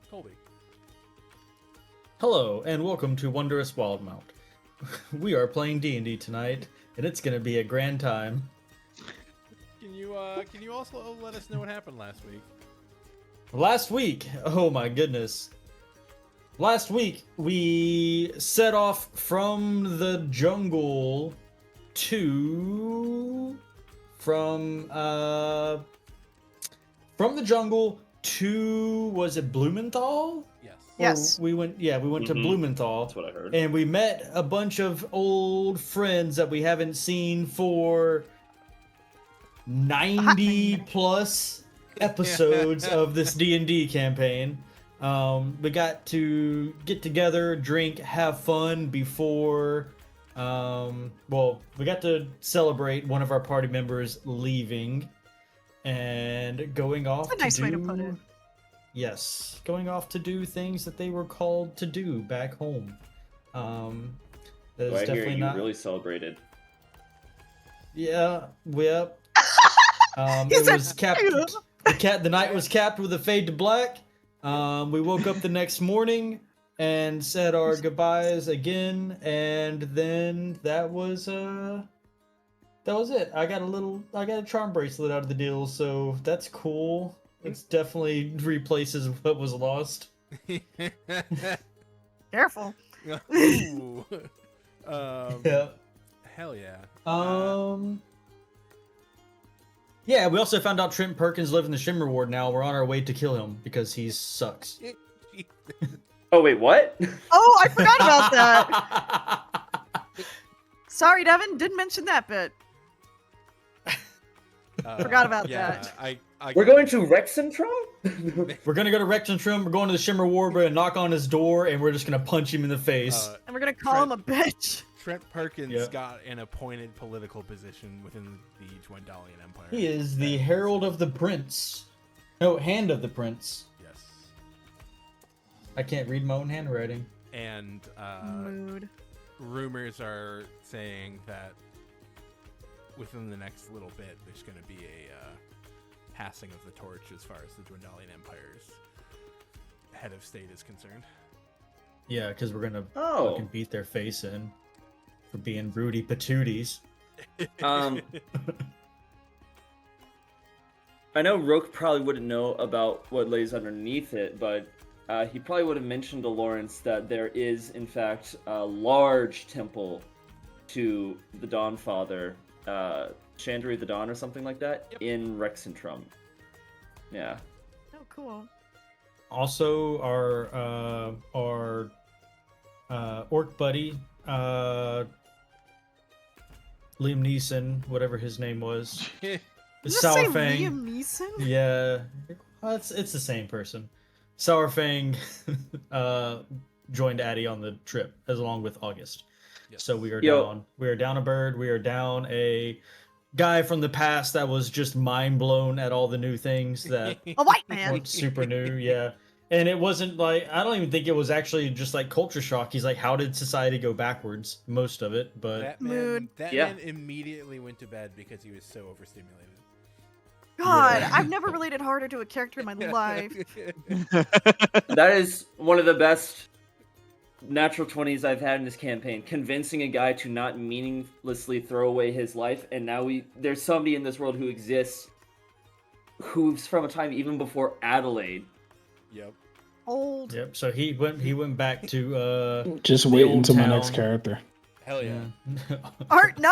Colby. Hello, and welcome to Wondrous Wildemount. We are playing D&D tonight, and it's gonna be a grand time. Can you also let us know what happened last week? Last week, oh my goodness. Last week, we set off from the jungle to... From the jungle to... Was it Blumenthal? Yes. Yes. We went to Blumenthal. That's what I heard. And we met a bunch of old friends that we haven't seen for 90 plus episodes of this D&D campaign. We got to get together, drink, have fun before we got to celebrate one of our party members leaving and going off. That's a nice way to put it. Yes, going off to do things that they were called to do back home. That is I hear definitely you not. really celebrated. Yeah, yep. He It said, was capped. The night was capped with a fade to black. We woke up the next morning and said our goodbyes again, and then that was it. I got a charm bracelet out of the deal, so that's cool. It's definitely replaces what was lost. Careful. Ooh. Yeah. Hell yeah. Yeah, we also found out Trent Perkins lives in the Shimmer Ward now. We're on our way to kill him because he sucks. Oh wait, what? Oh, I forgot about that. Sorry, Devin. Didn't mention that bit. Forgot about that. We're going to Rexentrum? We're gonna go to Rexentrum, we're going to the Shimmer Ward, we're gonna knock on his door, and we're just gonna punch him in the face. And we're gonna call him a bitch. Trent Perkins Yep. got an appointed political position within the Dwendalian Empire. He is the Herald of the Prince. No, Hand of the Prince. Yes. I can't read my own handwriting. And Mood. rumors are saying that within the next little bit, there's going to be a passing of the torch as far as the Dwendalian Empire's head of state is concerned. Yeah, because we're gonna Oh. fucking beat their face in for being Rudy Patooties. I know Roke probably wouldn't know about what lays underneath it, but he probably would have mentioned to Lawrence that there is, in fact, a large temple to the Dawnfather, Chandra the Dawn or something like that, in Rexentrum. Yeah. Oh, cool. Also, our orc buddy, Liam Neeson, whatever his name was, Did you say Sourfang. Liam Neeson? Yeah, it's the same person. Sourfang joined Addie on the trip, as along with August. Yes. So we are Yo. down. We are down a bird. We are down a guy from the past that was just mind blown at all the new things that A white man. weren't super new. Yeah, and it wasn't like, I don't even think it was actually just like culture shock. He's like, how did society go backwards? Most of it, but That Mood. man immediately went to bed because he was so overstimulated. God, Yeah. I've never related harder to a character in my life. That is one of the best natural 20s I've had in this campaign. Convincing a guy to not meaninglessly throw away his life, and now there's somebody in this world who exists who's from a time even before Adelaide. Yep. Old. yep. So he went back to Just the wait old until my town. next character. Hell yeah. Art, no.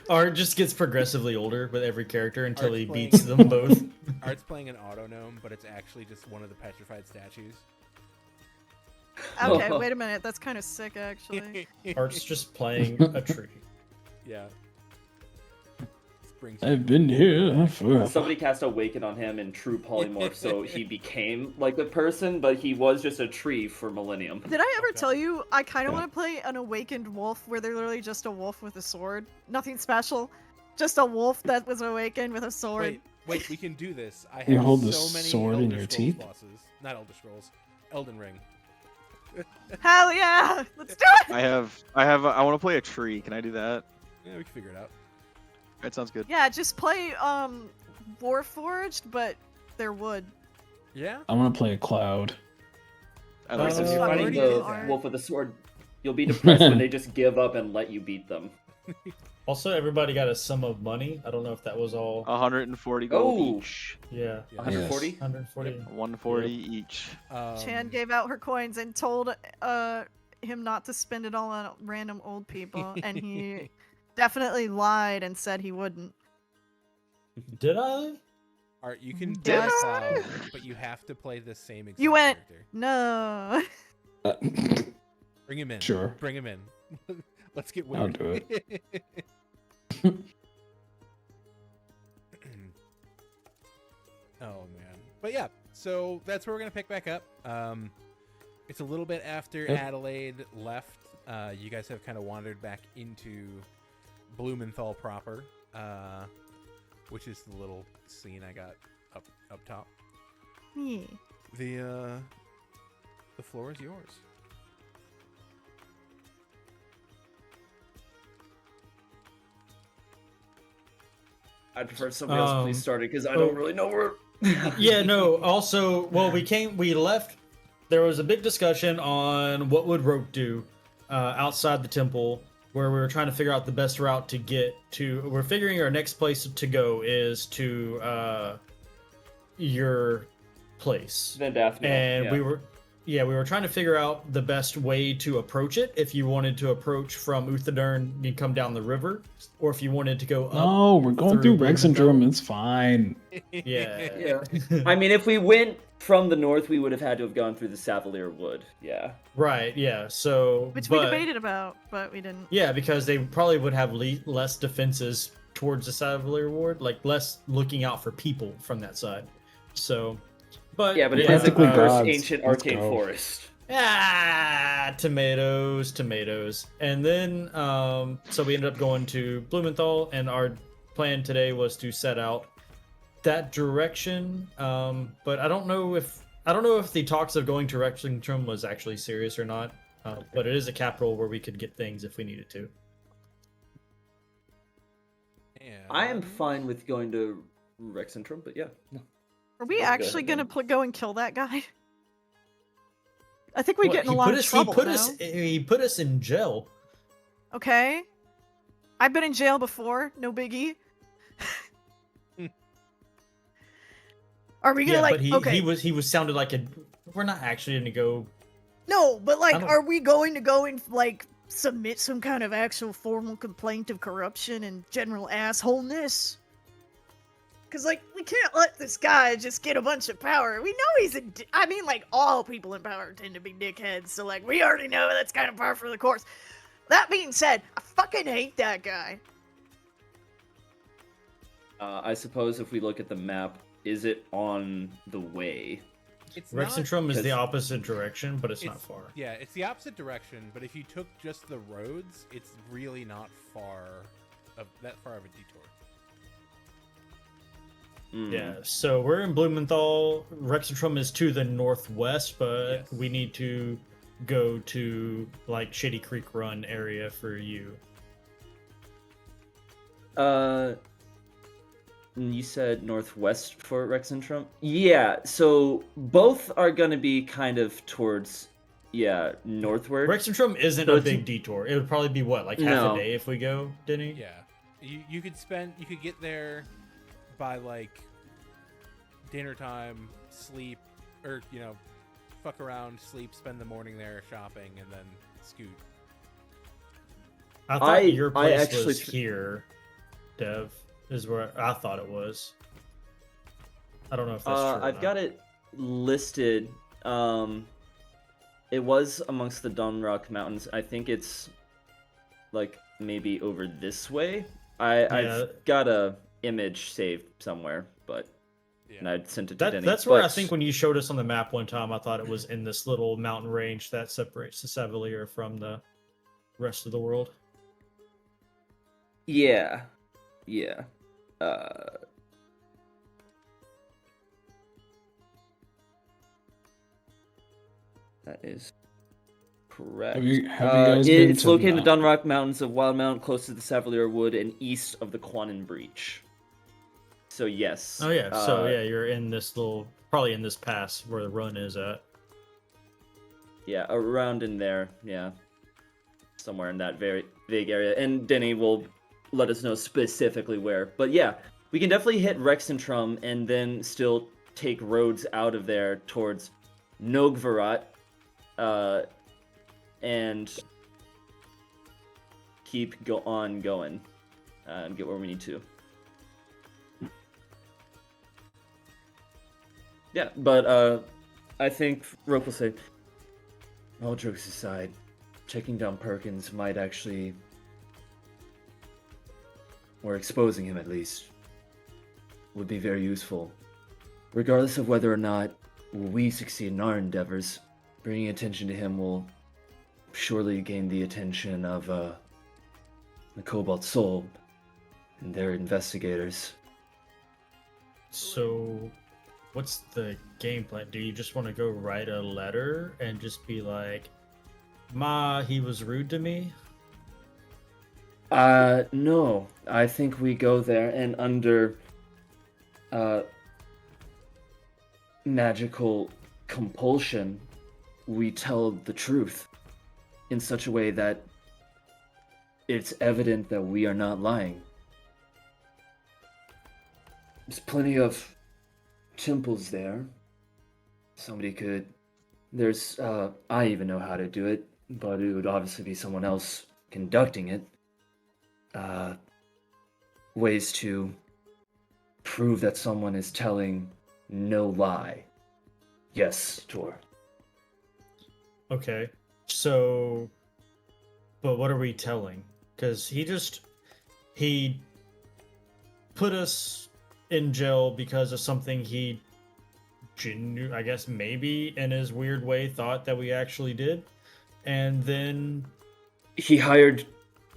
Art just gets progressively older with every character until Art's he playing- beats them both. Art's playing an auto gnome, but it's actually just one of the petrified statues. Okay, wait a minute. That's kind of sick, actually. Art's just playing a tree. Yeah. Springs. I've been here for. Somebody cast Awaken on him in true polymorph, so he became like a person, but he was just a tree for millennium. Did I ever Okay. tell you I kind of want to play an awakened wolf where they're literally just a wolf with a sword? Nothing special. Just a wolf that was awakened with a sword. Wait, we can do this. I have You hold the so many sword in Elder your Scrolls teeth? bosses. Not Elder Scrolls. Elden Ring. Hell yeah! Let's do it! I want to play a tree. Can I do that? Yeah, we can figure it out. That sounds good. Yeah, just play Warforged, but they're wood. Yeah? I want to play a cloud. I like So if this. you're Fuck, fighting already the did art. wolf with a sword, you'll be depressed when they just give up and let you beat them. Also, everybody got a sum of money. I don't know if that was all. 140 gold Oh. each. Yeah, Yeah. 140? 140. 140 each. Chan gave out her coins and told him not to spend it all on random old people, and he definitely lied and said he wouldn't. Did I? Art, you can Did play I? Cloud, but you have to play the same exact You went- character. No. Bring him in. Sure. Bring him in. Let's get weird. I'll do it. Oh man. But yeah, so that's where we're gonna pick back up. It's a little bit after Yep. Adelaide left. You guys have kind of wandered back into Blumenthal proper, which is the little scene I got up top. Yeah. The floor is yours. I'd prefer somebody else please start it because I don't really know where. Yeah, no. Also, well, we left. There was a big discussion on what would Roke do outside the temple, where we were trying to figure out the best route to get to. We're figuring our next place to go is to your place, Then Daphne. and we were trying to figure out the best way to approach it. If you wanted to approach from Uthadern and come down the river, or if you wanted to go up. No, we're going through Blumenthal. Rexendrum. It's fine. Yeah. Yeah. I mean, if we went from the north, we would have had to have gone through the Savalier Wood. Yeah. Right. Yeah. So, Which we but- debated about, but we didn't. Yeah, because they probably would have less defenses towards the Savalier Ward, like less looking out for people from that side. So, but Yeah, but it Yeah, is the technically first gods. ancient Let's arcane go. forest. Tomatoes, and then so we ended up going to Blumenthal, and our plan today was to set out that direction. But I don't know if the talks of going to Rexington was actually serious or not. But it is a capital where we could get things if we needed to. I am fine with going to Rexentrum, but yeah. No. Are we Go actually ahead, gonna go and kill that guy? I think we What, get in a he lot put of us- trouble He put us in jail. Okay. I've been in jail before. No biggie. Are we gonna Yeah, like? but okay. he was sounded like a. We're not actually gonna go. No, but like, I don't- are we going to go and like submit some kind of actual formal complaint of corruption and general assholeness? Because like, we can't let this guy just get a bunch of power. We know he's a. I mean, like, all people in power tend to be dickheads. So like, we already know that's kind of par for the course. That being said, I fucking hate that guy. I suppose if we look at the map, is it on the way? It's not, Rexentrum is the because- opposite direction, but it's not far. Yeah, it's the opposite direction, but if you took just the roads, it's really not that far of a detour. Mm. Yeah, so we're in Blumenthal. Rexentrum is to the northwest, but Yes. we need to go to like Shady Creek Run area for you. You said northwest for Rexentrum? Yeah, so both are gonna be kind of towards, northward. Rexentrum isn't So a it's- big detour. It would probably be what, like half No. a day if we go, Denny? Yeah, you could get there by like dinner time, sleep, or fuck around, sleep, spend the morning there shopping, and then scoot. I thought your I place actually was here, Dev, is where I thought it was. I don't know if that's true. I've got it listed. It was amongst the Donrock Mountains. I think it's like maybe over this way. Yeah. I've got a image saved somewhere, but Yeah. and I'd sent it to Denny. That's where I but- think when you showed us on the map one time, I thought it was in this little mountain range that separates the Savalier from the rest of the world. Yeah. That is correct. Have you guys been It's to located in the Mount- Dunrock Mountains of Wildemount, close to the Savalier Wood and east of the Quanon Breach. So yes. Oh yeah, so yeah, you're in this probably in this pass where the run is at. Yeah, around in there. Yeah, somewhere in that very vague area. And Denny will let us know specifically where. But yeah, we can definitely hit Rexentrum and then still take roads out of there towards Nogvarat, and keep on going and get where we need to. Yeah, but I think Roke will say, all jokes aside, checking down Perkins might actually, or exposing him at least, would be very useful. Regardless of whether or not we succeed in our endeavors, bringing attention to him will surely gain the attention of the Cobalt Soul and their investigators. So, what's the game plan? Do you just want to go write a letter and just be like, Ma, he was rude to me? No. I think we go there and under magical compulsion, we tell the truth in such a way that it's evident that we are not lying. There's plenty of temples there. Somebody could... There's, I even know how to do it, but it would obviously be someone else conducting it. Ways to prove that someone is telling no lie. Yes, Tor. Okay, so, but what are we telling? Because he put us in jail because of something he, I guess maybe in his weird way thought that we actually did, and then He hired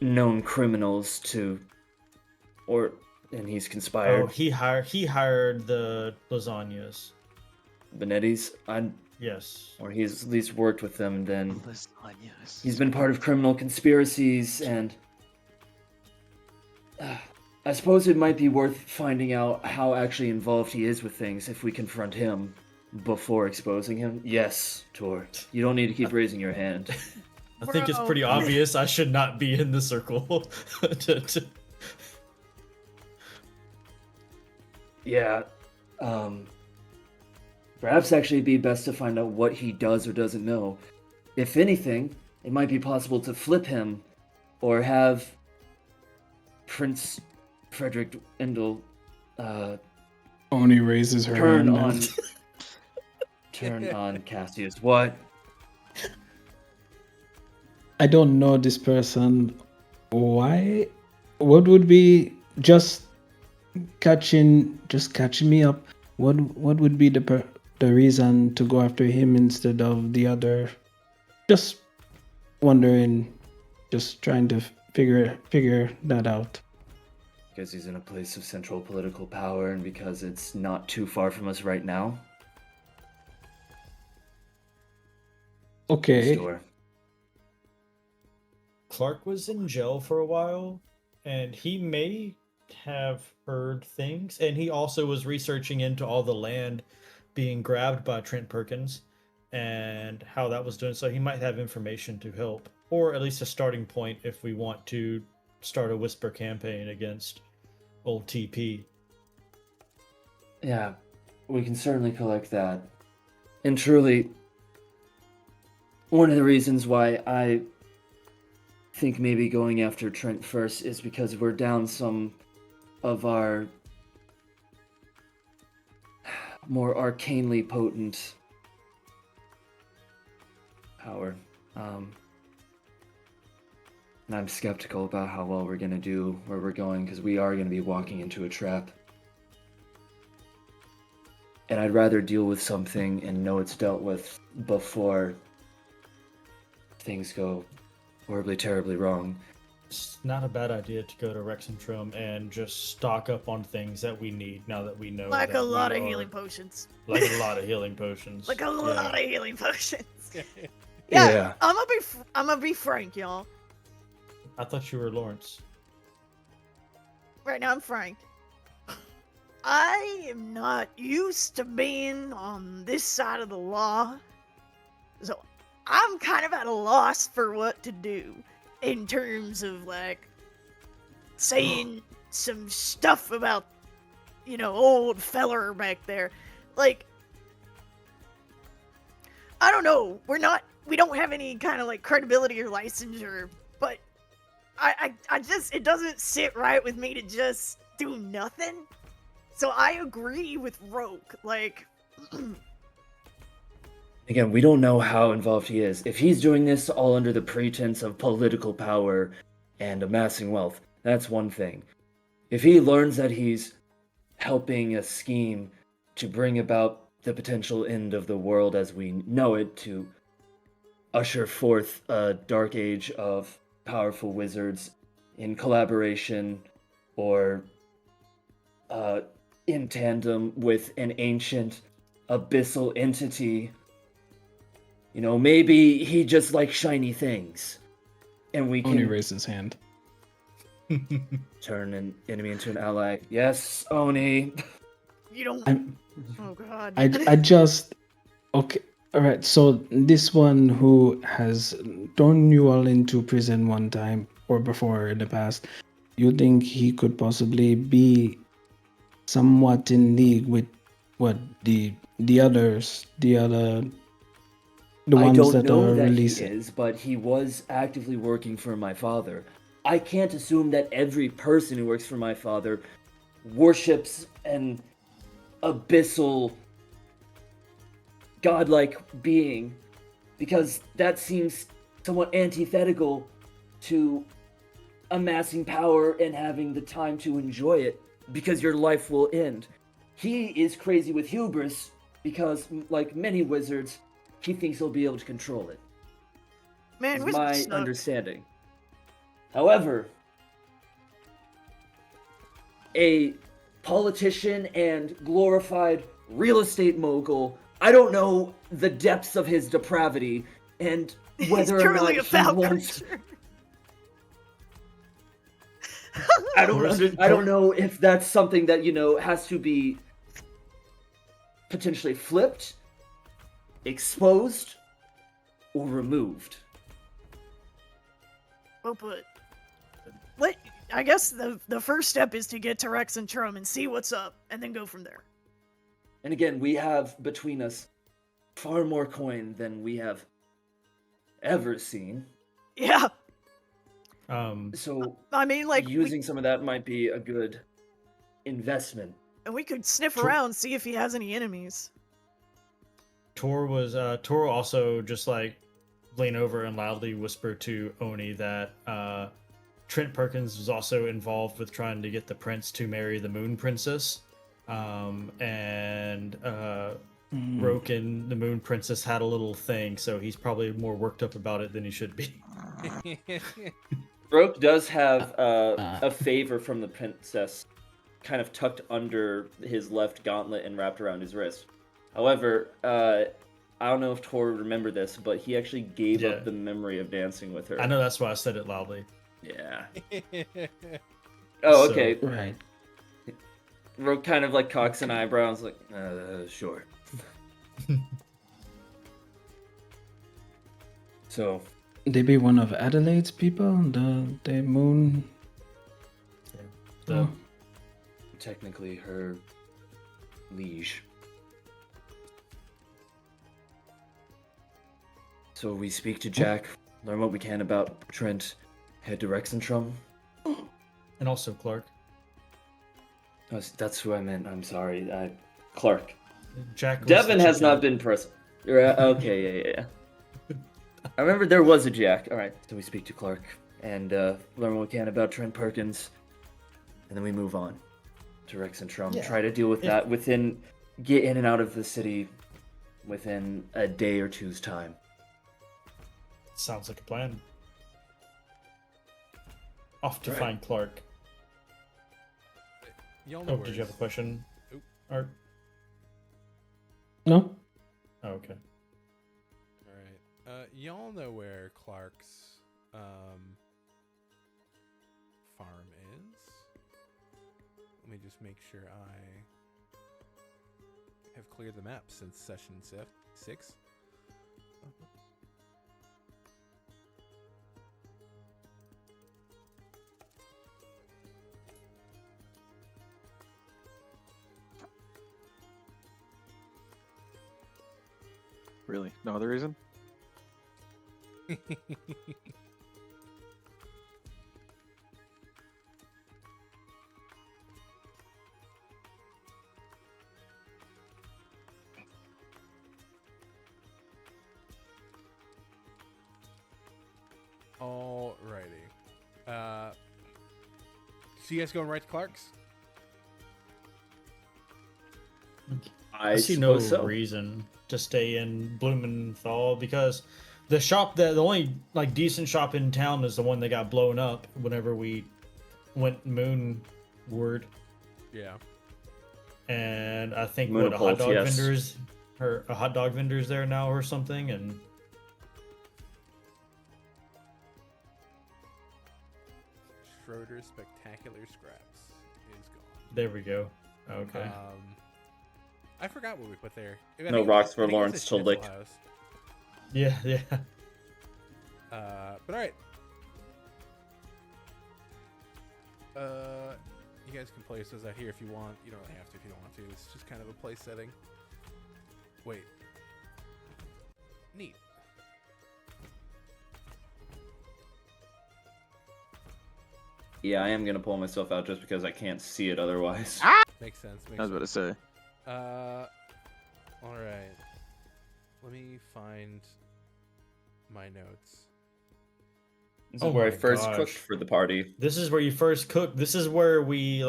known criminals to, and he's conspired. he hired the lasagnas. Benetti's, Yes. or he's at least worked with them, then Lasagnas. he's been part of criminal conspiracies, and I suppose it might be worth finding out how actually involved he is with things if we confront him before exposing him. Yes, Tor. You don't need to keep raising your hand. I think it's Bro. pretty obvious I should not be in the circle. Yeah. Perhaps actually it'd be best to find out what he does or doesn't know. If anything, it might be possible to flip him or have Prince Frederick Endel Oni raises her turn hand. on turn on Cassius. What? I don't know this person. Why? What would be just catching me up? What would be the reason to go after him instead of the other? Just wondering, just trying to figure that out. Because he's in a place of central political power and because it's not too far from us right now. Okay. Sure. Clark was in jail for a while, and he may have heard things, and he also was researching into all the land being grabbed by Trent Perkins and how that was doing, so he might have information to help, or at least a starting point if we want to start a whisper campaign against old TP. Yeah, we can certainly collect that. And truly, one of the reasons why I think maybe going after Trent first is because we're down some of our more arcanely potent power. And I'm skeptical about how well we're going to do where we're going, because we are going to be walking into a trap. And I'd rather deal with something and know it's dealt with before things go horribly, terribly wrong. It's not a bad idea to go to Rexentrum and just stock up on things that we need now that we know Like that a lot we of are- healing potions. Like a lot of healing potions. Like a Yeah. lot of healing potions. Yeah. Yeah, I'm gonna be frank, y'all. I thought you were Lawrence. Right now, I'm Frank. I am not used to being on this side of the law, so I'm kind of at a loss for what to do in terms of like saying some stuff about, old feller back there. Like, I don't know. We don't have any kind of like credibility or licensure, but I just, it doesn't sit right with me to just do nothing. So I agree with Roke. Like, Again, we don't know how involved he is. If he's doing this all under the pretense of political power and amassing wealth, that's one thing. If he learns that he's helping a scheme to bring about the potential end of the world as we know it, to usher forth a dark age of powerful wizards in collaboration or in tandem with an ancient abyssal entity, maybe he just likes shiny things, and we Only can raised his hand. turn an enemy into an ally. Yes, Oni. you don't. I'm- Oh God. I just okay. All right. So this one who has thrown you all into prison one time or before in the past, you think he could possibly be somewhat in league with what the others, the I ones don't that know are that he releasing? is, but he was actively working for my father. I can't assume that every person who works for my father worships an abyssal, godlike being, because that seems somewhat antithetical to amassing power and having the time to enjoy it, because your life will end. He is crazy with hubris because, like many wizards, he thinks he'll be able to control it. Man, Is wizards my suck. understanding. However, a politician and glorified real estate mogul, I don't know the depths of his depravity and He's whether or truly not a foul he wants. creature. I don't know if that's something that has to be potentially flipped, exposed, or removed. Well put. I guess the first step is to get to Rex and Trum and see what's up, and then go from there. And again, we have between us far more coin than we have ever seen. Yeah, So I mean, like, using some of that might be a good investment. and we could sniff Tr- around, see if he has any enemies. Tor also just like lean over and loudly whisper to Oni that Trent Perkins was also involved with trying to get the prince to marry the Moon Princess, and Roke and the Moon Princess had a little thing, so he's probably more worked up about it than he should be. Broke does have a favor from the princess kind of tucked under his left gauntlet and wrapped around his wrist. However, I don't know if Tor would remember this, but he actually gave Yeah. up the memory of dancing with her. I know, that's why I said it loudly. Yeah. Oh, So- okay. Right. Rogue kind of like cocks an eyebrow and is like, sure. So, They be one of Adelaide's people, the moon. The, Oh. technically her liege. So we speak to Jack, learn what we can about Trent, head to Rexentrum. and also Clark. That's who I meant. I'm sorry. Clark. Jack. was Devin the has chicken. not been present. Okay, yeah. I remember there was a Jack. All right, so we speak to Clark and learn what we can about Trent Perkins, and then we move on to Rexentrum. Yeah. Try to deal with that get in and out of the city within a day or two's time. Sounds like a plan. Off to Right. find Clark. Y'all know Oh, where did you have a his- question? Oop. Art? No? Oh, okay. All right. Y'all know where Clark's farm is. Let me just make sure I have cleared the map since session 6. Really? No other reason? Alrighty. So you guys going right to Clark's? I see no suppose so. reason to stay in Blumenthal because the only like decent shop in town is the one that got blown up whenever we went moonward. Yeah. And I think Moon what of a hot Hope, dog yes. vendors or a hot dog vendor's there now or something, and Schroeder's Spectacular Scraps is gone. there we go. Okay. I forgot what we put there. I No think it rocks was- for I think it was Lawrence a to lick. Schnitzel House. Yeah. But alright. You guys can place those out here if you want. You don't really have to if you don't want to. It's just kind of a place setting. Wait. Neat. Yeah, I am gonna pull myself out just because I can't see it otherwise. Makes sense. I was about to say. Alright. Let me find my notes. This Oh is where I my first gosh. cooked for the party. This is where you first cook. This is where me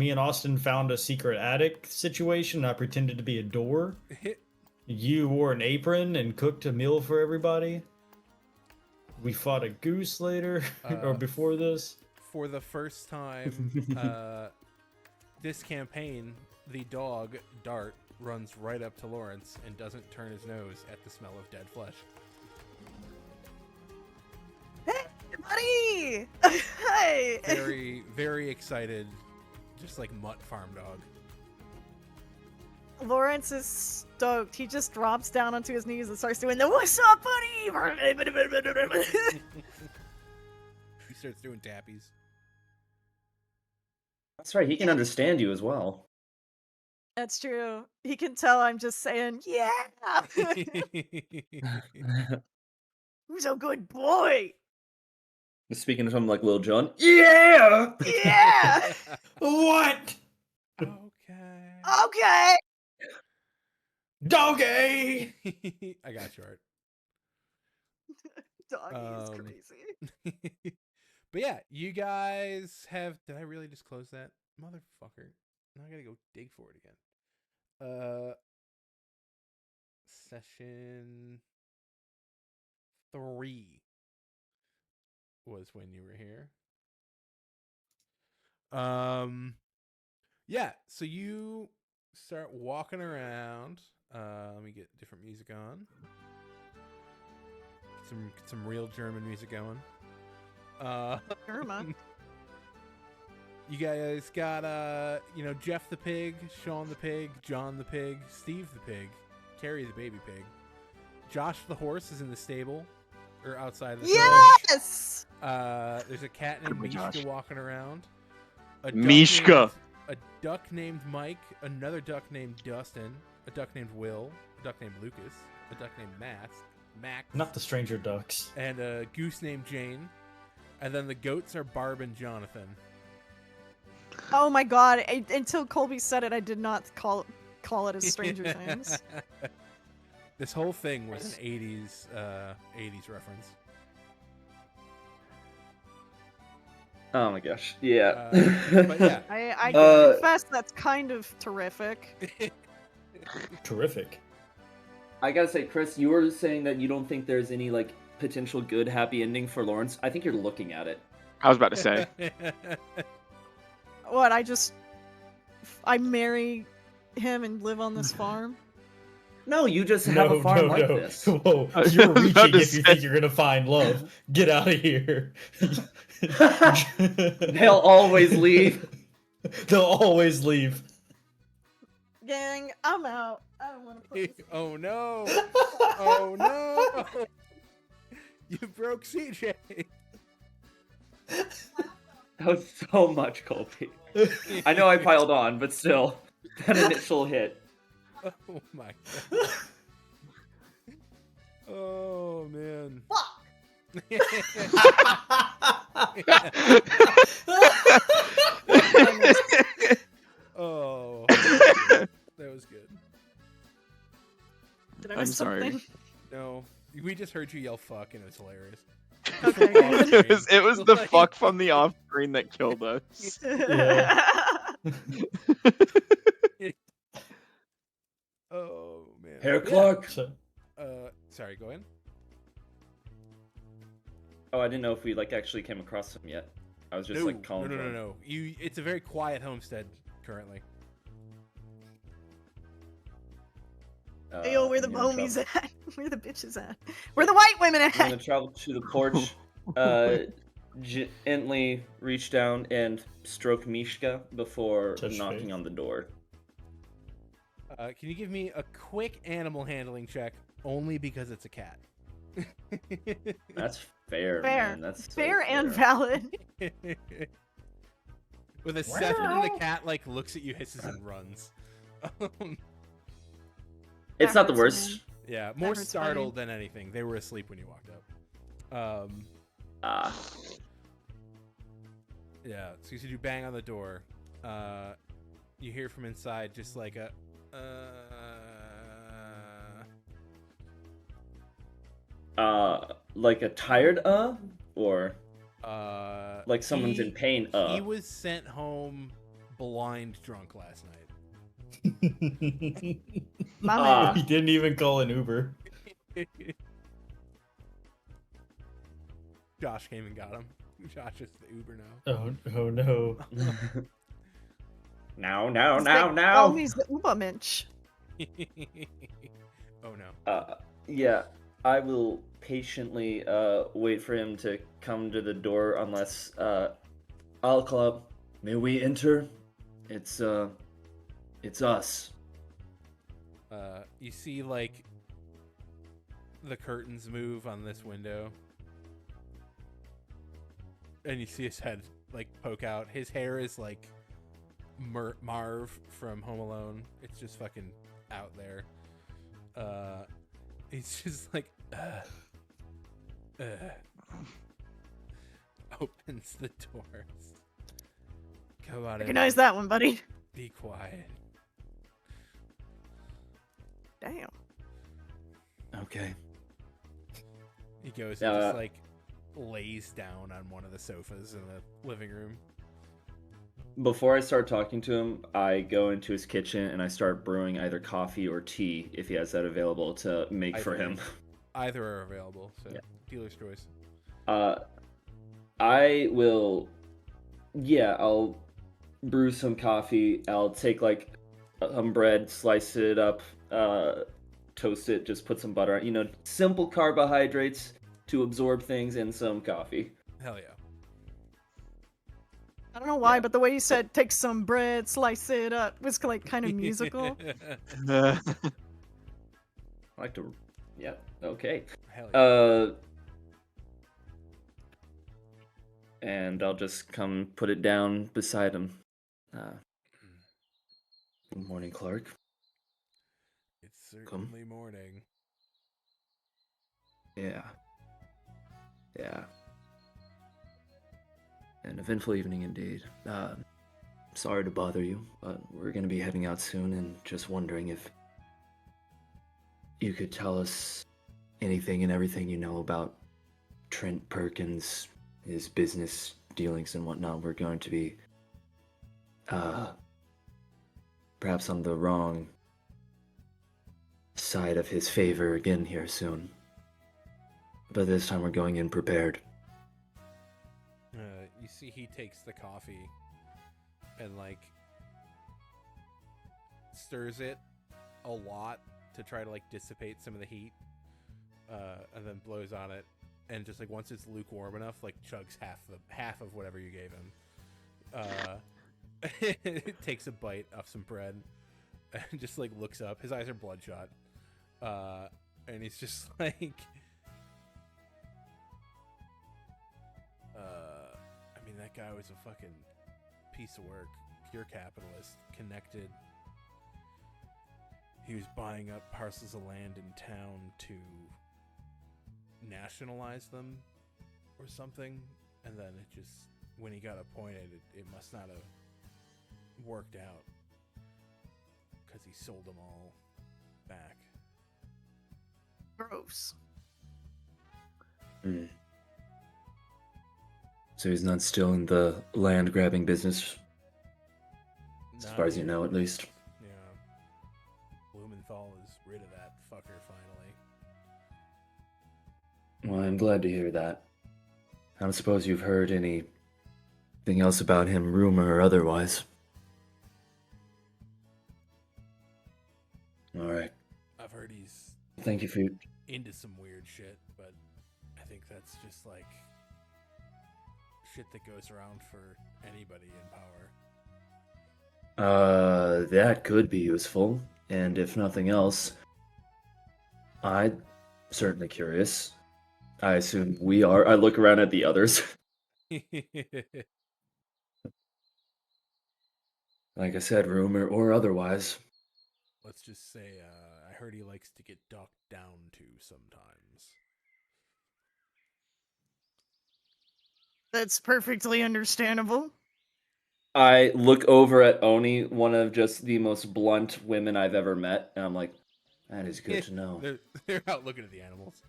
and Austin found a secret attic situation. I pretended to be a door. You wore an apron and cooked a meal for everybody. We fought a goose later, or before this. For the first time this campaign, the dog, Dart, runs right up to Lawrence and doesn't turn his nose at the smell of dead flesh. Buddy! Hey! Very, very excited, just like mutt farm dog. Lawrence is stoked. He just drops down onto his knees and starts doing the "What's up, buddy?" He starts doing tappies. That's right, he can understand you as well. That's true. He can tell I'm just saying, "Yeah, who's a good boy? Speaking of him like Lil Jon. Yeah! Yeah, What? Okay. okay." Doggy! I got you, Art. Doggy is crazy. But yeah, you guys have. Did I really just close that? Motherfucker. Now I gotta go dig for it again. Session 3 was when you were here. Yeah, so you start walking around. Let me get different music on. Some real German music going. Irma. You guys got Jeff the pig, Sean the pig, John the pig, Steve the pig, Carrie the baby pig. Josh the horse is in the stable or outside the stable. Yes. There's a cat named Good boy, Mishka Josh. walking around. A duck Mishka. a duck named Mike, another duck named Dustin, a duck named Will, a duck named Lucas, a duck named Max, Not the stranger ducks. and a goose named Jane. And then the goats are Barb and Jonathan. Oh my god! Until Colby said it, I did not call it as Stranger Things. This whole thing was an 80s reference. Oh my gosh. Yeah. But yeah. I can confess that's kind of terrific. Terrific. I gotta say, Chris, you were saying that you don't think there's any like potential good happy ending for Lawrence. I think you're looking at it. I was about to say. What? I marry him and live on this farm? No, you just have a farm like this. Whoa, I was you're about reaching to if you say- think you're gonna find love. Get out of here. They'll always leave. They'll always leave. Gang, I'm out. I don't want to play this. Oh no! Oh no! You broke CJ. That was so much, Colby. I know I piled on, but still, that initial hit. Oh my god. Oh man. Oh, that was good. Did I I'm miss sorry. something? No, we just heard you yell "fuck" and it was hilarious. Okay, Off good. it was the Like- fuck from the off screen that killed us. Oh man. Hair Yeah. Clark. So, Sorry. Go in. Oh, I didn't know if we like actually came across him yet. I was just No, like calling no, for no, him. no. It's a very quiet homestead currently. Hey, yo, where the I'm gonna homies travel- at? Where the bitches at? Where the white women I'm gonna at? travel to the porch, gently reach down and stroke Mishka before Touch knocking face. on the door. Can you give me a quick animal handling check? Only because it's a cat. That's fair, Fair. man. That's so Fair and fair. valid. With a 7, the cat like looks at you, hisses, and runs. It's That not the hurts, worst. man. Yeah, more hurts, startled than anything. They were asleep when you walked up. Yeah, so you bang on the door. You hear from inside just like a Like a tired or like someone's in pain He was sent home blind drunk last night. My Ah. man. he didn't even call an Uber. Josh came and got him. Josh is the Uber now. Oh no. Now. Oh, he's the Ubermensch. Oh no. Yeah, I will patiently wait for him to come to the door unless I'll call up. May we enter? It's us. You see like the curtains move on this window. And you see his head like poke out. His hair is like Marv from Home Alone. It's just fucking out there. He's just like opens the doors. Come on in. Recognize that one, buddy. Be quiet. Damn. Okay. He goes and just like lays down on one of the sofas in the living room. Before I start talking to him, I go into his kitchen and I start brewing either coffee or tea if he has that available to make for him. Either are available, so Yeah. dealer's choice. I will. Yeah, I'll brew some coffee. I'll take like some bread, slice it up, toast it, just put some butter on. You know, simple carbohydrates to absorb things, and some coffee. Hell yeah. I don't know why, but the way you said take some bread, slice it up was like kind of musical. I like to. Yeah. Okay. Hell yeah. And I'll just come put it down beside him. Good morning, Clark. It's certainly morning. Yeah. An eventful evening indeed. Sorry to bother you, but we're gonna be heading out soon and just wondering if you could tell us anything and everything you know about Trent Perkins, his business dealings and whatnot. We're going to be perhaps on the wrong side of his favor again here soon. But this time we're going in prepared. You see he takes the coffee and like stirs it a lot to try to like dissipate some of the heat, and then blows on it, and just like once it's lukewarm enough, like chugs half of whatever you gave him. Takes a bite off some bread and just like looks up. His eyes are bloodshot, and he's just like, I mean, that guy was a fucking piece of work, pure capitalist, connected. He was buying up parcels of land in town to nationalize them or something, and then it just, when he got appointed, it must not have worked out because he sold them all back. Gross. Hmm. So he's not still in the land grabbing business, as Not far as you yet. know, at least. Yeah. Blumenthal is rid of that fucker finally. Well, I'm glad to hear that. I don't suppose you've heard anything else about him, rumor or otherwise. All right. I've heard he's Thank you for your... into some weird shit, but I think that's just like shit that goes around for anybody in power. That could be useful, and if nothing else, I'm certainly curious. I assume we are. I look around at the others. Like I said, rumor or otherwise. Let's just say, I heard he likes to get docked down to sometimes. That's perfectly understandable. I look over at Oni, one of just the most blunt women I've ever met, and I'm like, That is good to know. They're out looking at the animals.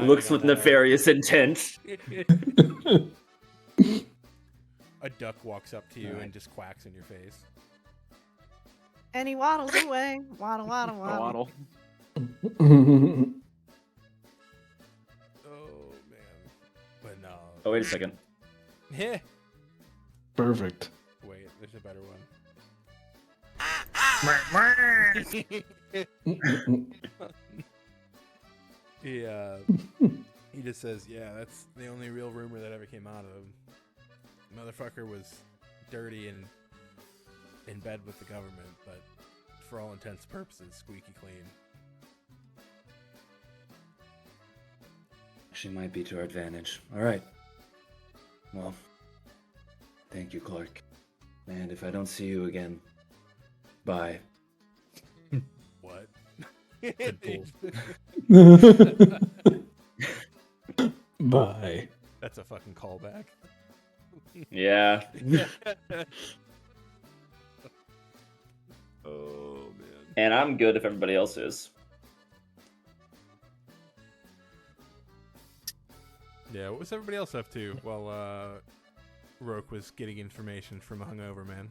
looks with nefarious intent. A duck walks up to you and just quacks in your face. And he waddles away. Waddle, waddle, waddle. Waddle. Oh man, but no. Oh, wait a second. Yeah. Perfect. Wait, there's a better one. He just says, yeah, that's the only real rumor that ever came out of him. Motherfucker was dirty and in bed with the government, but for all intents and purposes, squeaky clean. She might be to our advantage. All right. Well, thank you, Clark. And if I don't see you again, bye. What? Bye. That's a fucking callback. Yeah. Oh man. And I'm good if everybody else is. Yeah, what was everybody else up to while Roke was getting information from a hungover man?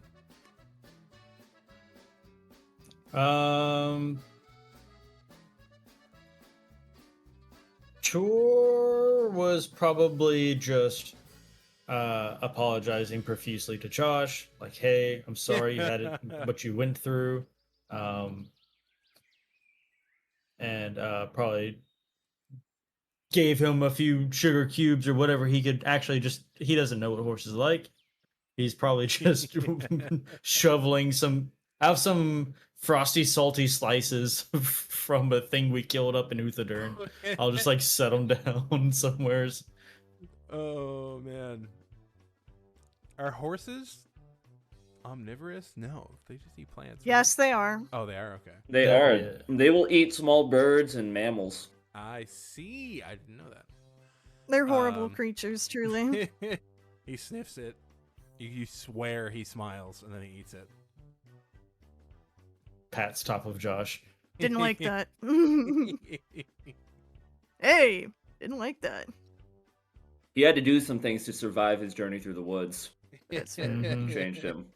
Chore was probably just apologizing profusely to Josh, like, "Hey, I'm sorry you had it, what you went through," and probably gave him a few sugar cubes or whatever he could actually just. He doesn't know what horses like. He's probably just shoveling some frosty, salty slices from a thing we killed up in Uthadurn. I'll just like set them down somewheres. Oh man. Are horses omnivorous? No, they just eat plants. right? Yes, they are. Oh, they are? Okay. They Yeah, are. yeah. They will eat small birds and mammals. I see. I didn't know that. They're horrible Um, creatures, truly. He sniffs it. You swear he smiles, and then he eats it. Pat's top of Josh. Didn't like that. Hey, didn't like that. He had to do some things to survive his journey through the woods. That's fair. Mhm. Changed him.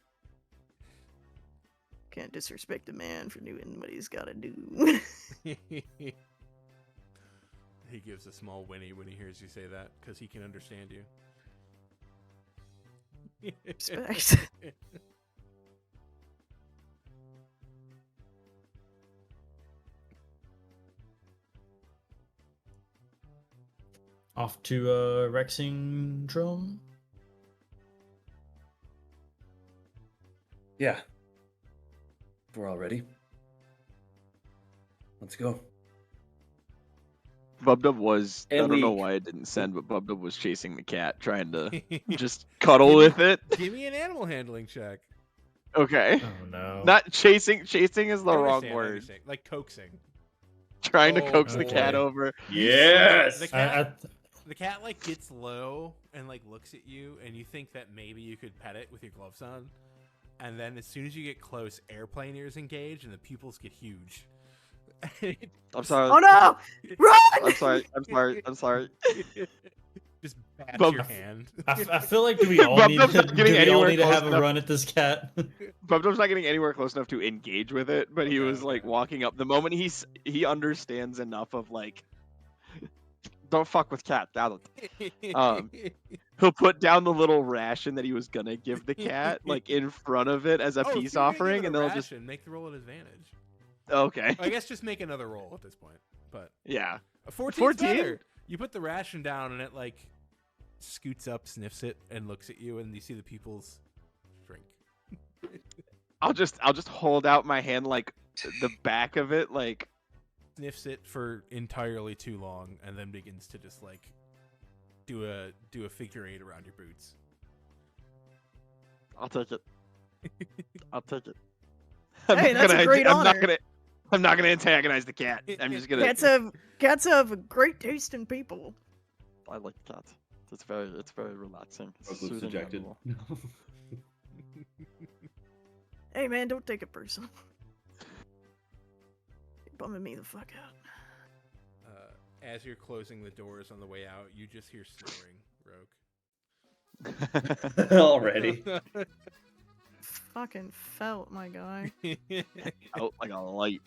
Can't disrespect a man for doing what he's gotta do. He gives a small whinny when he hears you say that, because he can understand you. Respect. Off to Rexingdrome. Yeah. If we're all ready. Let's go. Bubdub was, I And don't know we- why it didn't send, but Bubdub was chasing the cat, trying to just cuddle with it. Give me an animal handling check. Okay. Oh no. Not chasing. Chasing is the I wrong understand, I word. understand. Like coaxing. Trying to Oh, coax the cat boy. over. Yes. The I, cat, I, the cat like gets low and like looks at you, and you think that maybe you could pet it with your gloves on, and then as soon as you get close, airplane ears engage, and the pupils get huge. I'm sorry. Oh no! Run! I'm sorry. I'm sorry. I'm sorry. Just bats Bub- your hand. I feel like do we all need Bubdub's to, not getting do we all anywhere need to close have a enough. run at this cat? Bubdub's not getting anywhere close enough to engage with it, but he Okay, was like okay. walking up. The moment he understands enough of like, don't fuck with cat. That'll. He'll put down the little ration that he was gonna give the cat like in front of it as a Oh, if peace you're gonna give offering, it a and then he'll just. ration, make the roll an advantage. Okay. I guess just make another roll at this point. But Yeah. a 14's 14? better. You put the ration down, and it like scoots up, sniffs it, and looks at you, and you see the pupils shrink. I'll just hold out my hand like the back of it, like. Sniffs it for entirely too long, and then begins to just like do a figure eight around your boots. I'll take it. I'll take it. Hey, that's a great honor. I'm not gonna antagonize the cat. I'm just gonna. Cats have a great taste in people. I like cats. It's very relaxing. It's Bub looks soothing dejected. animal. Hey man, don't take it personal. You're bumming me the fuck out. As you're closing the doors on the way out, you just hear snoring, Rogue. Already. Fucking felt, my guy. Out like a light.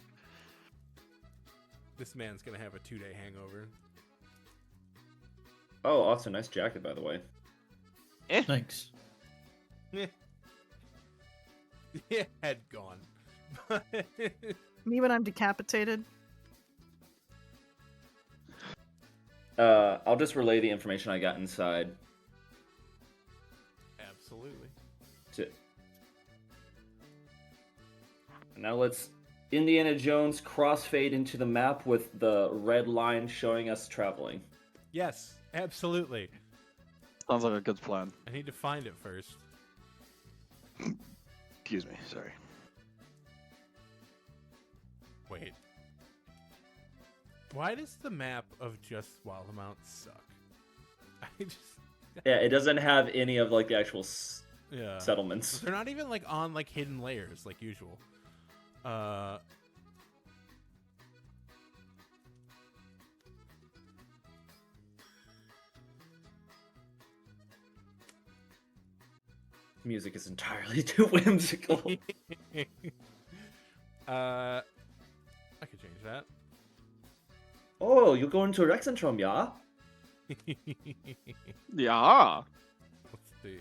This man's gonna have a 2-day hangover. Oh, Austin, nice jacket, by the way. Thanks. Head gone. Me when I'm decapitated. I'll just relay the information I got inside. Absolutely. To... Now let's Indiana Jones crossfade into the map with the red line showing us traveling. Yes, absolutely. Sounds like a good plan. I need to find it first. Excuse me. Sorry. Wait. Why does the map of just Wildemount suck? I just Yeah, it doesn't have any of like the actual yeah. settlements. They're not even like on like hidden layers like usual. Music is entirely too whimsical. I could change that. Oh, you're going to Rexentrum, yeah? Yeah. Let's see.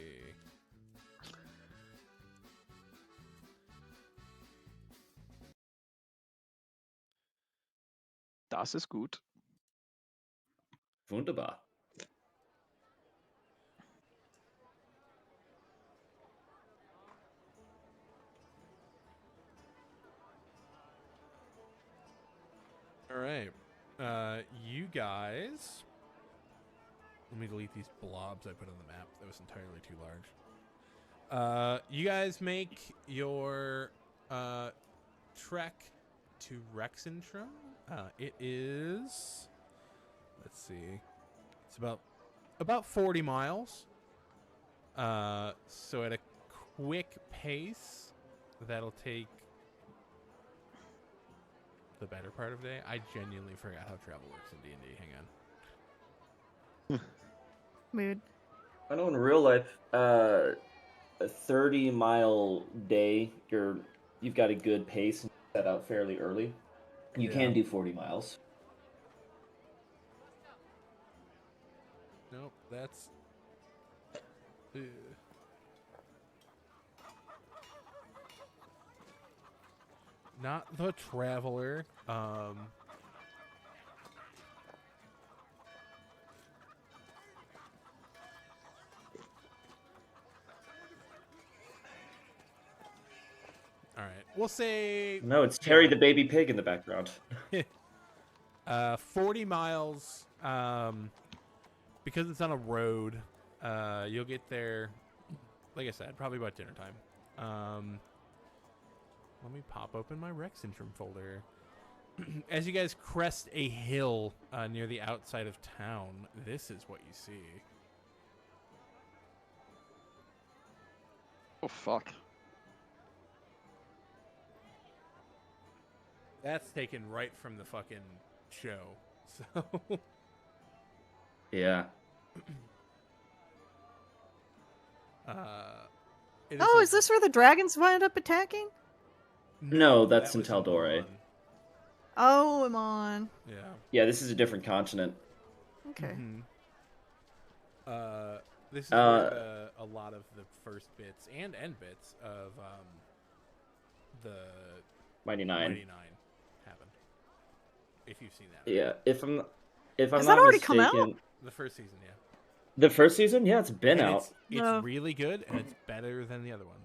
Das ist gut. Wunderbar. All right. You guys. Let me delete these blobs I put on the map. That was entirely too large. You guys make your trek to Rexentrum. It is. Let's see. It's about 40 miles. So at a quick pace, that'll take the better part of the day. I genuinely forgot how travel works in D&D. Hang on. Mood. I know in real life, a 30-mile day, you've got a good pace and set out fairly early. You Yeah. can do 40 miles. Nope, that's. Ugh. Not the Traveler. All right, we'll say No, it's Terry the baby pig in the background. 40 miles. Because it's on a road, you'll get there, like I said, probably about dinner time. Let me pop open my Rec Syndrome folder. As you guys crest a hill near the outside of town, this is what you see. Oh fuck. That's taken right from the fucking show. So Yeah. it Oh, a- is this where the dragons wind up attacking? No, that's that in was Taldore. Oman. Oh, I'm on. Yeah. Yeah, this is a different continent. Okay. Mhm. This is Uh, where a lot of the first bits and end bits of the Mighty Nine. Mighty Nine happen. If you've seen that. Yeah, if I'm Has not that already mistaken, come out? The first season, yeah. the first season, yeah, it's been And out. it's No. really good and it's better than the other one.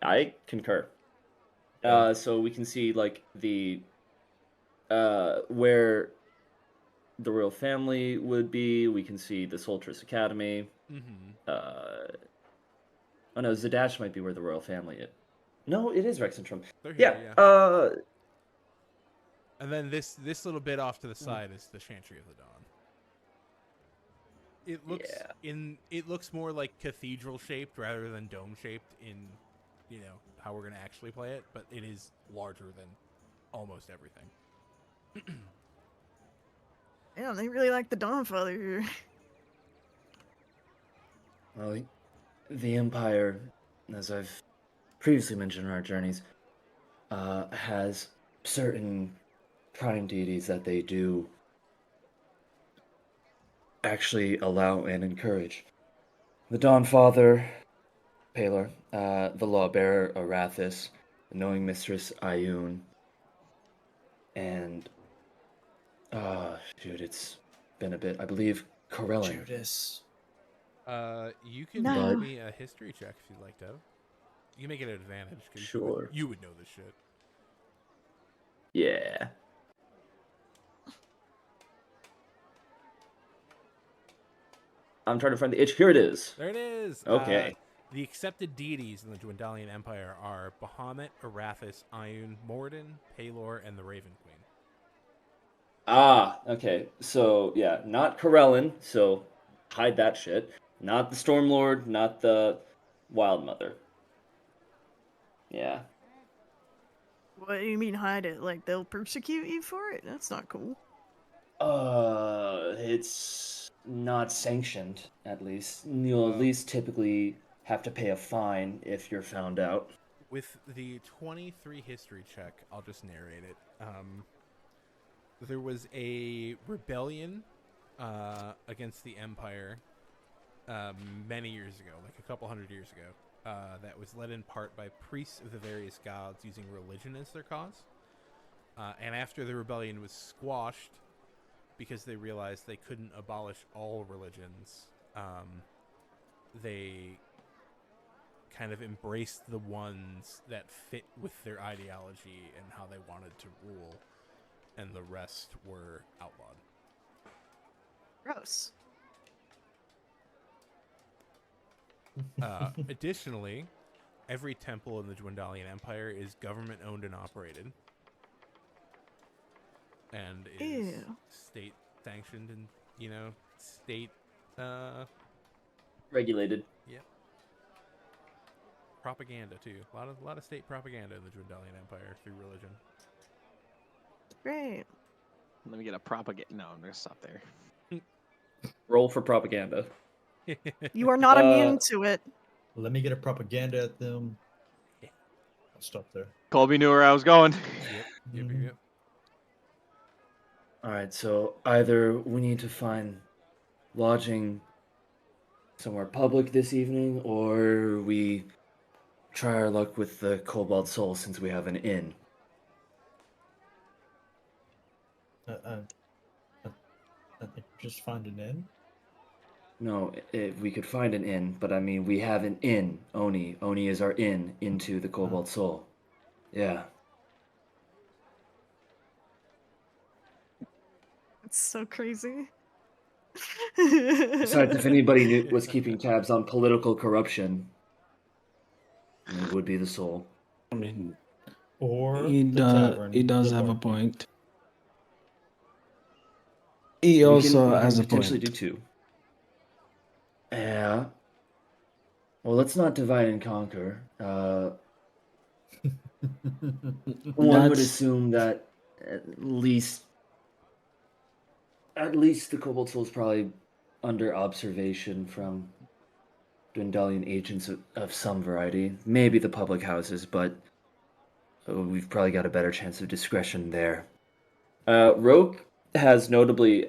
I concur. So we can see like the where the royal family would be. We can see the Soltris Academy. Mm-hmm. Oh no, Zadash might be where the royal family is. No, it is Rexentrum. They're Yeah. here, yeah. And then this little bit off to the side is the Chantry of the Dawn. It looks it looks more like cathedral shaped rather than dome shaped in, you know, how we're gonna actually play it, but it is larger than almost everything. Yeah, they really like the Dawnfather here. Well, the Empire, as I've previously mentioned in our journeys, has certain prime deities that they do actually allow and encourage. The Dawnfather, Paler, the Lawbearer, Arathis, the Knowing Mistress, Ayun, and shoot, it's been a bit. I believe Corellin. Judas. You can No. make me a history check if you'd like to. You can make it an advantage because Sure. you would know this shit. Yeah. I'm trying to find the itch. Here it is. There it is. Okay. The accepted deities in the Dwendalian Empire are Bahamut, Arathis, Ayun, Morden, Palor, and the Raven Queen. Ah, okay. So, yeah, not Corellin, so hide that shit. Not the Stormlord, not the Wild Mother. Yeah. What do you mean hide it? Like they'll persecute you for it? That's not cool. It's not sanctioned, at least. You'll at least typically have to pay a fine if you're found out. With the 23 history check, I'll just narrate it. There was a rebellion against the Empire many years ago, like a couple hundred years ago, that was led in part by priests of the various gods using religion as their cause. And after the rebellion was squashed, because they realized they couldn't abolish all religions, they kind of embraced the ones that fit with their ideology and how they wanted to rule, and the rest were outlawed. Gross. Additionally, every temple in the Dwendalian Empire is government owned and operated, and is Ew. state sanctioned and, you know, state Regulated. yep, propaganda too. A lot of state propaganda in the Dwendalian Empire through religion. Great. Let me get a propaganda. No, I'm gonna stop there. Roll for propaganda. You are not immune to it. Let me get a propaganda at them. Yeah. I'll stop there. Colby knew where I was going. Yep. Alright, so either we need to find lodging somewhere public this evening, or we try our luck with the Cobalt Soul since we have an inn. I think just find an inn. No, we could find an inn, but I mean, we have an inn, Oni. Oni is our inn into the Cobalt Soul. Yeah. It's so crazy. Besides, if anybody was keeping tabs on political corruption, it would be the Soul. I mean, Or he the does. tavern. He does the have a bar. point. He We also can has a potentially do point. two. Yeah. Well, let's not divide and conquer. One would That's assume that at least the Cobalt Soul is probably under observation from Dwendalian agents of some variety. Maybe the public houses, but we've probably got a better chance of discretion there. Roke has notably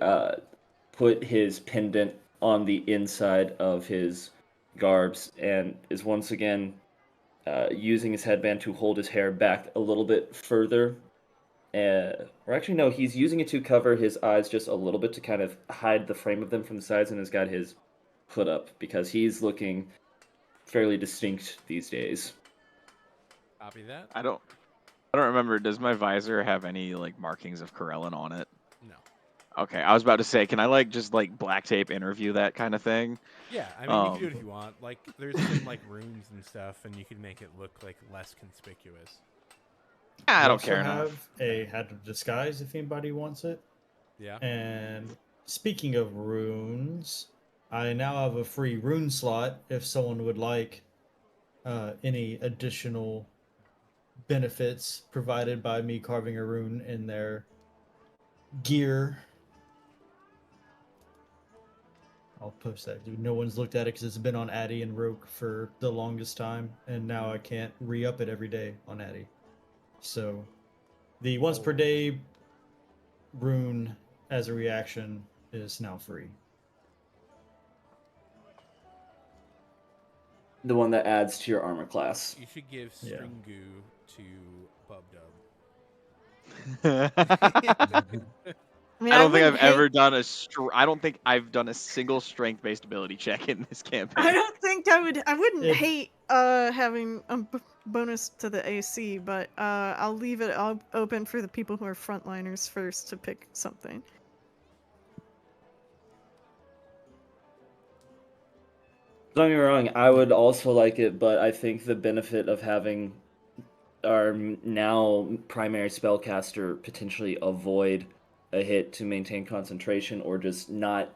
put his pendant on the inside of his garbs and is once again using his headband to hold his hair back a little bit further. Or actually, no, he's using it to cover his eyes just a little bit to kind of hide the frame of them from the sides, and has got his hood up because he's looking fairly distinct these days. Copy that. I don't remember. Does my visor have any like markings of Corellin on it? No. Okay, I was about to say, can I like just like black tape interview that kind of thing? Yeah, I mean, you can do it if you want. Like, there's some like runes and stuff, and you can make it look like less conspicuous. I We don't also care have enough. a hat of disguise if anybody wants it. Yeah. And speaking of runes, I now have a free rune slot if someone would like any additional benefits provided by me carving a rune in their gear. I'll post that. Dude, no one's looked at it because it's been on Addy and Roke for the longest time, and now I can't re-up it every day on Addy. So, the once per day rune as a reaction is now free. The one that adds to your armor class. You should give Yeah. string goo to Bub Dub. I mean, I don't think wouldn't I've ever hate- done I don't think I've done a single strength-based ability check in this campaign. I don't think I would. I wouldn't If- hate having a bonus to the AC, but I'll leave it open for the people who are frontliners first to pick something. Don't get me wrong, I would also like it, but I think the benefit of having our now primary spellcaster potentially avoid a hit to maintain concentration or just not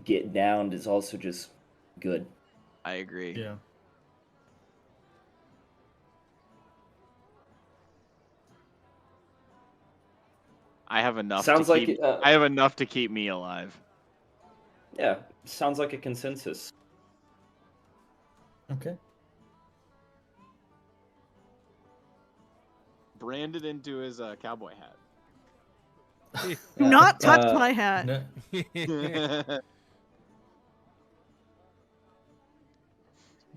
get downed is also just good. I agree. Yeah. I have enough Sounds to like keep it, I have enough to keep me alive. yeah, sounds like a consensus. Okay. Branded into his cowboy hat. Not touch uh, my hat. No,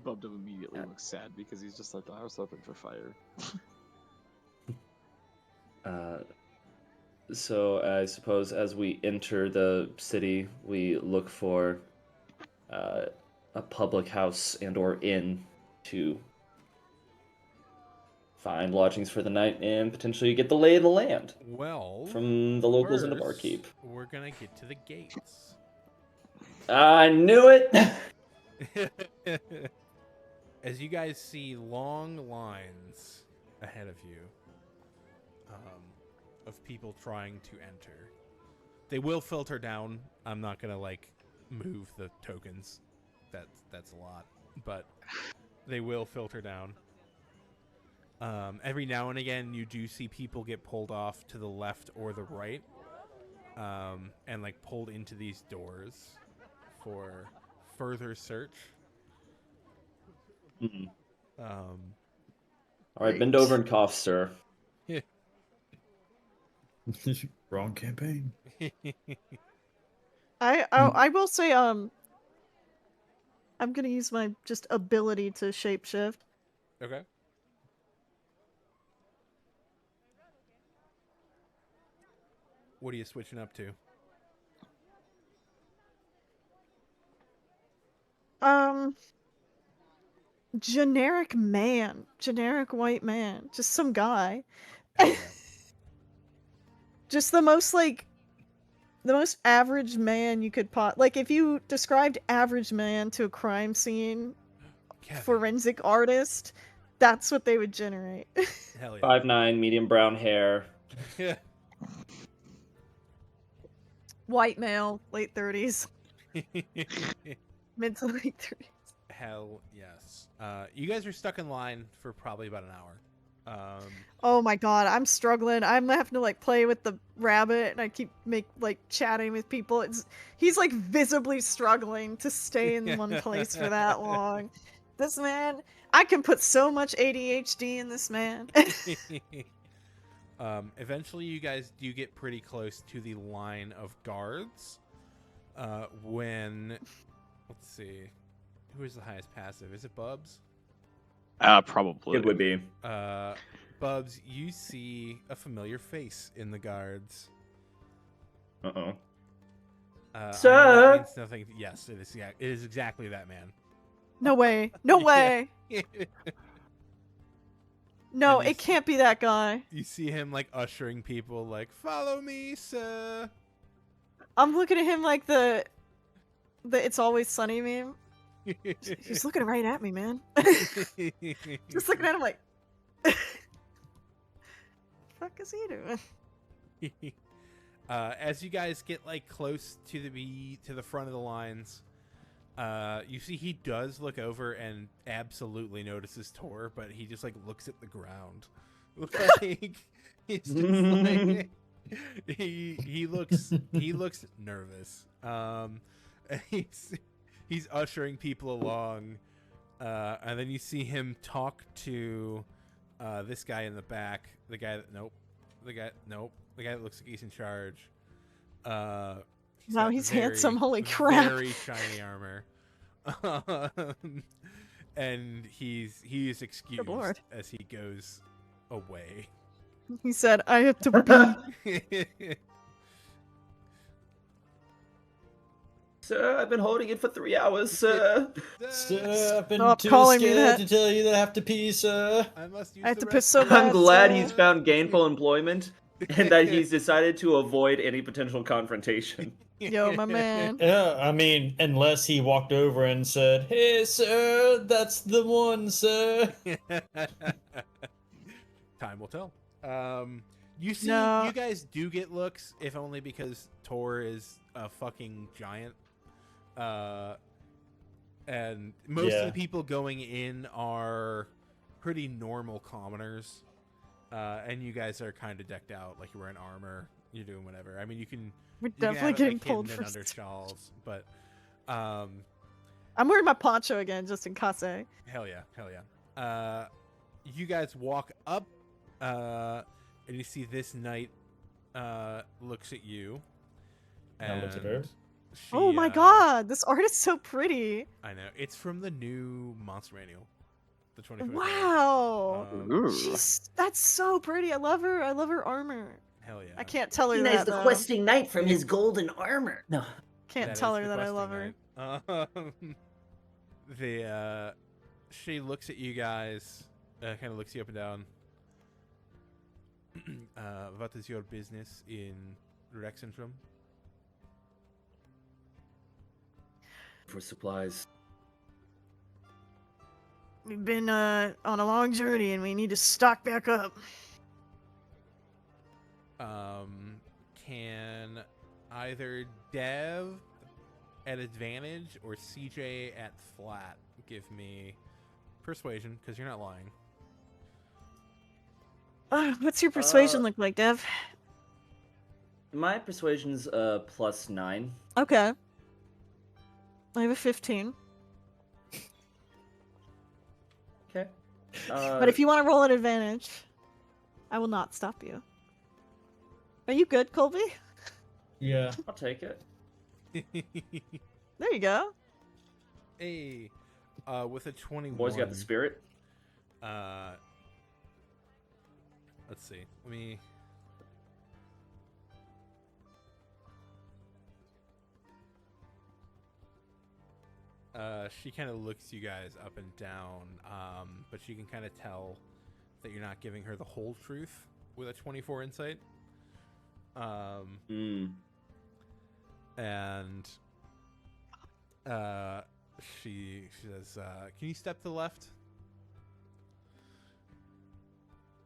Bub Dub immediately looks sad because he's just like, I was hoping for fire. So I suppose as we enter the city, we look for a public house and/or inn to find lodgings for the night and potentially get the lay of the land Well, from the locals in the first, barkeep. we're gonna get to the gates. I knew it. As you guys see long lines ahead of you of people trying to enter. They will filter down. I'm not gonna like move the tokens. That's a lot, but they will filter down. Every now and again, you do see people get pulled off to the left or the right, and like pulled into these doors for further search. Mhm. Um, All right, bend over and cough, sir. wrong campaign. I will say I'm gonna use my just ability to shapeshift. Okay. What are you switching up to? Generic man, generic white man, just some guy. Hell yeah. Just the most average man you could like if you described average man to a crime scene Kevin. forensic artist, That's what they would generate. Hell yeah. 5'9", medium brown hair. Yeah. White male, late 30s, mid to late 30s. Hell yes. You guys are stuck in line for probably about an hour. Oh my god, I'm struggling. I'm having to like play with the rabbit, and I keep chatting with people. He's like visibly struggling to stay in one place for that long. This man, I can put so much ADHD in this man. Eventually, you guys do get pretty close to the line of guards. When, let's see, who is the highest passive? Is it Bubs? Probably. It would be. Bubs, you see a familiar face in the guards. Uh-oh. Sir. Sir? Means nothing. Yes, it is. Yeah, it is exactly that man. No way. No way. No, And you it can't be that guy. You see him like ushering people, like, "Follow me, sir." I'm looking at him like the It's Always Sunny meme. He's looking right at me, man. Just looking at him like, fuck is he doing? As you guys get like close to the front of the lines, you see he does look over and absolutely notices Tor, but he just like looks at the ground. Like he's just like he looks nervous. And he's ushering people along, and then you see him talk to this guy in the back. The guy that looks like he's in charge. Wow, got he's handsome, holy crap. Very shiny armor. And he is excused Lord. as he goes away. He said, I have to pee. Sir, I've been holding it for 3 hours, sir. Sir, I've been Stop too calling me scared that. to tell you that I have to pee, sir. I must use I have the to piss so restroom. bad. I'm glad sir. he's found gainful employment and that he's decided to avoid any potential confrontation. Yo, my man. Yeah, I mean, unless he walked over and said, "Hey, sir, that's the one, sir." Time will tell. You see, No. you guys do get looks, if only because Tor is a fucking giant. And most of Yeah. the people going in are pretty normal commoners. And you guys are kind of decked out, like you're wearing armor, you're doing whatever. I mean, you can We're you can definitely have it, getting like, pulled hidden for and under shawls, but I'm wearing my poncho again, just in case. hell yeah. You guys walk up, and you see this knight looks at you. I looked at her. She, Oh my god, this art is so pretty. I know. It's from the new Monster Manual. The 25th. Wow. Ooh. That's so pretty. I love her. I love her armor. Hell yeah. I can't tell her He knows that. the though. questing knight from his golden armor. No. Can't That tell is her the that I love her. questing knight. She looks at you guys, kind of looks you up and down. What is your business in Rexentrum? For supplies. We've been on a long journey and we need to stock back up. Can either Dev at advantage or CJ at flat give me persuasion, because you're not lying. What's your persuasion Uh, look like, Dev? My persuasion's +9. Okay. I have a 15. Okay. But if you want to roll an advantage, I will not stop you. Are you good, Colby? Yeah. I'll take it. There you go. Hey, with a 21. Boys got the spirit. Let's see. Let me. She kind of looks you guys up and down, but she can kind of tell that you're not giving her the whole truth with a 24 insight. And she says, "Can you step to the left?"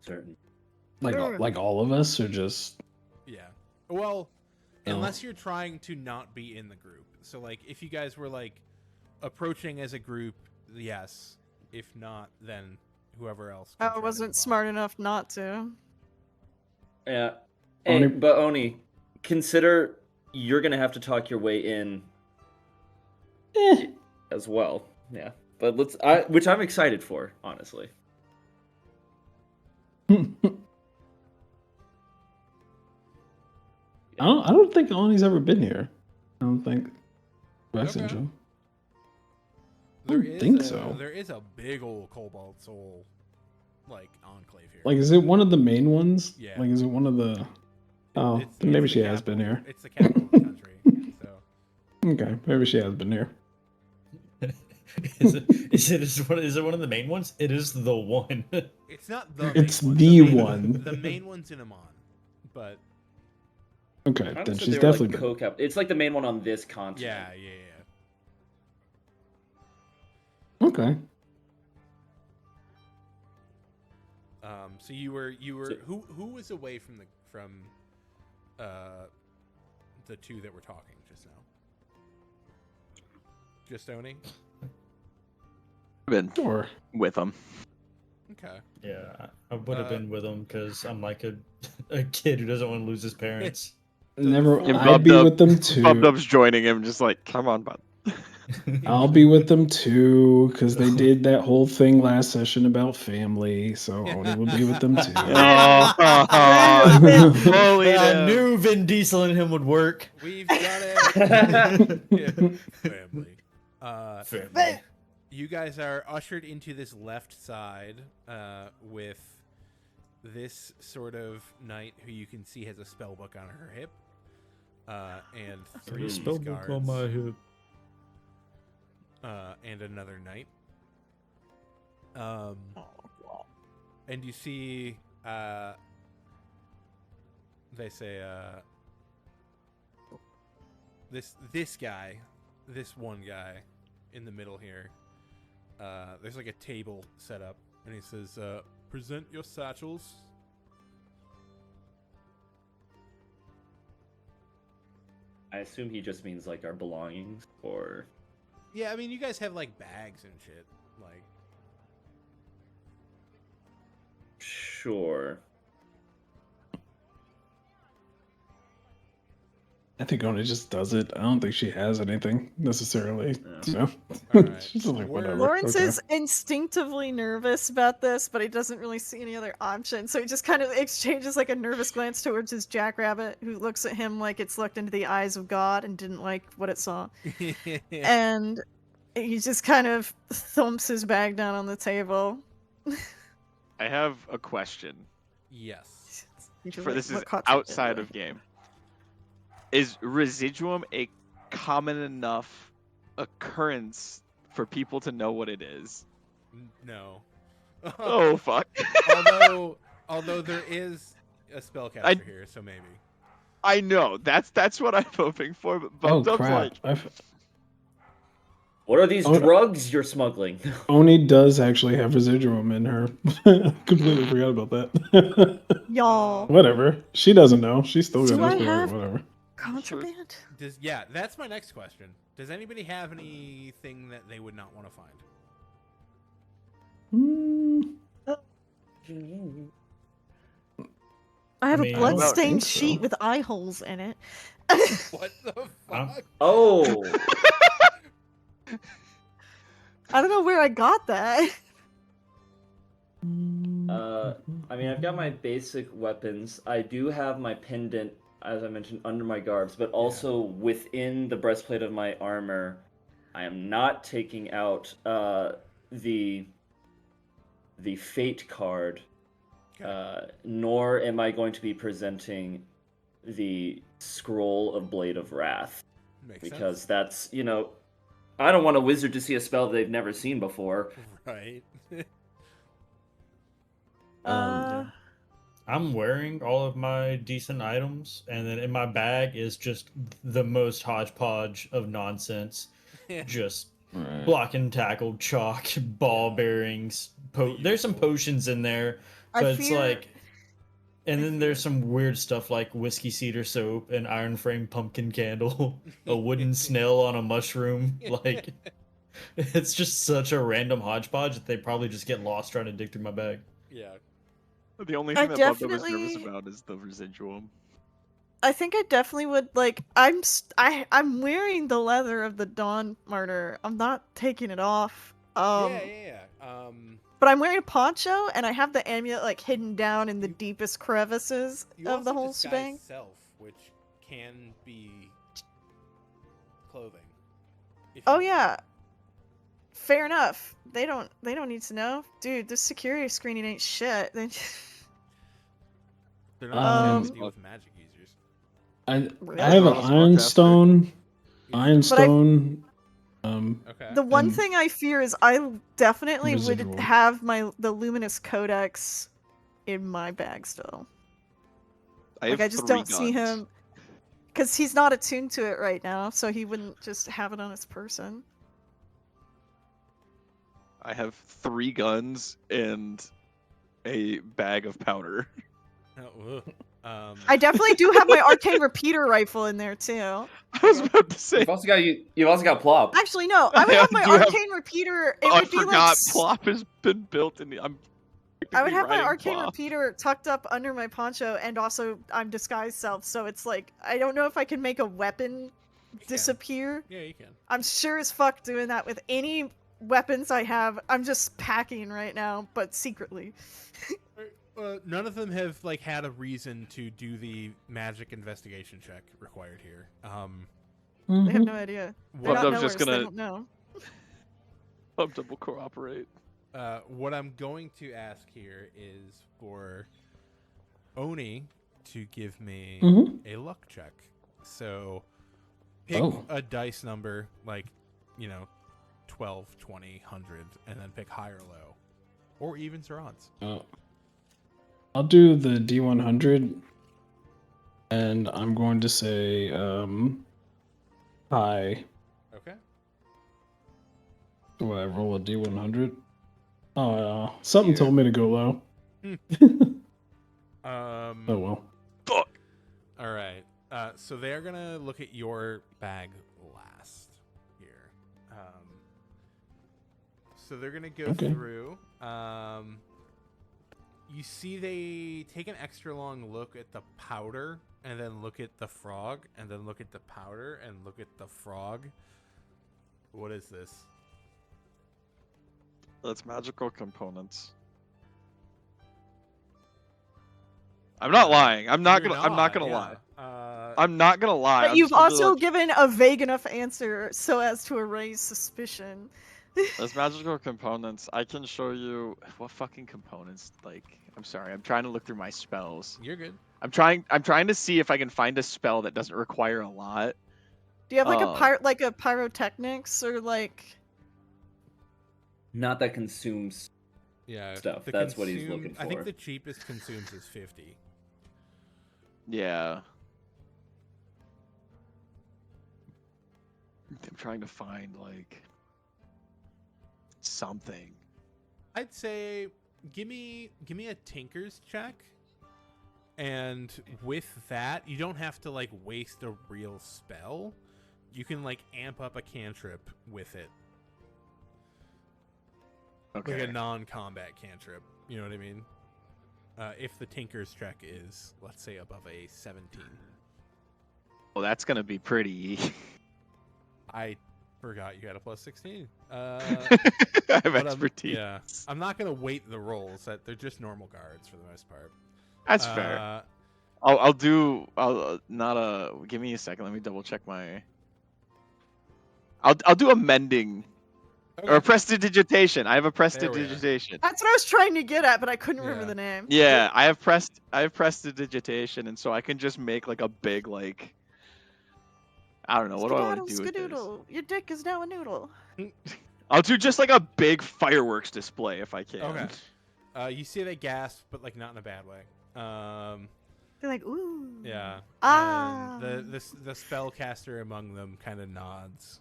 certain. Like all of us, or just Yeah. Well, No. unless you're trying to not be in the group. So, like, if you guys were, like, approaching as a group, yes. If not, then whoever else. can I try to wasn't move smart on. enough not to. Yeah. Hey, Oni- but Oni, consider you're gonna have to talk your way in as well. Yeah. But which I'm excited for, honestly. I don't think Oni's ever been here. I don't think West Okay. Central. There don't is think a, so. There is a big old Cobalt Soul, like, enclave here. Like, is it one of the main ones? Yeah. Like, is it one of the? Oh, It's then maybe the she has been capital- here. It's the capital of the country. So. Okay, maybe she has been here. is it one of the main ones? It is the one. It's not the It's main the main- one. The main one's in Amon, but Okay, I then said she's they were definitely like been. co-cap. It's like the main one on this continent. yeah. Okay. So you were So- who was away from the two that were talking just now? Just Oni? Been Sure. with them. Okay. Yeah, I would have Uh, been with him because I'm like a kid who doesn't want to lose his parents. Never. And I'd be with them too. Bubdub's joining him, just like, come on, bud. I'll be with them too, because they did that whole thing last session about family. So Oni will be with them too. Oh, bullied I him. knew Vin Diesel and him would work. We've got it. Yeah. Family. Family. You guys are ushered into this left side with this sort of knight who you can see has a spell book on her hip and three Spellbook guards on my hip. and another knight. And you see they say this guy, this one guy in the middle here. There's like a table set up, and he says, "Present your satchels." I assume he just means like our belongings, or Yeah, I mean, you guys have like bags and shit. Like, sure. I think Oni just does it. I don't think she has anything necessarily. You know? All right. She's just like, We're- whatever. Lawrence okay. is instinctively nervous about this, but he doesn't really see any other option. So he just kind of exchanges like a nervous glance towards his jackrabbit, who looks at him like it's looked into the eyes of God and didn't like what it saw. And he just kind of thumps his bag down on the table. I have a question. yes. For this is What caught you outside there? of game. Is residuum a common enough occurrence for people to know what it is? No. Oh fuck! although there is a spellcaster here, so maybe. I know that's what I'm hoping for, but Oh Bubdub's crap! like, What are these Oh, drugs you're smuggling? Oni does actually have residuum in her. Completely forgot about that. Y'all, Whatever. She doesn't know. She's still Do gonna I say have- whatever. contraband? That's my next question. Does anybody have anything that they would not want to find? I have mean, a I don't bloodstained think so. sheet with eye holes in it. What the I'm- fuck? Oh, I don't know where I got that. I mean, I've got my basic weapons. I do have my pendant, as I mentioned, under my garbs, but also within the breastplate of my armor. I am not taking out the fate card, nor am I going to be presenting the scroll of Blade of Wrath, Makes because sense. that's, I don't want a wizard to see a spell they've never seen before. Right. I'm wearing all of my decent items, and then in my bag is just the most hodgepodge of nonsense. Just Right. block and tackle, chalk, ball bearings. There's some potions in there, So I it's fear. like, and I then there's fear- some weird stuff like whiskey cedar soap, an iron frame pumpkin candle, a wooden snail on a mushroom. Like, it's just such a random hodgepodge that they probably just get lost trying to dig through my bag. Yeah. The only I thing that Bubdub is nervous definitely. about is the residuum. I think I definitely would like. I'm wearing the leather of the Dawn Martyr. I'm not taking it off. Yeah. But I'm wearing a poncho and I have the amulet like hidden down in the You- deepest crevices You of also the whole disguise shebang. self, which can be clothing. if Oh you- yeah. Fair enough. They don't need to know. Dude, this security screening ain't shit. They They're not gonna have to Um, deal with magic users. I Really? I have an Not a spellcaster. ironstone. You- Ironstone. Okay. the one And thing I fear is I definitely would residual. have the Luminous Codex in my bag still. I have Like I just 3 don't see guns. him because he's not attuned to it right now, so he wouldn't just have it on his person. I have 3 guns and a bag of powder. Oh, ugh. I definitely do have my arcane repeater rifle in there too. I was about to say. You've also got Plop. Actually, no, I would I have my do have- arcane repeater. It I would be like forgot Plop has been built in the. I'm. I would technically have my riding arcane Plop. repeater tucked up under my poncho, and also I'm disguised self, so it's like I don't know if I can make a weapon disappear. Yeah, you can. I'm sure as fuck doing that with any weapons I have. I'm just packing right now, but secretly. None of them have like had a reason to do the magic investigation check required here. They have Mhm. no idea. They're What, not Bubdub's knowers, just they gonna- don't know. Bubdub will cooperate. what I'm going to ask here is for Oni to give me Mhm. a luck check. So pick Oh. a dice number, like, 12, 20, 100, and then pick high or low. Or evens or odds. I'll do the D100, and I'm going to say high. Okay. Do I roll a D100? Oh, something Yeah. told me to go low. Um, Oh well. Fuck. All right. So they're going to look at your bag last here. So they're going to go Okay. through. You see they take an extra long look at the powder and then look at the frog and then look at the powder and look at the frog. What is this? That's magical components. I'm not lying. I'm not You're gonna. I'm not gonna yeah. lie. Uh, I'm not gonna lie. But I'm you've just gonna be also like, given a vague enough answer so as to erase suspicion. As magical components, I can show you what fucking components. Like, I'm sorry. I'm trying to look through my spells. You're good. I'm trying to see if I can find a spell that doesn't require a lot. Do you have like Oh. a pyrotechnics or like? Not that consumes. Yeah. Stuff. the That's what he's looking I think for. the cheapest consumes is 50. Yeah. I'm trying to find like something. I'd say give me a tinker's check. And with that, you don't have to like waste a real spell. You can like amp up a cantrip with it. Okay. Like a non-combat cantrip. You know what I mean? If the tinker's check is, let's say, above a 17. Well, that's gonna be pretty. I forgot you had a plus 16. I have But, expertise. yeah, I'm not gonna weight the rolls. That they're just normal guards for the most part. That's fair. Give me a second. Let me double check my. I'll do a mending or a prestidigitation. I have a There we are. prestidigitation. That's what I was trying to get at, but I couldn't Yeah. remember the name. Yeah, I have prestidigitation, and so I can just make like a big like. I don't know what do I want to do with this. Skadoodle, your dick is now a noodle. I'll do just like a big fireworks display if I can. Okay. You see they gasp, but like not in a bad way. They're like, ooh. Yeah. Ah. And the spellcaster among them kind of nods.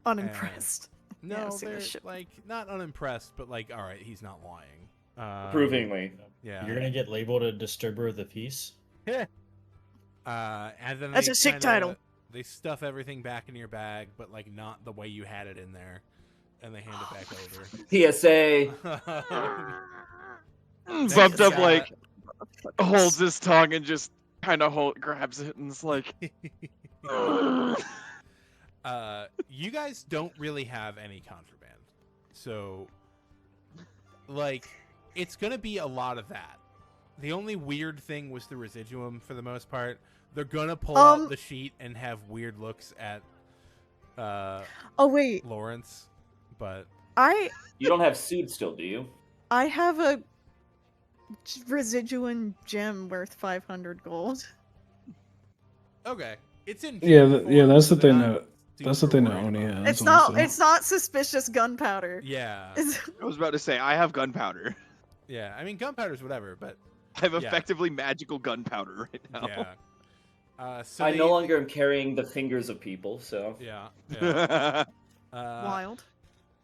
Unimpressed. No, Yeah, I've seen they're this shit. like not unimpressed, but like, all right, he's not lying. Approvingly. Yeah. You're gonna get labeled a disturber of the peace. And then That's they a sick kinda- title. They stuff everything back in your bag, but like not the way you had it in there, and they hand it back over. PSA. Bumped up guy- like holds his tongue and just kind of grabs it and is like, You guys don't really have any contraband, so like it's gonna be a lot of that. The only weird thing was the residuum for the most part. They're gonna pull out the sheet and have weird looks at Oh wait, Lawrence, but You don't have sued still, do you? I have a residuum gem worth 500 gold. okay, it's in Yeah, gem yeah, form, that's so the they're thing not that's the super thing that worried Oni about has. It's not. also. It's not suspicious gunpowder. Yeah, I was about to say, I have gunpowder. yeah. I mean, gunpowder's whatever, but I have Yeah. effectively magical gunpowder right now. yeah. So I they, no longer am carrying the fingers of people, so. Yeah. Yeah. Wild.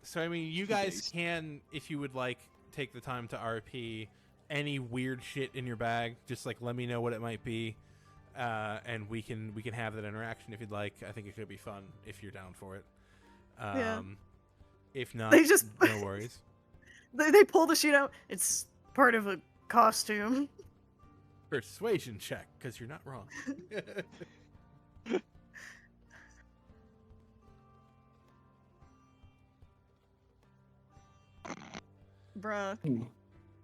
So I mean, you guys Nice. can, if you would like, take the time to RP any weird shit in your bag. Just like let me know what it might be, and we can have that interaction if you'd like. I think it could be fun if you're down for it. Yeah. If not, They just- no worries. They pull the sheet out. It's part of a costume. Persuasion check, because you're not wrong. Bruh.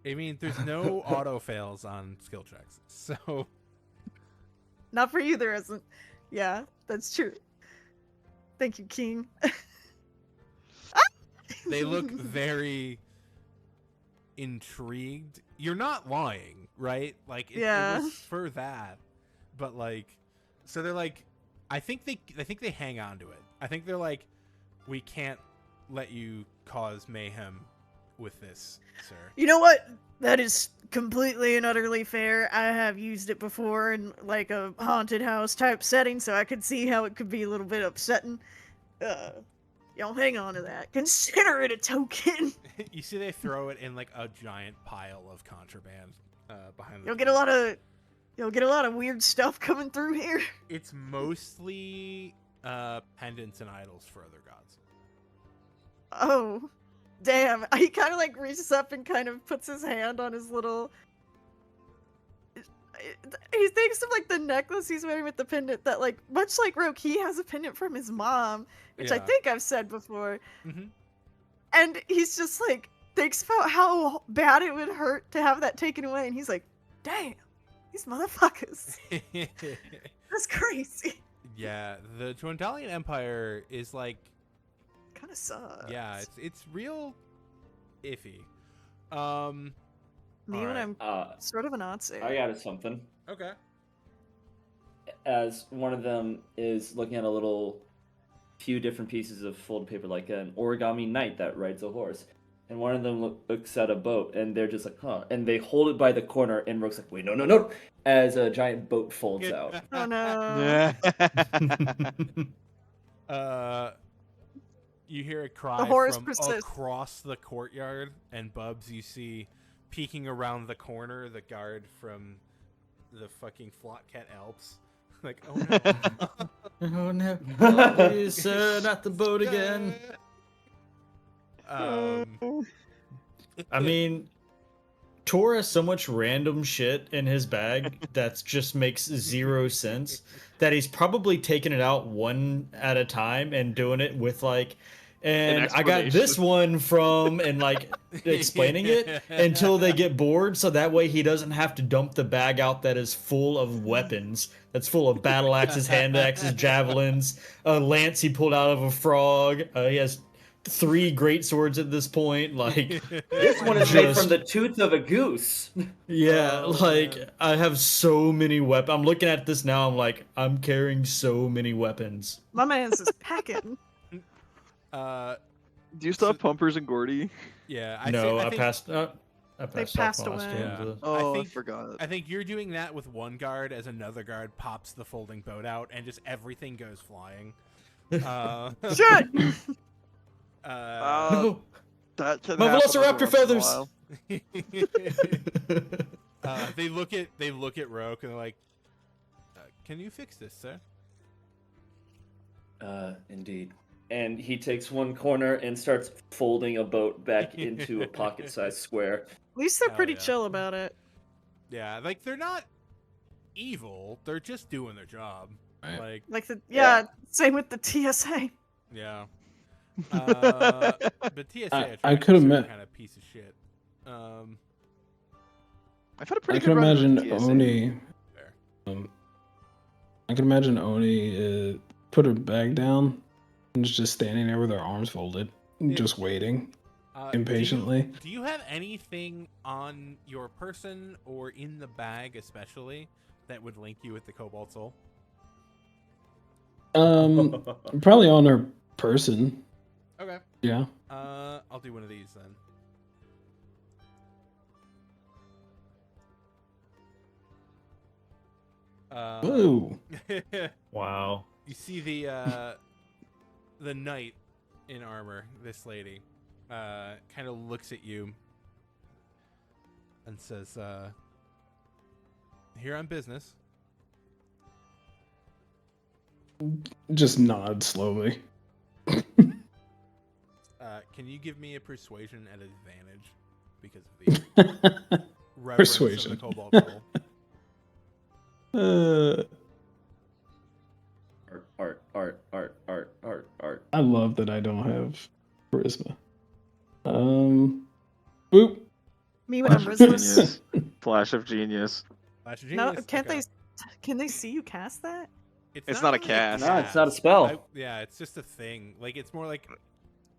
I mean, there's no auto fails on skill checks, so Not for you, there isn't. Yeah, that's true. Thank you, King. they look very intrigued. You're not lying, right? Like it Yeah. was for that, but like, so they're like, I think they hang on to it. I think they're like, we can't let you cause mayhem with this, sir. You know what? That is completely and utterly fair. I have used it before in like a haunted house type setting, so I could see how it could be a little bit upsetting. Y'all hang on to that. Consider it a token. You see, they throw it in like a giant pile of contraband behind. You'll get a lot of weird stuff coming through here. It's mostly pendants and idols for other gods. Oh, damn. He kind of like reaches up and kind of puts his hand on his little. He thinks of like the necklace he's wearing with the pendant that, like, much like Roke, he has a pendant from his mom, which I Yeah. think I've said before. Mm-hmm. And he's just like, thinks about how bad it would hurt to have that taken away. And he's like, damn, these motherfuckers. That's crazy. Yeah, the Dwendalian Empire is like, Kind of sucks. yeah, it's real iffy. Me when alright. I'm sort of a Nazi. I got something. Okay. As one of them is looking at a little few different pieces of folded paper, like an origami knight that rides a horse. And one of them looks at a boat, and they're just like, huh. And they hold it by the corner, and Rook's like, wait, no, no, no. As a giant boat folds out. Oh no. You hear a cry horse from persists. across the courtyard, and Bubs, you see peeking around the corner the guard from the fucking Flotcat Alps. Like, oh no. Oh no, please, not the boat again. I mean, Tor has so much random shit in his bag that just makes zero sense that he's probably taking it out one at a time and doing it with like, and I got this explanation. one from, and like explaining it until they get bored, so that way he doesn't have to dump the bag out that is full of weapons, that's full of battle axes, hand axes, javelins, a lance he pulled out of a frog. He has 3 great swords at this point. Like, This one is made Just- from the tooth of a goose. yeah, Oh, like man. I have so many weapons. I'm looking at this now. I'm like, I'm carrying so many weapons. My man's is packing. Do you still have Pumpers and Gordy? Yeah, I think, passed. I They passed passed off last away. time. Yeah. Oh, I think- forgot. I think you're doing that with one guard as another guard pops the folding boat out and just everything goes flying. Shit! uh, Uh, No, that can my happen every Velociraptor once in a feathers! while. They look at Roke and they're like, "Can you fix this, sir?" Indeed. And he takes one corner and starts folding a boat back into a pocket-sized square. At least they're Hell pretty yeah. chill about it. Yeah, like they're not evil. They're just doing their job. Right. Like, Like the Yeah. same with the TSA. yeah. But TSA I could attracts a certain admit- kind of piece of shit. I've had a I pretty can good run imagine with TSA. Oni. Fair. I can imagine Oni put her bag down and is just standing there with her arms folded, just waiting impatiently. Do you have anything on your person or in the bag, especially, that would link you with the Cobalt Soul? Probably on her person. Okay. Yeah. I'll do one of these then. Ooh. Wow. You see the knight in armor, this lady, kind of looks at you and says, "Here on business." Just nod slowly. Can you give me a persuasion at advantage because of the reverence Persuasion. of the Cobalt Soul? Art. I love that I don't have charisma. Boop. Me when I'm Flash of restless. genius. Flash of genius. Flash of No, genius? can't Okay. they? Can they see you cast that? It's not a really cast. No, it's not a spell. Yeah, it's just a thing. Like it's more like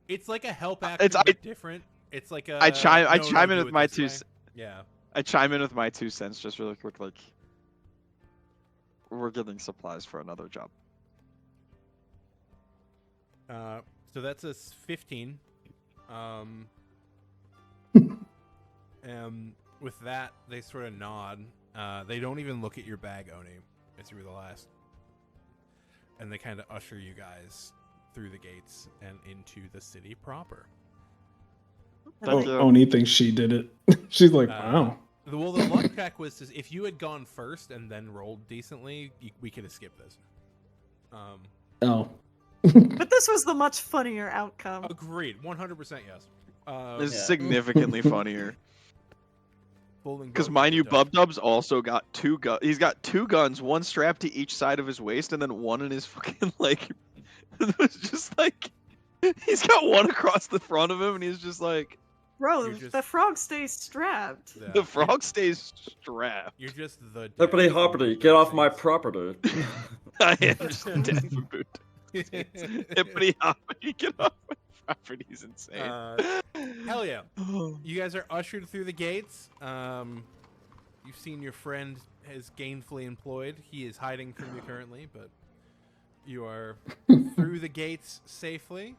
it's like a help It's- action, but I- different. It's like a I chime in do with it my this two. way. Yeah. I chime in with my 2 cents just really quick. Like, we're getting supplies for another job. So that's a 15. With that, they sort of nod. They don't even look at your bag, Oni, as you were the last. And they kind of usher you guys through the gates and into the city proper. Thank you. Oni thinks she did it. She's like, wow. The luck check was if you had gone first and then rolled decently, we could have skipped this. Oh. But this was the much funnier outcome. Agreed, 100% yes. It's Yeah. significantly funnier. Folding Because boat mind you, gets done. Bub Dub's also got 2 guns. He's got 2 guns, one strapped to each side of his waist, and then one in his fucking like. It's just like he's got one across the front of him, and he's just like Bro, You're just- the frog stays strapped. Yeah. the frog stays strapped. You're just the Hippity dad from hoppity, the get off my States. property. I am just the dad from boot. Hippity hoppity, get off my property. He's insane. Hell yeah. You guys are ushered through the gates. You've seen your friend is gainfully employed. He is hiding from you currently, but you are through the gates safely.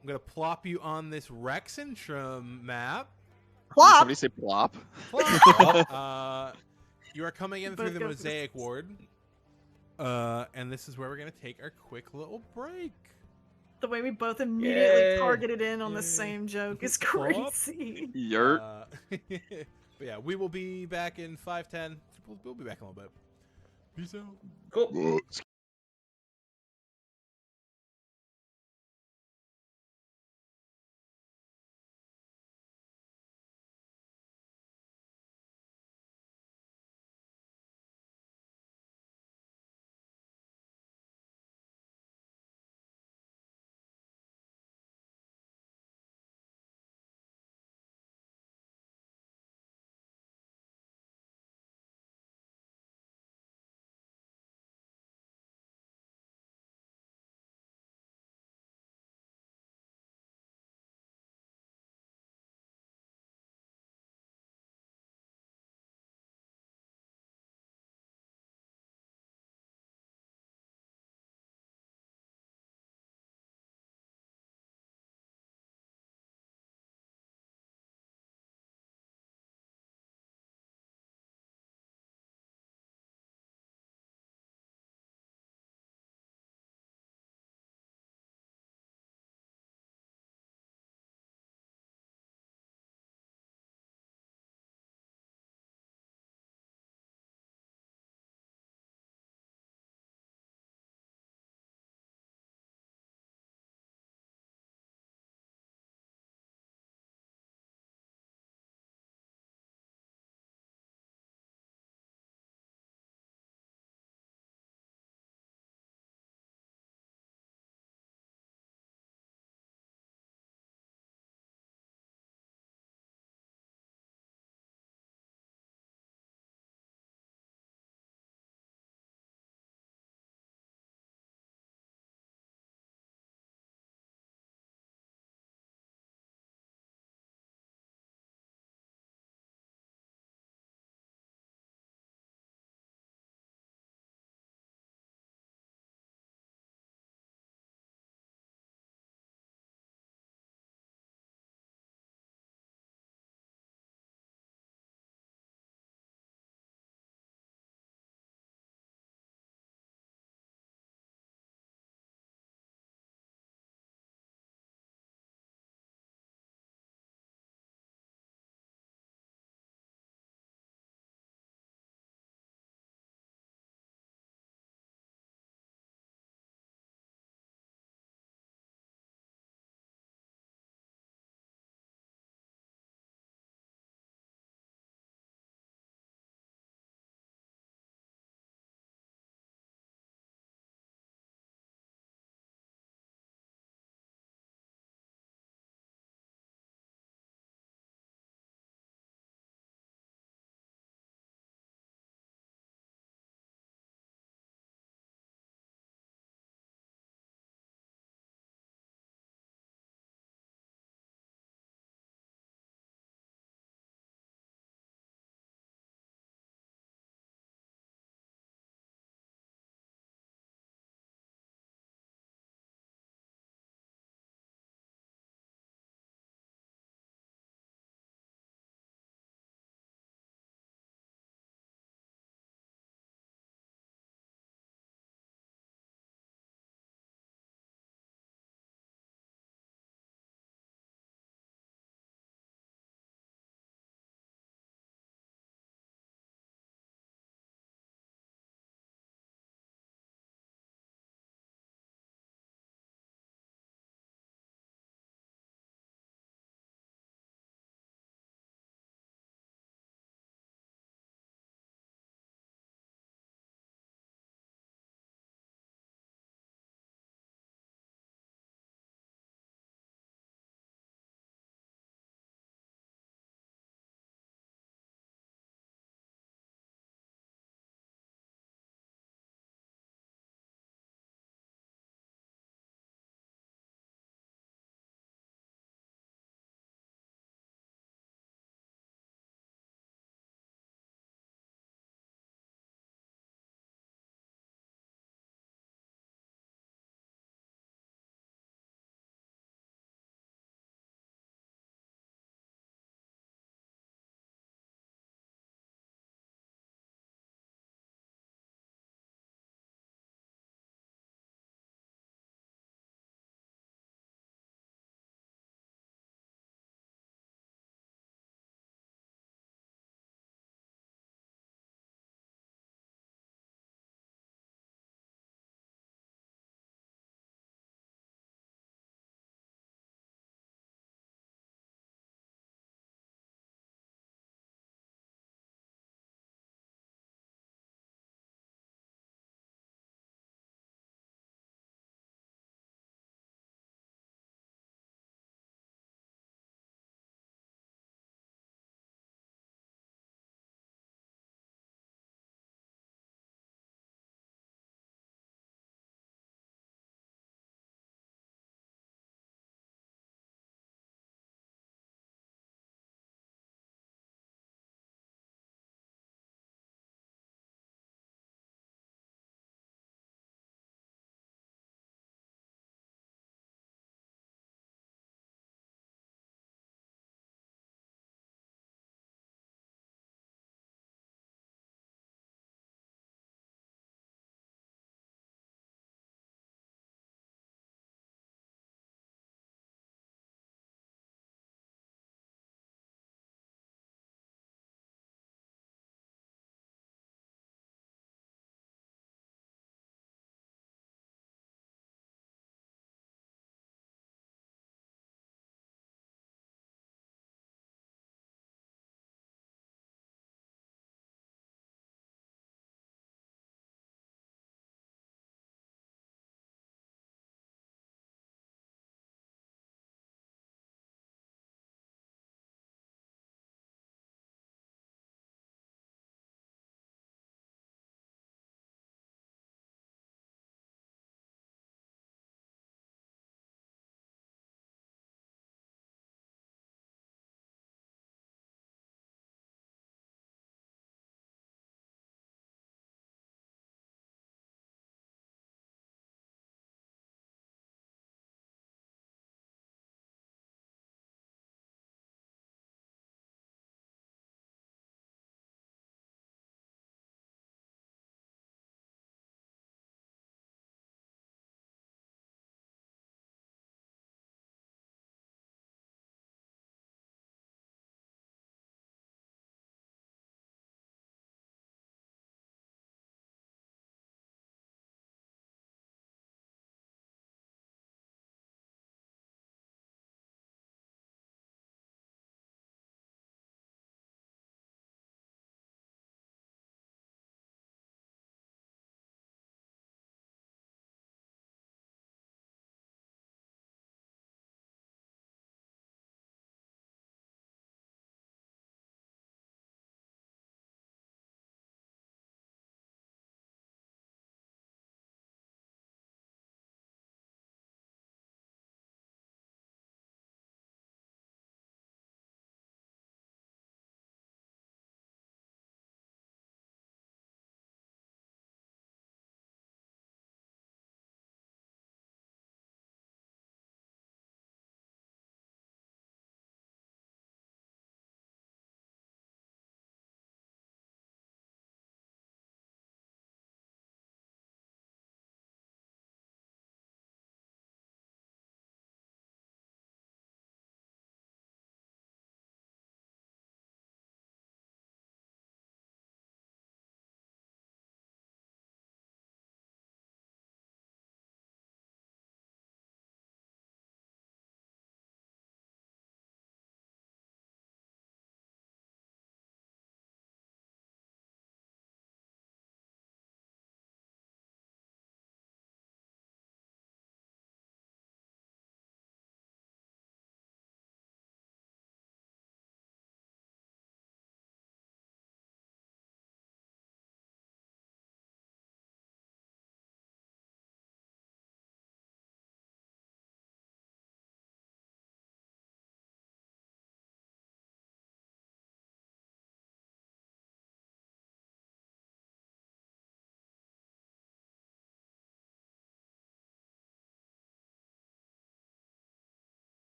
I'm gonna plop you on this Rexentrum map. Did Plop! somebody say plop? Plop. You are coming in through Both the go for the- Mosaic Ward. And this is where we're gonna take our quick little break. The way we both immediately Yay. targeted in on the Yay. same joke is Plop. crazy. Yurt. But yeah, we will be back in 5:10. We'll be back in a little bit. Peace out. Cool.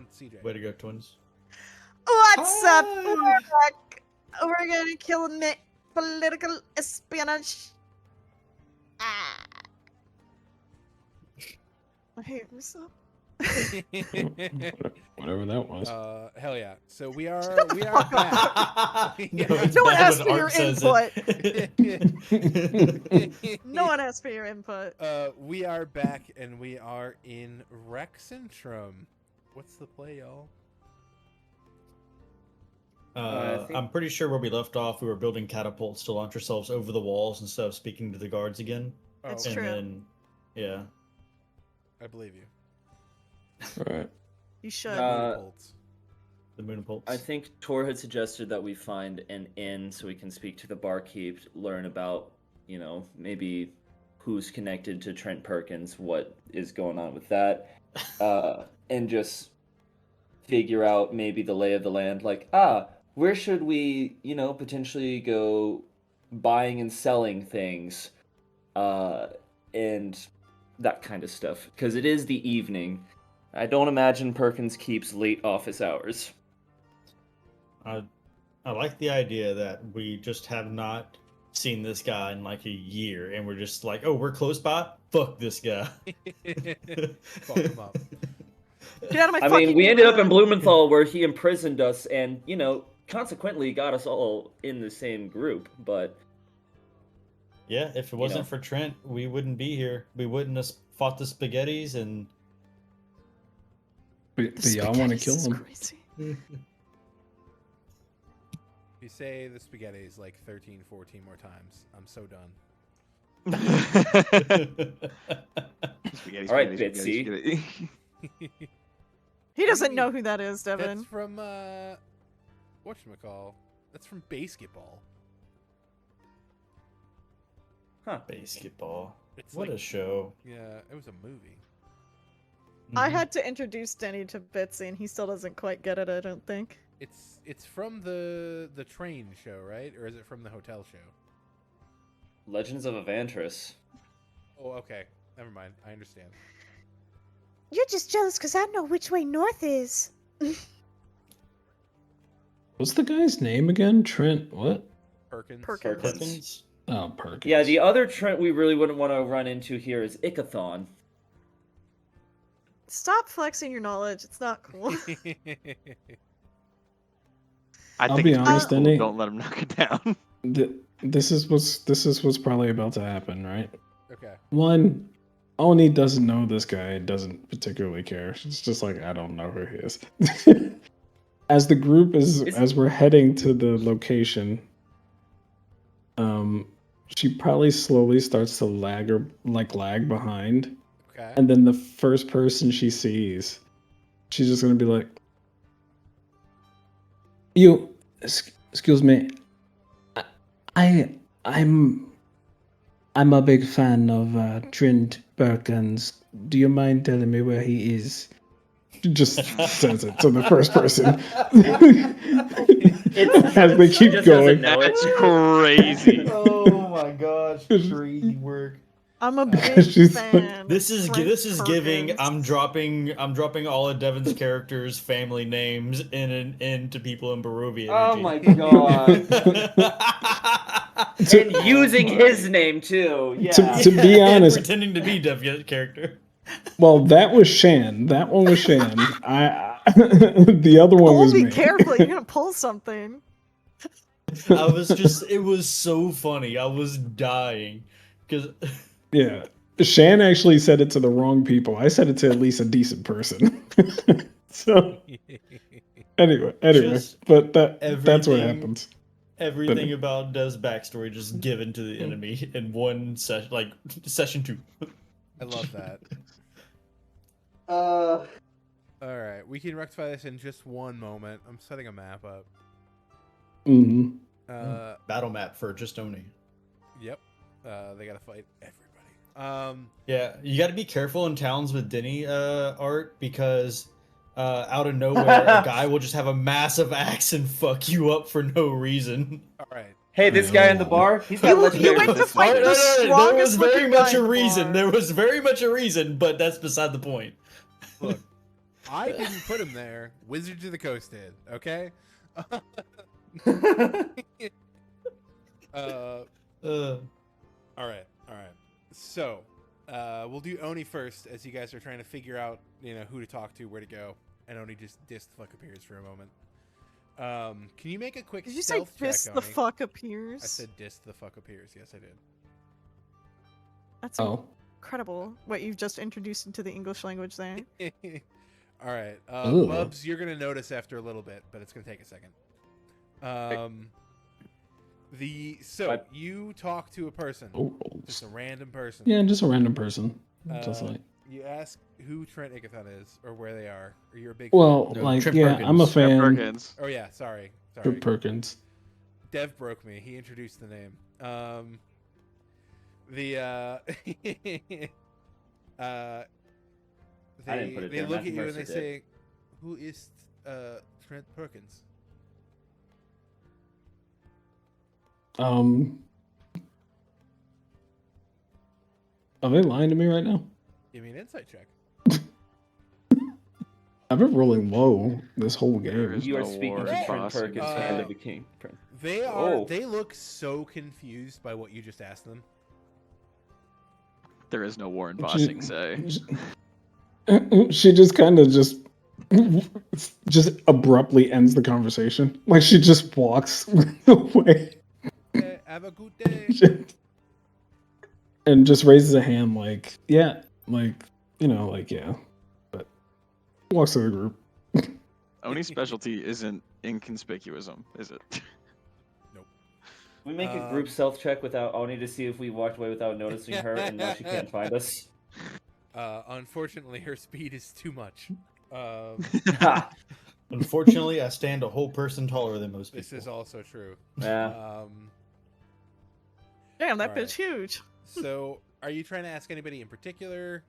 CJ. Way to go, twins. What's up? Hi. We're back. We're gonna kill me political espionage. Ah. Hey, what's up? Whatever that was. Hell yeah. So we are fuck back. No, No it's one bad asked when for your Art says it. No one asked for your input. We are back and we are in Rexentrum. What's the play, y'all? I'm pretty sure where we left off, we were building catapults to launch ourselves over the walls instead of speaking to the guards again. It's and true. then, yeah. I believe you. Right. You should. Moonpolts. The moonpults. I think Tor had suggested that we find an inn so we can speak to the barkeep, learn about, maybe who's connected to Trent Perkins, what is going on with that, and just figure out maybe the lay of the land. Like, where should we, potentially go buying and selling things, and that kind of stuff. Because it is the evening. I don't imagine Perkins keeps late office hours. I like the idea that we just have not seen this guy in like a year, and we're just like, oh, we're close by? Fuck this guy. Fuck him up. Get out of my I fucking mean, we ended up in neighborhood. Blumenthal where he imprisoned us and, consequently got us all in the same group, but... Yeah, if it wasn't for Trent, we wouldn't be here. We wouldn't have fought the spaghettis and... But y'all want to kill Spaghetti's him. crazy. If you say the spaghettis like 13, 14 more times, I'm so done. All right, Bitsy. He doesn't know who that is, Devin. That's from, whatchamacall? That's from Basketball. Huh. Basketball. It's What like, a show. Yeah, it was a movie. I Mhm. had to introduce Denny to Bitsy, and he still doesn't quite get it, I don't think. It's from the train show, right? Or is it from the hotel show? Legends of Evantris. Oh, okay. Never mind. I understand. You're just jealous because I know which way north is. What's the guy's name again? Trent what? Perkins. Perkins. Perkins? Oh, Perkins. Yeah, the other Trent we really wouldn't want to run into here is Ikathon. Stop flexing your knowledge. It's not cool. I'll think be it's honest, cool. Denny. Don't let him knock it down. This is what's probably about to happen, right? Okay. One, Oni doesn't know this guy, doesn't particularly care. It's just like, I don't know who he is. As the group as we're heading to the location, she probably slowly starts to lag behind. Okay. And then the first person she sees, she's just gonna be like, "You, excuse me, I'm a big fan of Trent Perkins. Do you mind telling me where he is?" Just says it to the first person. As they keep just going. doesn't know it. That's crazy. Oh my gosh, crazy work. I'm a big She's fan. This is Trent giving. Perkins. I'm dropping all of Devin's characters' family names into people in Barovia. Oh energy. my god. And using his name too. Yeah. To be And honest, pretending to be Devin's character. well, that was Shan. That one was Shan. The other one was be me. careful. You're gonna pull something. It was so funny. I was dying because Yeah. Shan actually said it to the wrong people. I said it to at least a decent person. So anyway, Just but that's what everything- happens. everything about Dev's backstory just given to the enemy in one session, like session 2. I love that. Uh, All right, we can rectify this in just one moment. I'm setting a map up. Hmm. Battle map for just Oni. Yep. They gotta fight everybody. Yeah, you got to be careful in towns with Denny art because out of nowhere a guy will just have a massive axe and fuck you up for no reason. All right. hey, this guy in the bar, he's got You legendary went to resistance. fight the There was strongest very looking much guy a in the reason. bar. There was very much a reason, but that's beside the point. Look, I didn't put him there. Wizards of the Coast did. Okay. All right. So, we'll do Oni first, as you guys are trying to figure out, who to talk to, where to go, and Oni just diss the fuck appears for a moment. Can you make a quick Did you say stealth check, fist the Oni? fuck appears? I said diss the fuck appears. Yes, I That's Oh. incredible. What you've just introduced into the English language there. did. All right, Ooh. Bubs, you're gonna notice after a little bit, but it's gonna take a second. You talk to a person, Oh, just a random person. yeah, just a random person. Just like, You ask who Trent Igathon is or where they are, or you're a big well, No, like, Trent yeah, I'm a Perkins. fan. Perkins. Oh yeah, sorry. Trent Perkins. Dev broke me. He introduced the name. I didn't put it They there, look Matthew at you and they Mercer say, "Who is Trent Perkins?" Are they lying to me right now? Give me an insight check. I've been rolling low this whole There game. is You are no speaking war to in Trent Boston. Perkins, hand of the king. They are. Oh. They look so confused by what you just asked them. There is no war in She- Boston, say. She just kind of just abruptly ends the conversation. Like she just walks away Hey, have a good day. and just raises a hand like, yeah, like, like, yeah. But walks to the group. Oni's specialty isn't inconspicuousm, is it? We make a group stealth check without Oni to see if we walked away without noticing her, and now she can't find us. Unfortunately, her speed is too much. Ha! Unfortunately, I stand a whole person taller than most people. This is also true. Yeah. Damn, that Alright. bitch huge. So, are you trying to ask anybody in particular?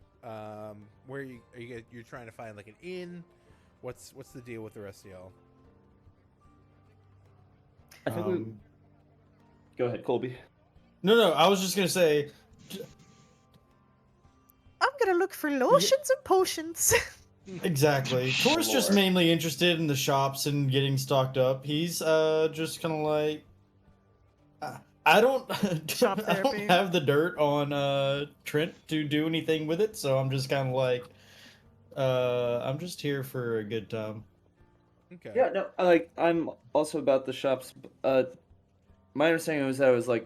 Where you're trying to find like an inn? What's the deal with the rest of y'all? I think we. Go ahead, Colby. No, I was just gonna say, I'm gonna look for lotions and potions. exactly. Tor's just Lord. mainly interested in the shops and getting stocked up. He's just kind of like, I don't, Shop I don't therapy. have the dirt on Trent to do anything with it, so I'm just kind of like, I'm just here for a good time. Okay. Yeah, no, I'm also about the shops. My understanding was that it was like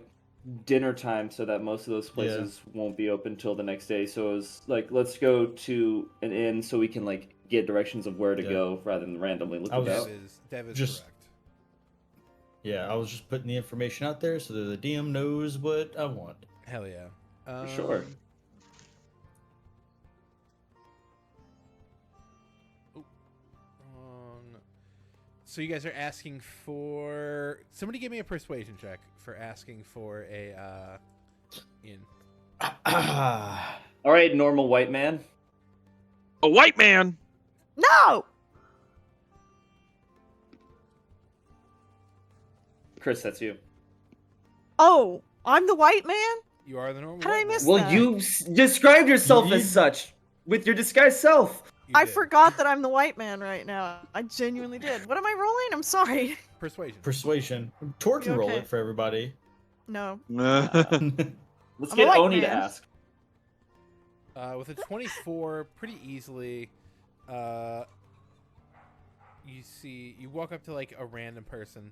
dinner time, so that most of those places won't be open till the next day. So it was like, let's go to an inn so we can like get directions of where to Yeah. go rather than randomly look I was- about. Dev is Just- correct. Yeah, I was just putting the information out there so that the DM knows what I want. Hell yeah. For sure. So you guys are asking for somebody give me a persuasion check for asking for a inn. All right, normal white man. A white man! No! Chris, that's you. Oh, I'm the white man? You are the normal. How did I white man. miss Well, that? you described yourself You- as such with your disguised self. You I did. forgot that I'm the white man right now. I genuinely did. What am I rolling? I'm sorry. Persuasion. Persuasion. Tor can You roll okay? it for everybody. No. Let's I'm a get white Oni to man. ask. With a 24, pretty easily, you walk up to like a random person,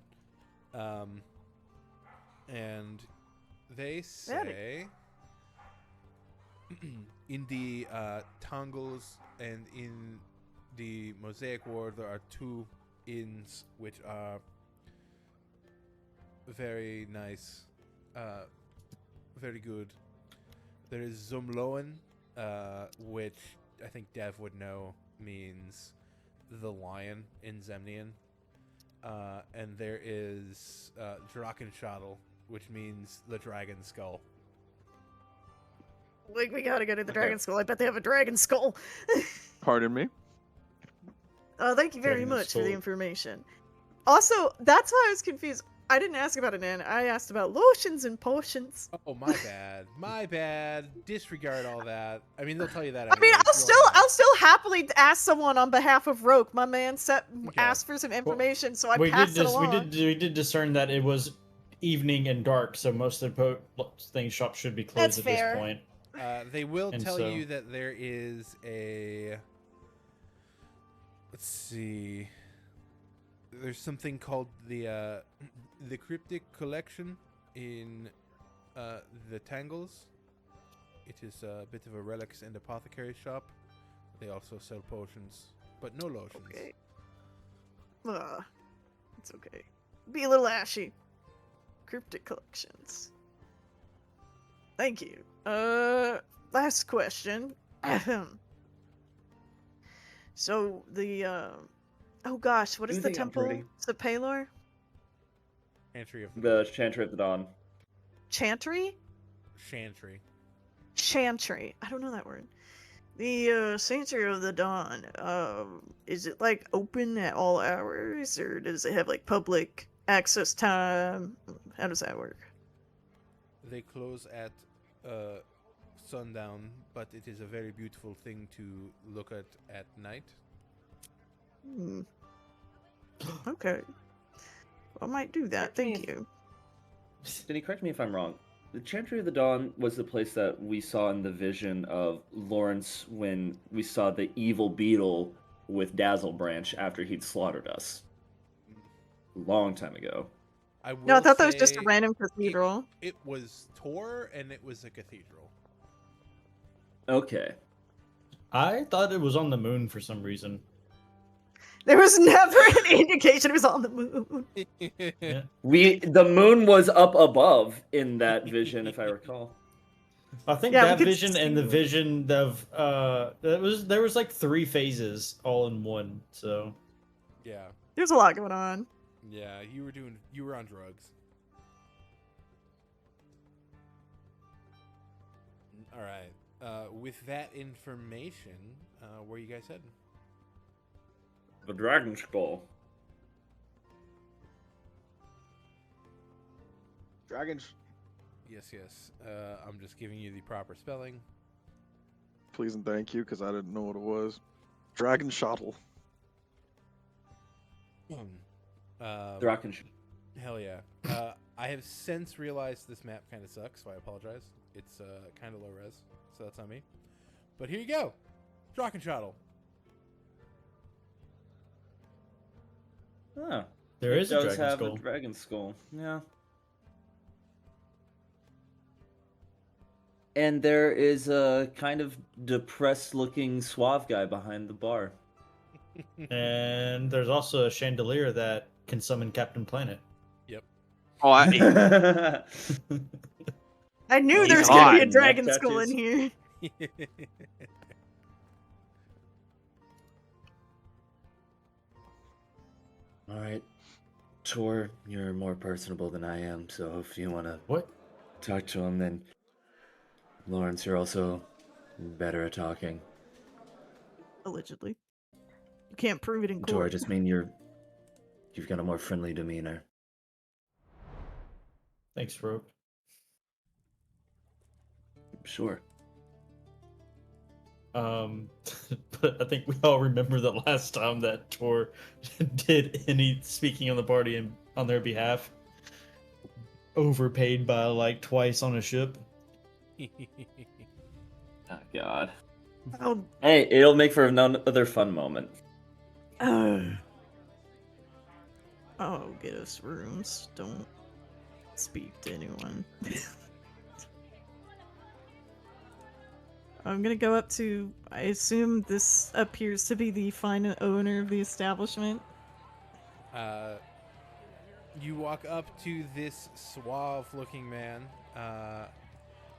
and they say, in the Tangles and in the Mosaic War, there are two inns which are very nice, very good. There is Zumloen, which I think Dev would know means the lion in Zemnian. And there is Drakenschadel, which means the dragon skull. Like, we gotta go to the Okay. dragon skull. I bet they have a dragon skull. Pardon me? Thank you very Dragon much for the skull. information. Also, that's why I was confused. I didn't ask about an inn. I asked about lotions and potions. Oh, my bad. My bad. Disregard all that. I mean, they'll tell you that I mean, anyways. Go ahead. I'll still happily ask someone on behalf of Roke. My man asked for some information, so I passed it along. We did discern that it was evening and dark, so most of the things shop should be closed That's at fair. this point. They will And tell so- you that there is a... Let's see. There's something called the Cryptic Collection in the Tangles. It is a bit of a relics and apothecary shop. They also sell potions, but no lotions. Okay. It's okay. Be a little ashy. Cryptic collections. Thank you. Last question. So the oh gosh, what is the Anything I'm temple? ready. Is it Palor? Chantry of The Chantry of the Dawn. Chantry? Chantry. Chantry. I don't know that word. The Sanctuary of the Dawn. Is it like open at all hours, or does it have like public access time? How does that work? They close at sundown, but it is a very beautiful thing to look at night. Hmm. Okay. I might do that. Correct me Thank you. Denny, correct me if I'm wrong. The Chantry of the Dawn was the place that we saw in the vision of Lawrence when we saw the evil beetle with Dazzle Branch after he'd slaughtered us. Long time ago. No, I thought that was just a say random cathedral. It was Tor, and it was a cathedral. Okay. I thought it was on the moon for some reason. There was never an indication it was on the moon. Yeah. The moon was up above in that vision, if I recall. I think Yeah, we that could vision and the see- vision of there was like 3 phases all in one. So Yeah, There's a lot going on. yeah. You were on drugs. All right. With that information, where you guys heading? The Dragon Skull. Dragons. Yes, yes. I'm just giving you the proper spelling. Please and thank you, because I didn't know what it was. Dragon shuttle. Draken. Hell yeah. I have since realized this map kind of sucks, so I apologize. It's kind of low res, so that's on me. But here you go. Drachenshuttle. Ah, there is it a does dragon have skull. a dragon skull. Yeah. And there is a kind of depressed-looking suave guy behind the bar. And there's also a chandelier that can summon Captain Planet. Oh, I, I knew He's there was gonna be a hot. dragon Neck skull in tattoos. here. All right, Tor, you're more personable than I am, so if you want to What? talk to him, then Lawrence, you're also better at talking. Allegedly. You can't prove it in Tor, I court. just mean you've got a more friendly demeanor. Thanks, Rope. Sure. But I think we all remember the last time that Tor did any speaking on the party and on their behalf. Overpaid by like twice on a ship. Oh, God. Oh, Hey, it'll make for another fun moment. oh, get us rooms. Don't speak to anyone. I'm gonna go up to. I assume this appears to be the final owner of the establishment. You walk up to this suave-looking man.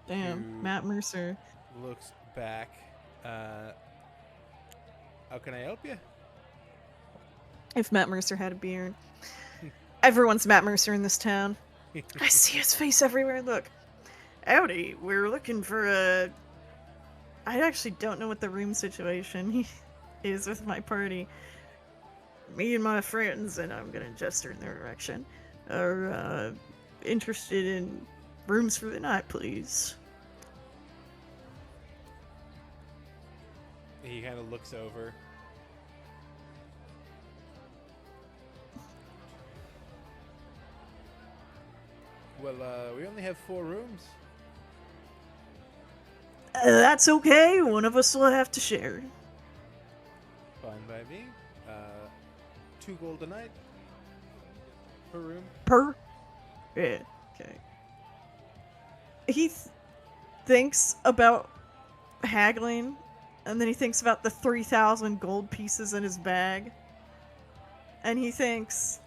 Damn, who Matt Mercer. looks back. How can I help you? If Matt Mercer had a beard. Everyone's Matt Mercer in this town. I see his face everywhere. Look. Howdy, we're looking for a... I actually don't know what the room situation is with my party. Me and my friends, and I'm gonna gesture in their direction. are interested in rooms for the night, please. He kind of looks over. Well, we only have 4 rooms. That's okay. One of us will have to share. Fine by me. 2 gold a night per room. Per? Yeah, okay. He thinks about haggling, and then he thinks about the 3,000 gold pieces in his bag. And he thinks,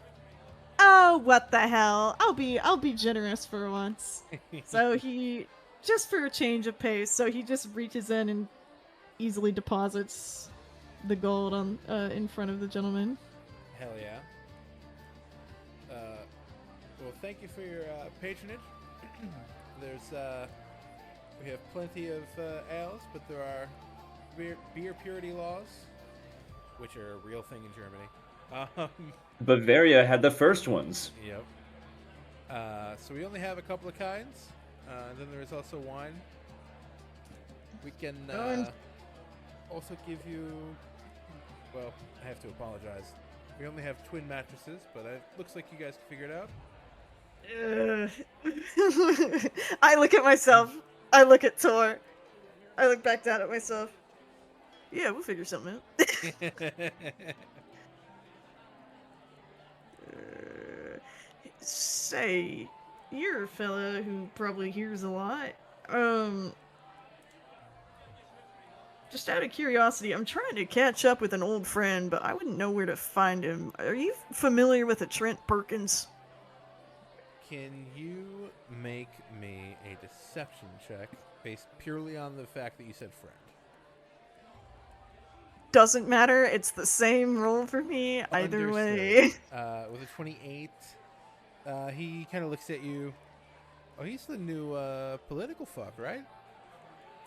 oh, what the hell? I'll be generous for once. So he, just for a change of pace, so he just reaches in and easily deposits the gold on in front of the gentleman. Hell yeah. Well, thank you for your patronage. We have plenty of ales, but there are beer purity laws, which are a real thing in Germany. Bavaria had the first ones. Yep. So we only have a couple of kinds. Then there is also wine. We can also give you. Well, I have to apologize. We only have twin mattresses, but it looks like you guys can figure it out. I look at myself. I look at Tor. I look back down at myself. Yeah, we'll figure something out. Say, you're a fella who probably hears a lot. Just out of curiosity, I'm trying to catch up with an old friend, but I wouldn't know where to find him. Are you familiar with a Trent Perkins? Can you make me a deception check based purely on the fact that you said friend? Doesn't matter. It's the same roll for me either way. With a 28, he kind of looks at you. Oh, he's the new political fuck, right?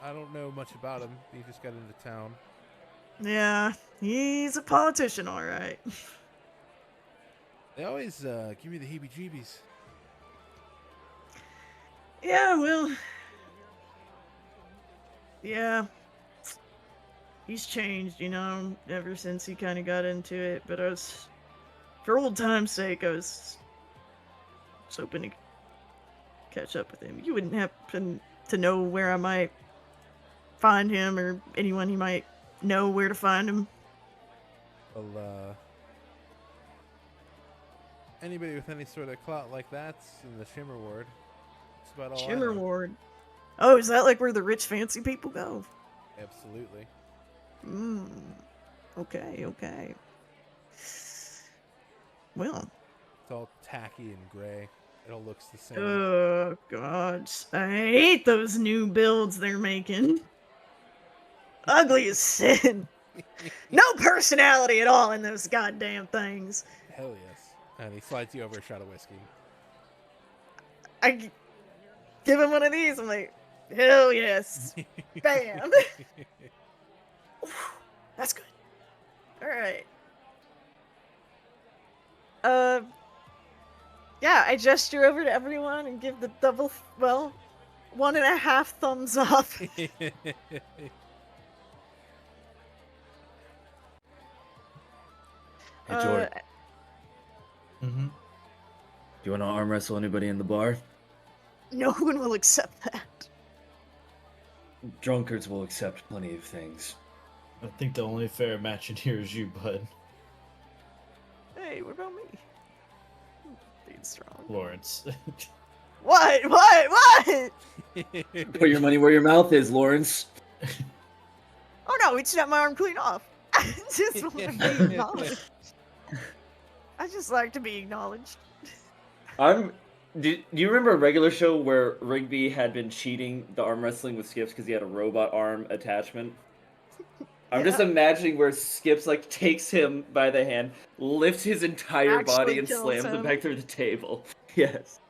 I don't know much about him. He just got into town. Yeah, he's a politician, all right. They always give me the heebie-jeebies. Yeah, well, yeah. He's changed, ever since he kind of got into it. But for old time's sake, I was hoping to catch up with him. You wouldn't happen to know where I might find him, or anyone he might know where to find him? Well, anybody with any sort of clout like that's in the Shimmer Ward. That's about all I Shimmer know. Ward. Oh, is that like where the rich, fancy people go? Absolutely. Okay. Well. It's all tacky and gray. It all looks the same. Oh, God. I hate those new builds they're making. Ugly as sin. No personality at all in those goddamn things. Hell yes. And he slides you over a shot of whiskey. I give him one of these. I'm like, hell yes. Bam. That's good. All right. Yeah, I gesture over to everyone and give the 1.5 thumbs up. Hey, George, Mm-hmm. do you want to arm wrestle anybody in the bar? No one will accept that. Drunkards will accept plenty of things. I think the only fair match in here is you, bud. Hey, what about me? Being strong. Lawrence. What? Put your money where your mouth is, Lawrence. Oh no, he snapped my arm clean off. I just want to be acknowledged. I just like to be acknowledged. Do you remember a regular show where Rigby had been cheating the arm wrestling with Skips because he had a robot arm attachment? I'm just imagining where Skips takes him by the hand, lifts his entire Actually body and kills slams him him. back through the table. Yes.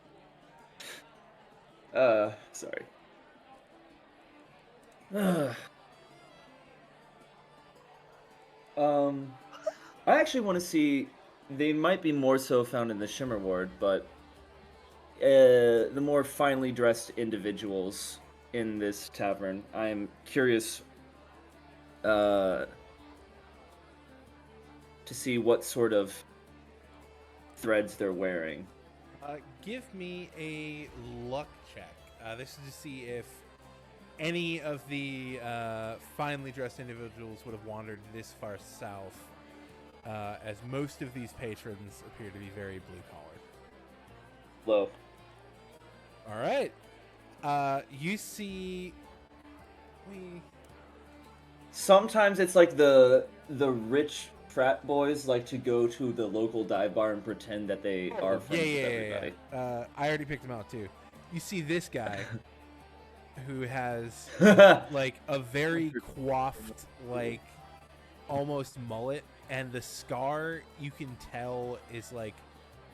Sorry. I actually want to see they might be more so found in the Shimmer Ward, but the more finely dressed individuals in this tavern, I'm curious to see what sort of threads they're wearing. Give me a luck check. This is to see if any of the finely dressed individuals would have wandered this far south, as most of these patrons appear to be very blue-collar. Low. All right. You see... Sometimes it's like the rich frat boys like to go to the local dive bar and pretend that they are friends with everybody. I already picked him out, too. You see this guy who has, like, a very coiffed, like, almost mullet, and the scar, you can tell, is, like,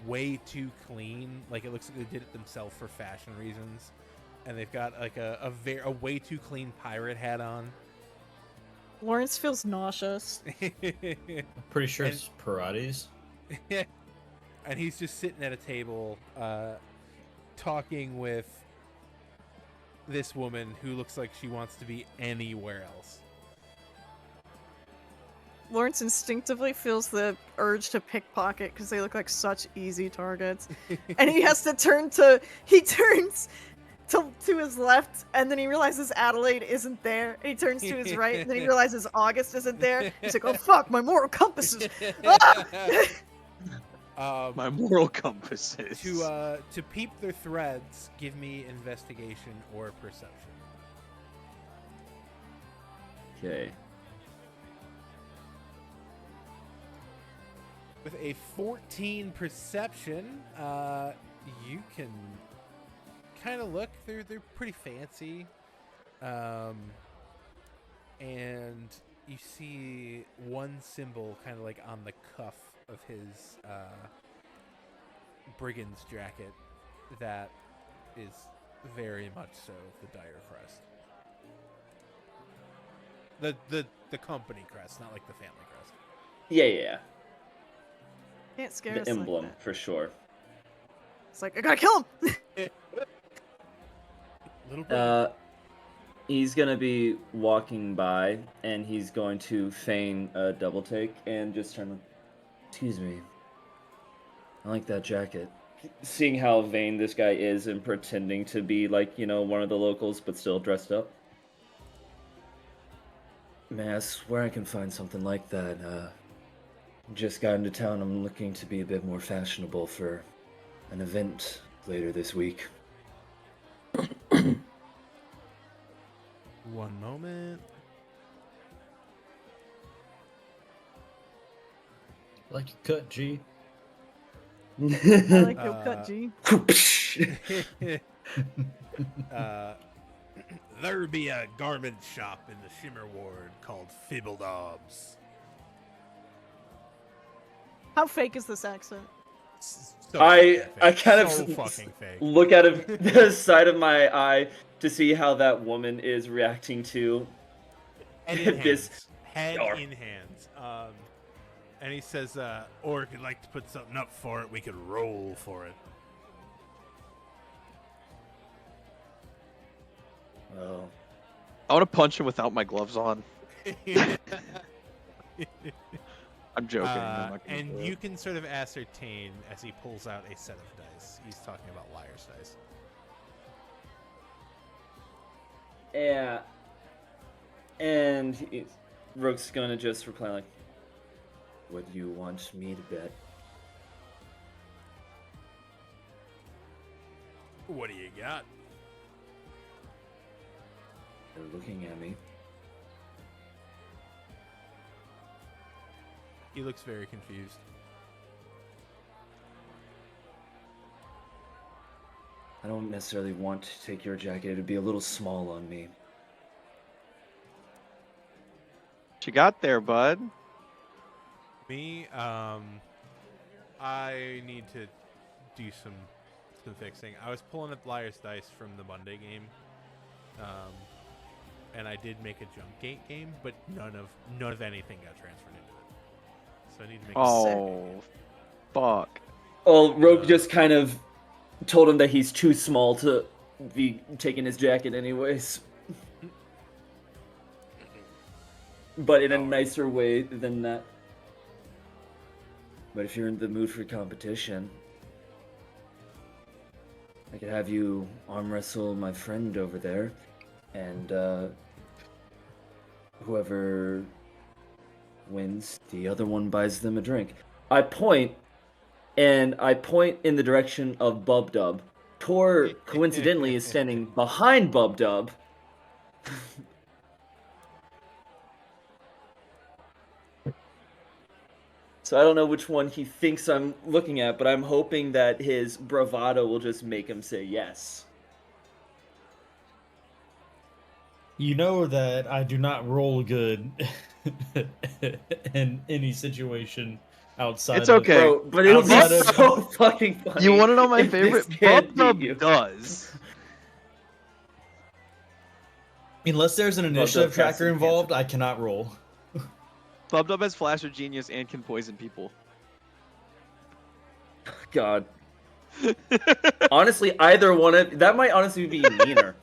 way too clean. Like, it looks like they did it themselves for fashion reasons. And they've got, like, a way too clean pirate hat on. Lawrence feels nauseous. Pretty sure it's Pilates. And he's just sitting at a table, talking with this woman who looks like she wants to be anywhere else. Lawrence instinctively feels the urge to pickpocket because they look like such easy targets. And he has to he turns to his left, and then he realizes Adelaide isn't there. And he turns to his right, and then he realizes August isn't there. He's like, oh fuck, my moral compass is... Ah! My moral compasses. To peep their threads, give me investigation or perception. Okay. With a 14 perception, you can kind of look. They're pretty fancy, and you see one symbol kind of like on the cuff of his brigand's jacket that is very much so the Dire crest. The company crest, not like the family crest. Yeah. Can't scare The us emblem, like that. for sure. It's like, I gotta kill him! Little bit. He's gonna be walking by, and he's going to feign a double take and just turn to, excuse me, I like that jacket. Seeing how vain this guy is and pretending to be like, one of the locals, but still dressed up. Man, I swear I can find something like that. Just got into town. I'm looking to be a bit more fashionable for an event later this week. One moment. Like your cut, G. I like your cut, G. There be a garment shop in the Shimmer Ward called Fibbledobs. How fake is this accent? So I fucking kind fake. of So fucking fake. look out of the side of my eye to see how that woman is reacting to Head in this. hands. Head Or- in hands. And he says, or if you'd like to put something up for it, we could roll for it. Oh, I want to punch him without my gloves on. I'm joking. I'm not gonna And do you it. can sort of ascertain as he pulls out a set of dice. He's talking about liar's dice. yeah. And Rook's gonna just reply like, "What do you want me to bet?" What do you got? They're looking at me. He looks very confused. I don't necessarily want to take your jacket. It'd be a little small on me. What you got there, bud? Me, I need to do some fixing. I was pulling up liar's dice from the Monday game, and I did make a jump gate game, but none of anything got transferred into it. So I need to make. A second Oh, game. fuck? Well, Rogue just kind of told him that he's too small to be taking his jacket anyways. But in a nicer way than that. But if you're in the mood for competition, I could have you arm wrestle my friend over there, and whoever wins, the other one buys them a drink. I point in the direction of Bub Dub. Tor coincidentally is standing behind Bub Dub. So I don't know which one he thinks I'm looking at, but I'm hoping that his bravado will just make him say yes. You know that I do not roll good in any situation outside It's okay. Bro, but it'll be Outside of- so fucking funny. You want to know my if this favorite? kid Bub beat you. Dub does. Unless there's an Dub initiative has tracker some involved, I cannot roll. Bub Dub has Flasher Genius and can poison people. God. Honestly, either one of that might honestly be meaner.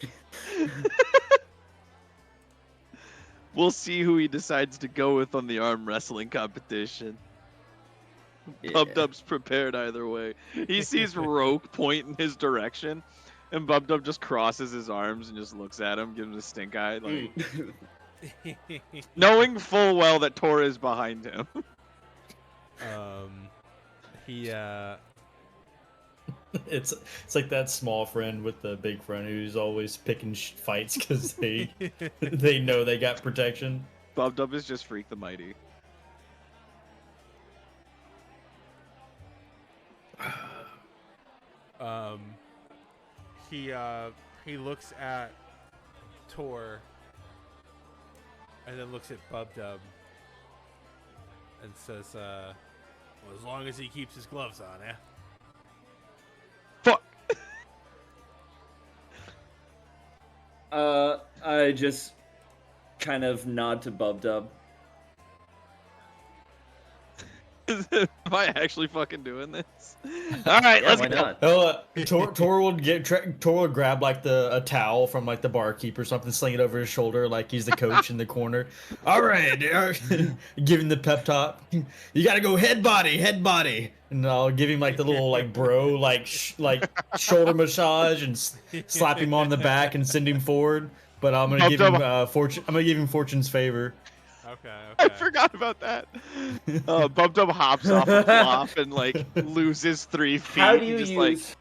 We'll see who he decides to go with on the arm wrestling competition. Bub Yeah. Dub's prepared either way. He sees Rogue point in his direction, and Bub Dub just crosses his arms and just looks at him, gives him a stink eye, like knowing full well that Tor is behind him. He It's like that small friend with the big friend who's always picking fights because they know they got protection. Bub Dub is just Freak the Mighty. he looks at Tor and then looks at Bub Dub and says, well, as long as he keeps his gloves on, eh? Fuck! I just kind of nod to Bub Dub. Am I actually fucking doing this? All right, Yeah, let's why go. not? Tor will grab like a towel from like the barkeep or something, sling it over his shoulder like he's the coach in the corner. All right, give him the pep talk. You gotta go head body, and I'll give him like the little like bro like shoulder massage and slap him on the back and send him forward. But I'm gonna give him fortune. I'm gonna give him fortune's favor. Okay. I forgot about that. Bub Dub hops off a flop and like loses 3 feet. How do and you just use?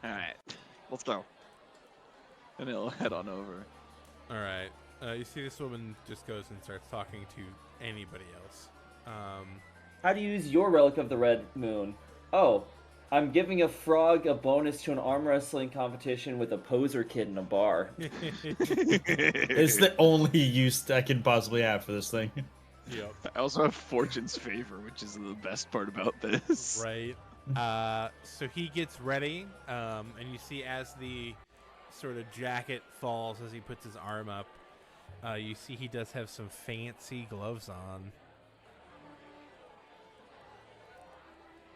all right, let's go. And he'll head on over. All right. You see this woman just goes and starts talking to anybody else. How do you use your relic of the red moon? Oh, I'm giving a frog a bonus to an arm wrestling competition with a poser kid in a bar. It's the only use I can possibly have for this thing. Yep. I also have Fortune's favor, which is the best part about this. Right. So he gets ready, and you see as the sort of jacket falls as he puts his arm up, you see he does have some fancy gloves on.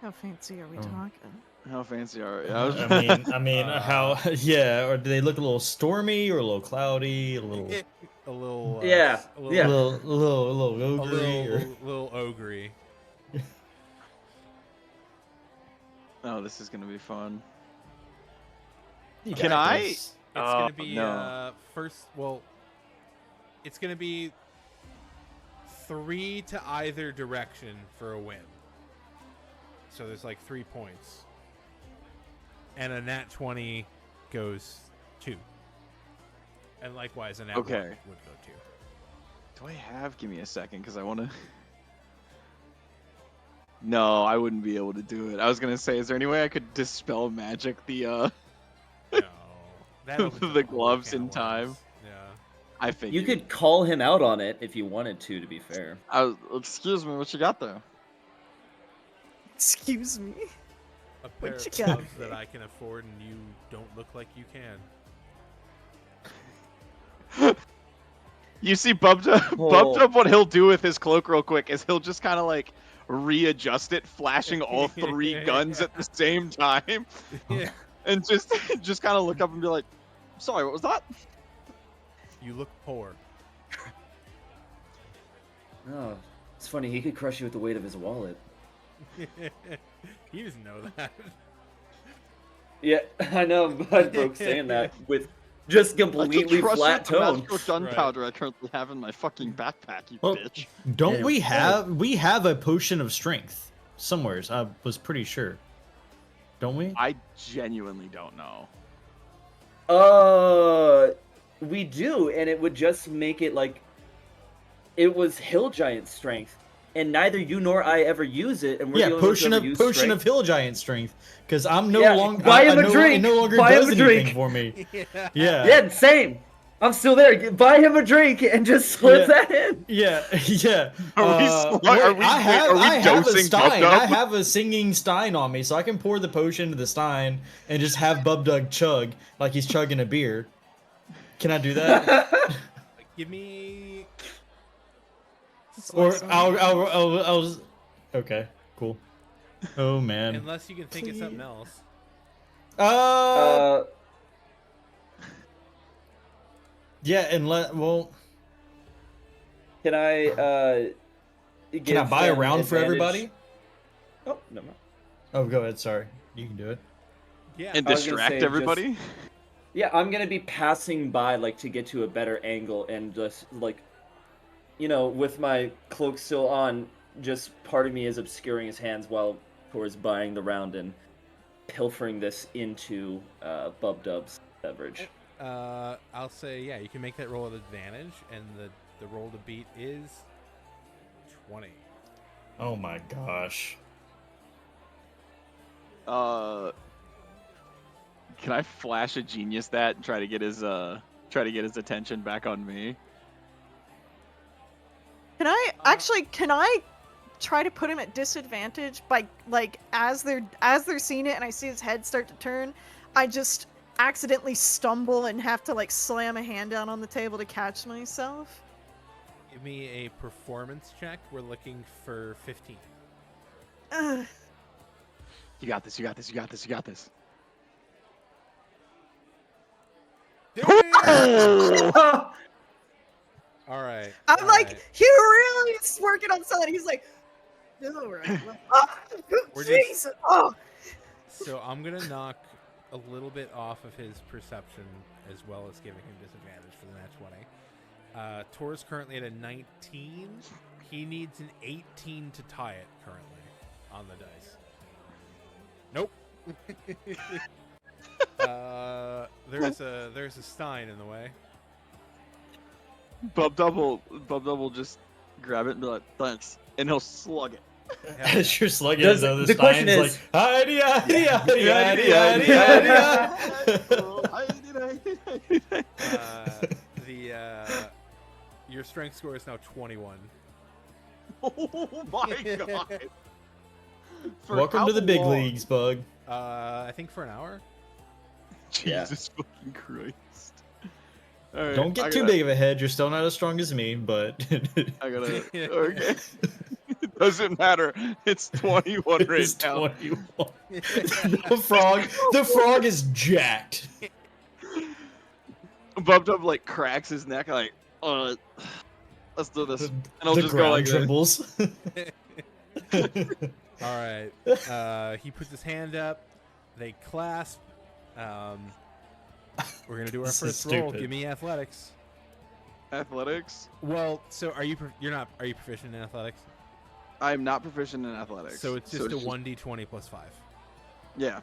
How fancy are we Oh. talking? How fancy are you? I mean, how? Yeah, or do they look a little stormy or a little cloudy, a little, A little. Yeah, A little, yeah. a little A ogre-y, or... little ogre. Oh, this is gonna be fun. You Can got I- this. It's Oh, gonna be no. first. Well, it's gonna be 3 to either direction for a win. So there's like 3 points, and a nat 20 goes 2, and likewise a nat 1 Okay. would go 2. Do I have? Give me a second, because I want to. No, I wouldn't be able to do it. I was gonna say, is there any way I could dispel magic the No, that opens up the a whole gloves can in of time? worms. Yeah. I figured. You could call him out on it if you wanted to be fair. Excuse me, what you got there? Excuse me. A pair What of you got gloves that there? I can afford, and you don't look like you can. You see Bub Dub, Oh. Bub Dub, what he'll do with his cloak real quick is he'll just kind of like readjust it, flashing all 3 guns at the same time, and just kind of look up and be like, "Sorry, what was that?" You look poor. Oh, it's funny. He could crush you with the weight of his wallet. He doesn't know that. Yeah, I know, but Broke's saying that with just completely flat tone. Gunpowder I currently have in my fucking backpack, you Well, bitch. Don't Damn, we God. have a potion of strength somewheres? I was pretty sure. Don't we? I genuinely don't know. We do, and it would just make it like it was hill giant strength, and neither you nor I ever use it, and we're Yeah, the only ones who potion ever of use potion strength. of hill giant strength. Because I'm no Yeah, longer buy him a It drink! no longer Buy him does a anything drink! for me. Yeah. Yeah. Same. I'm still there. Buy him a drink and just slip Yeah. that in. Yeah, yeah. Are we I have a dosing stein. Bub-Dub? I have a singing stein on me, so I can pour the potion into the stein and just have Bub-Dub chug like he's chugging a beer. Can I do that? Give me. Or slice of- I'll. Okay, cool. Oh man. Unless you can think of something else. Yeah, and well. Can I Can I buy a round for everybody? Oh, no. Oh, go ahead. Sorry, you can do it. Yeah. And I was gonna distract say, just- everybody? Yeah, I'm gonna be passing by like to get to a better angle and just like, with my cloak still on, just part of me is obscuring his hands while Tor's buying the round and pilfering this into Bub-Dub's beverage. I'll say, yeah, you can make that roll at advantage, and the roll to beat is 20. Oh my gosh. Can I flash a genius that and try to get his attention back on me? Can I try to put him at disadvantage by like as they're seeing it and I see his head start to turn, I just accidentally stumble and have to like slam a hand down on the table to catch myself? Give me a performance check. We're looking for 15. Ugh. You got this, you got this, you got this, you got this. All right. I'm all like, right. he really is working on something. He's like, all right. We're Jesus. just- Oh. So I'm gonna knock a little bit off of his perception, as well as giving him disadvantage for the nat 20. Tor's currently at a 19. He needs an 18 to tie it currently on the dice. Nope. There's a stein in the way. Bub-Dub will just grab it and be like, thanks. And he'll slug it. Hell yeah. As you're slugging Does- it, though, the the question stein's is- like, hidey, hidey, hidey, hidey, hidey. Your strength score is now 21. Oh my god. For Welcome how to the big long? leagues, Bug. I think for an hour. Yeah. Jesus fucking Christ. All right, Don't get too big of a head. You're still not as strong as me, but I gotta. Okay. It doesn't matter. It's 21 right it's now. 21. The frog is jacked. Bub-Dub like cracks his neck like, let's do this. And I'll The just go ground like this. trembles. All right. He puts his hand up. They clasp. We're gonna do our This is first roll. stupid. Give me athletics. Athletics? Well, so are you proficient in athletics? I'm not proficient in athletics. So it's just a 1d20 plus 5. Yeah,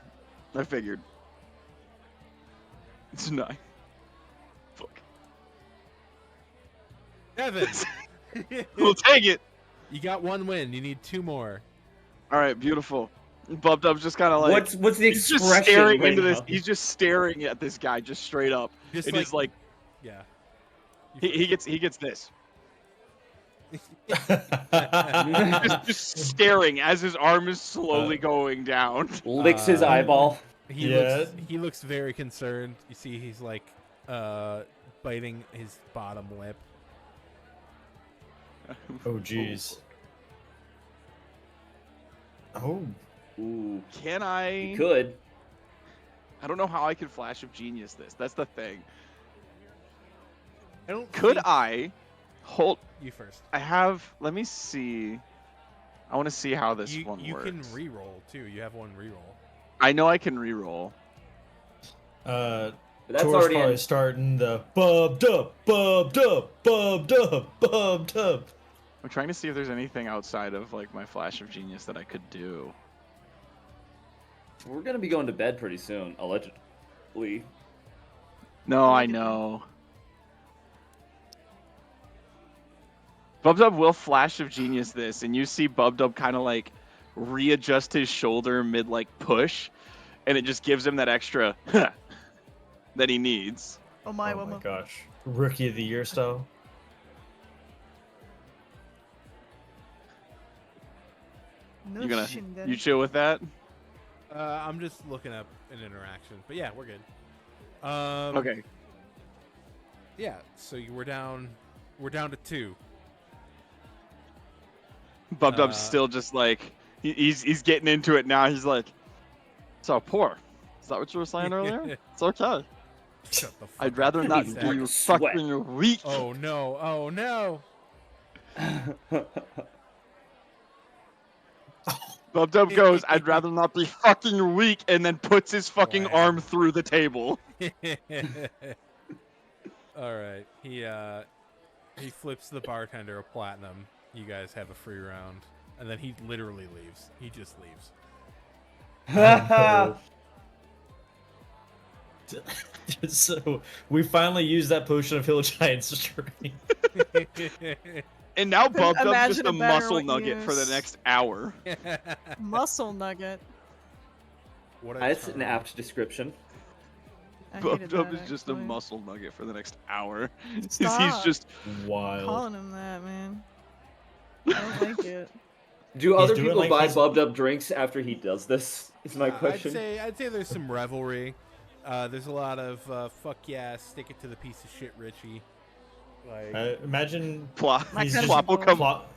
I figured. It's 9. Fuck. Evan, We'll take it. you got 1 win. You need 2 more. All right, beautiful. Bub-Dub's just kind of like What's the he's just expression staring right into this. now? He's just staring at this guy just straight up. Just It is like yeah. he gets this. just staring as his arm is slowly going down. Licks his eyeball. Yeah. He looks very concerned. You see, he's like biting his bottom lip. Oh, jeez. Oh, Ooh, Can you I? could. I don't know how I could Flash of Genius this. That's the thing. I don't Could think I hold? you first. I have. Let me see. I want to see how this You one works. can re-roll too. You have one re-roll. I know I can re-roll. But that's Tor's already probably in. starting the bubbed up, bubbed up, bubbed up, bubbed up. I'm trying to see if there's anything outside of like my Flash of Genius that I could do. We're gonna be going to bed pretty soon, allegedly. No, I know. Bubdub will Flash of Genius this, and you see Bubdub kind of like readjust his shoulder mid like push, and it just gives him that extra that he needs. Oh my, Oh my gosh. Rookie of the year style. No You gonna shinderu. you chill with that? I'm just looking up an interaction, but yeah, we're good. Okay. Yeah, so we're down to 2. Bubdub's still just like he's getting into it now. He's like, so poor. Is that what you were saying earlier? It's okay. Shut the fuck I'd up, rather not please, be Zach. Like a sweat. fucking weak. Oh no! Oh no! Bubdub goes, I'd rather not be fucking weak, and then puts his fucking Wow. arm through the table. All right, he flips the bartender a platinum. You guys have a free round, and then he literally leaves. He just leaves. So we finally used that potion of Hill Giant strength. And now Couldn't Bubdub's just imagine a a better muscle nugget for the use. next hour. Muscle nugget. What a That's an term. apt description. I hated Bubdub that, is just a actually. muscle nugget for the next hour. He's Stop just Wild. calling him that, man. I don't like it. Do other doing people like buy he's- Bubbed Up drinks after he does this? Is my question. I'd say there's some revelry. There's a lot of fuck yeah, stick it to the piece of shit, Richie. Like Imagine Plop. My he's kind just of Plop will come. plop-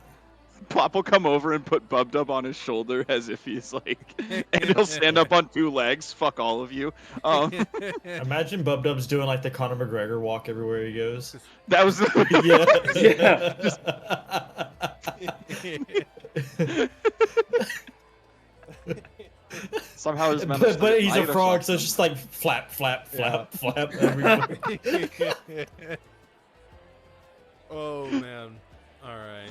Plop will come over and put Bubdub on his shoulder as if he's like, and he'll stand up on 2 legs. Fuck all of you. Imagine Bubdub's doing like the Conor McGregor walk everywhere he goes. That was somehow his but he's a frog, so it's just like flap, flap, flap, flap everywhere. Oh man. All right.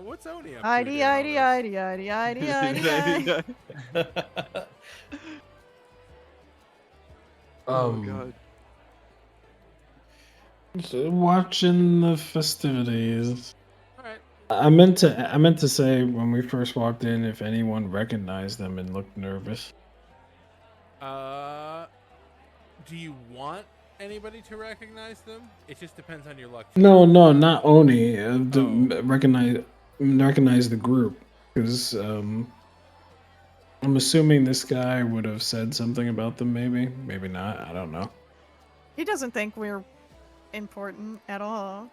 What's Oni up to? ID, during all ID, this? ID, ID, ID, ID, Oh god. Watching the festivities. All right. I meant to say when we first walked in if anyone recognized them and looked nervous. Do you want anybody to recognize them? It just depends on your luck. No, not Oni. Oh. Recognize the group because I'm assuming this guy would have said something about them. Maybe not. I don't know. He doesn't think we're important at all.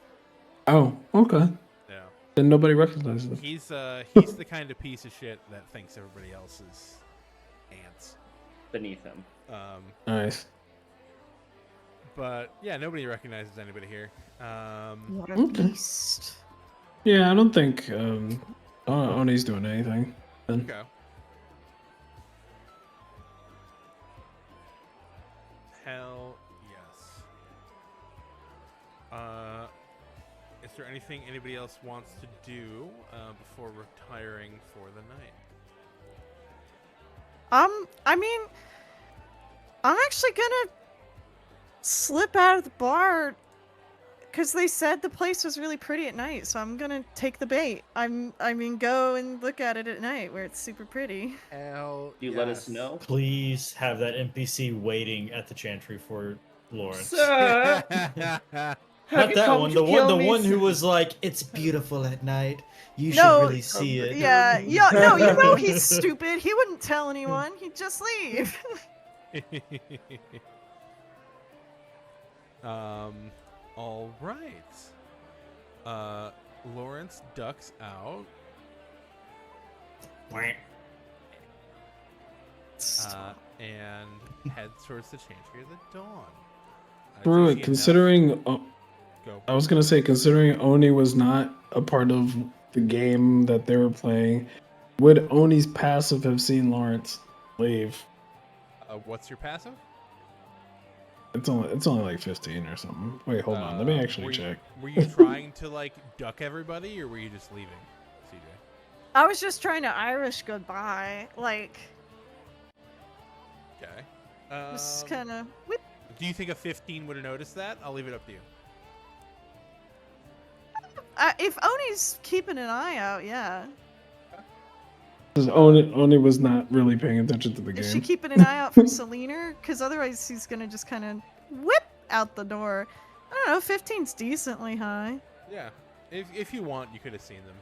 Oh, okay. Yeah. Then nobody recognizes them. He's the kind of piece of shit that thinks everybody else is ants. Beneath him. Nice. But yeah, nobody recognizes anybody here. What a Okay. beast. Yeah, I don't think Oni's doing anything. Then. Okay. Hell yes. Is there anything anybody else wants to do before retiring for the night? I mean, I'm actually gonna slip out of the bar because they said the place was really pretty at night, so I'm gonna take the bait. I mean, go and look at it at night where it's super pretty. Hell You let us know. Please have that NPC waiting at the chantry for Lawrence. Sir, Not that one. The one who sir? was like, "It's beautiful at night. You should No, really see it." Yeah, no, you know he's stupid. He wouldn't tell anyone. He'd just leave. All right. Lawrence ducks out. and head towards the Chantry of the Dawn. Wait, Do you wait, see enough? considering Go. I was gonna say, considering Oni was not a part of the game that they were playing, would Oni's passive have seen Lawrence leave? What's your passive? It's only like 15 or something. Wait, hold on. Let me actually check. Were you trying to like duck everybody, or were you just leaving, CJ? I was just trying to Irish goodbye. Like, Okay. just kind of whip. Do you think a 15 would have noticed that? I'll leave it up to you. If Oni's keeping an eye out, yeah. Because Oni was not really paying attention to the Is she game. keeping an eye out for Selena? Because otherwise he's gonna just kind of whip out the door. I don't know, 15's decently high. Yeah. If you want, you could have seen them,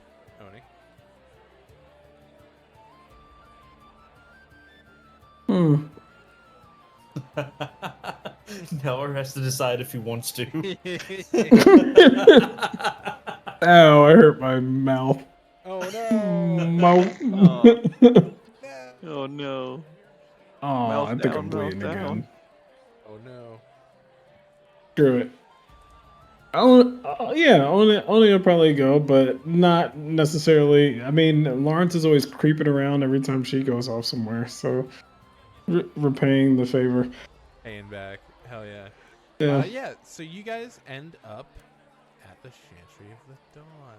Oni. Neller has to decide if he wants to. Ow, I hurt my mouth. Oh no! Mouth. Oh no. Oh, Mouth I think down, I'm bleeding mouth down. again. Oh no! Screw it. Yeah, only will probably go, but not necessarily. I mean, Lawrence is always creeping around every time she goes off somewhere, so repaying the favor. Paying back. Hell yeah. Yeah. Yeah, so you guys end up at the Chantry of the Dawn.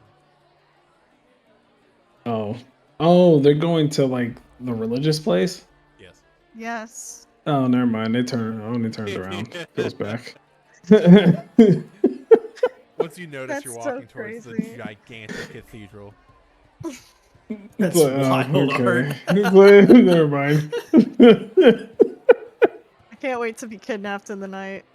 Oh, they're going to like the religious place. Yes. Yes. Oh, never mind. Only turned around, goes back. Once you notice you're That's so walking towards the crazy. gigantic cathedral. That's It's like, wild, okay. It's like, never mind. I can't wait to be kidnapped in the night.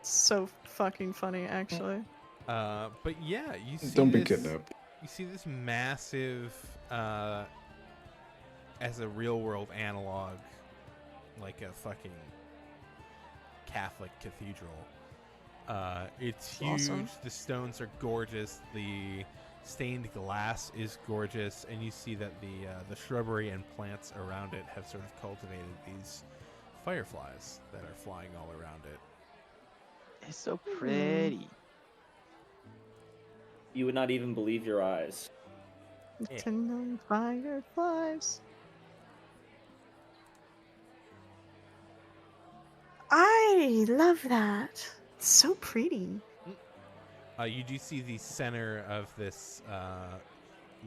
So fucking funny, actually. But yeah, you see Don't be this, kidnapped. You see this massive, as a real world analog, like a fucking Catholic cathedral. It's huge. Awesome. The stones are gorgeous. The stained glass is gorgeous, and you see that the shrubbery and plants around it have sort of cultivated these fireflies that are flying all around it. It's so pretty. You would not even believe your eyes. Yeah. 10 million fireflies. I love that. It's so pretty. You do see the center of this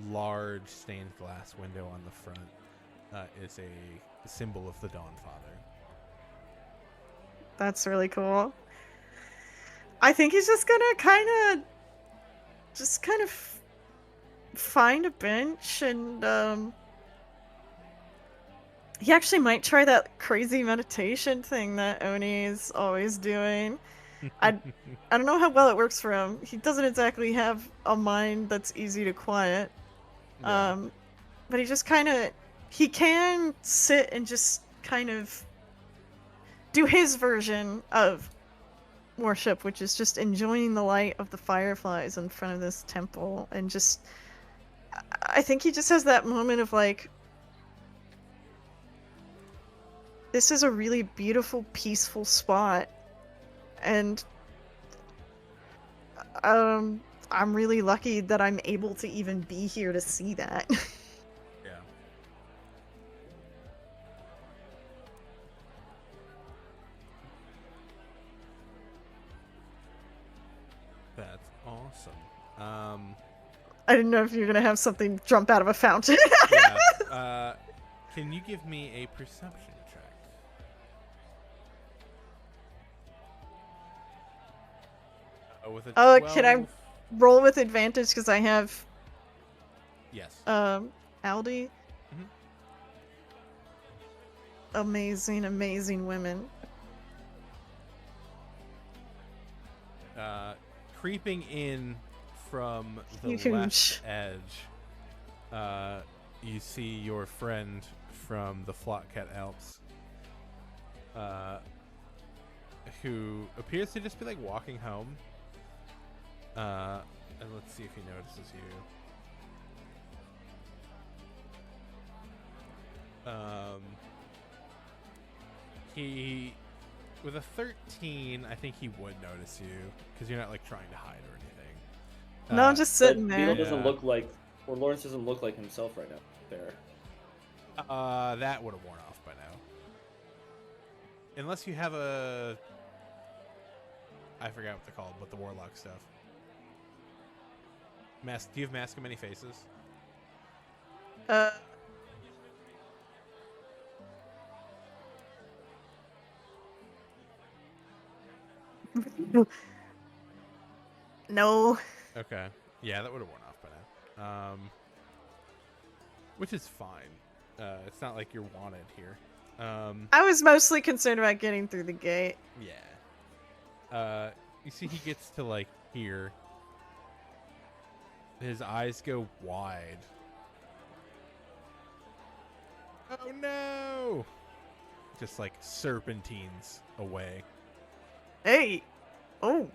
large stained glass window on the front is a symbol of the Dawn Father. That's really cool. I think he's just gonna kind of find a bench and he actually might try that crazy meditation thing that Oni is always doing. I don't know how well it works for him. He doesn't exactly have a mind that's easy to quiet. Yeah. But he can sit and just kind of do his version of worship, which is just enjoying the light of the fireflies in front of this temple, and just I think he just has that moment of like, this is a really beautiful, peaceful spot, and I'm really lucky that I'm able to even be here to see that. Yeah. That's awesome. I didn't know if you were gonna have something jump out of a fountain. Yeah. Can you give me a perception check? With a 12... Can I roll with advantage because I have Yes. Aldi? Mhm. Amazing, amazing women. Creeping in from the Huge. left edge, you see your friend from the Flockcat Alps, who appears to just be like walking home. And let's see if he notices you. He, with a 13, I think he would notice you because you're not like trying to hide or anything. No, I'm just sitting But there. Beetle doesn't Yeah. look like, or Lawrence doesn't look like himself right now. Fair. That would have worn off by now. Unless you have a, I forgot what they're called, but the warlock stuff. Mask? Do you have Mask of Many Faces? Uh, no. Okay. Yeah, that would have worn off by now. Which is fine. It's not like you're wanted here. I was mostly concerned about getting through the gate. Yeah. You see, he gets to like here. His eyes go wide. Oh no! Just like serpentines away. Hey! Oh!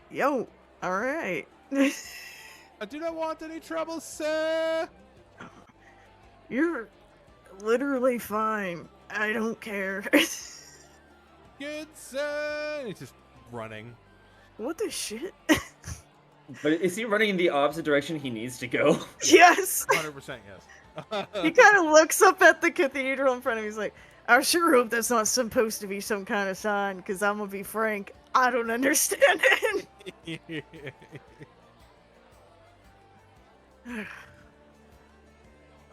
Yo! Alright. I do not want any trouble, sir! You're literally fine. I don't care. Good sir! And he's just running. What the shit? But is he running in the opposite direction he needs to go? Yes! 100% yes. He kind of looks up at the cathedral in front of him. He's like, I sure hope that's not supposed to be some kind of sign, because I'm going to be frank, I don't understand it.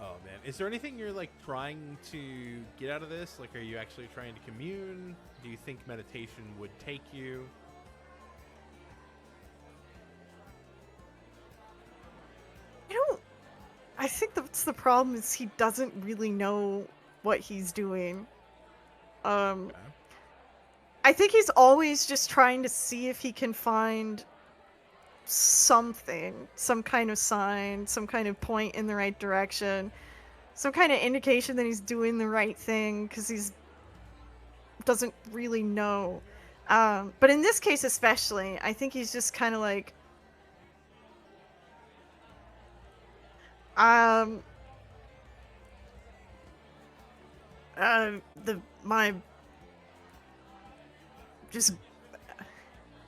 Oh man, is there anything you're like trying to get out of this? Like, are you actually trying to commune? Do you think meditation would take you? I think that's the problem, is he doesn't really know what he's doing. Okay. I think he's always just trying to see if he can find something, some kind of sign, some kind of point in the right direction, some kind of indication that he's doing the right thing, because he's doesn't really know. But in this case especially, I think he's just kind of like, my just,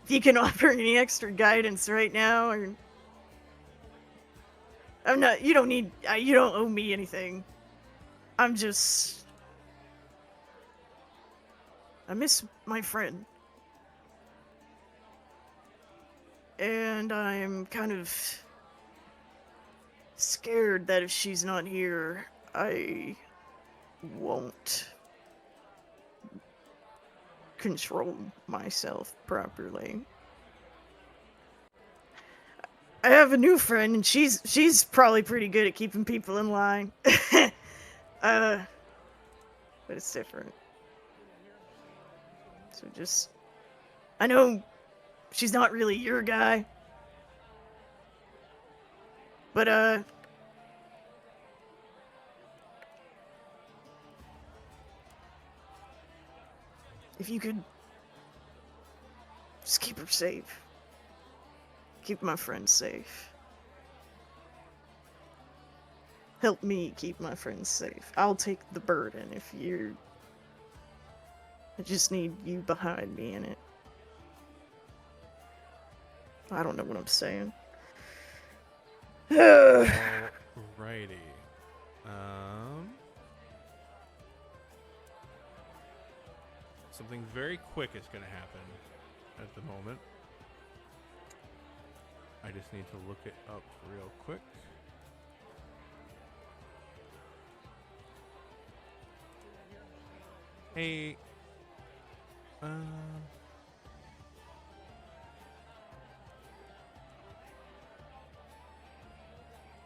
if you can offer any extra guidance right now, or I'm not, you don't need, you don't owe me anything. I'm just, I miss my friend. And I'm kind of scared that if she's not here, I won't control myself properly. I have a new friend, and she's probably pretty good at keeping people in line. But it's different. So just, I know she's not really your guy, but if you could just keep her safe. Keep my friends safe. Help me keep my friends safe. I'll take the burden if you're... I just need you behind me in it. I don't know what I'm saying. Alrighty. Something very quick is going to happen at the moment. I just need to look it up real quick. Hey,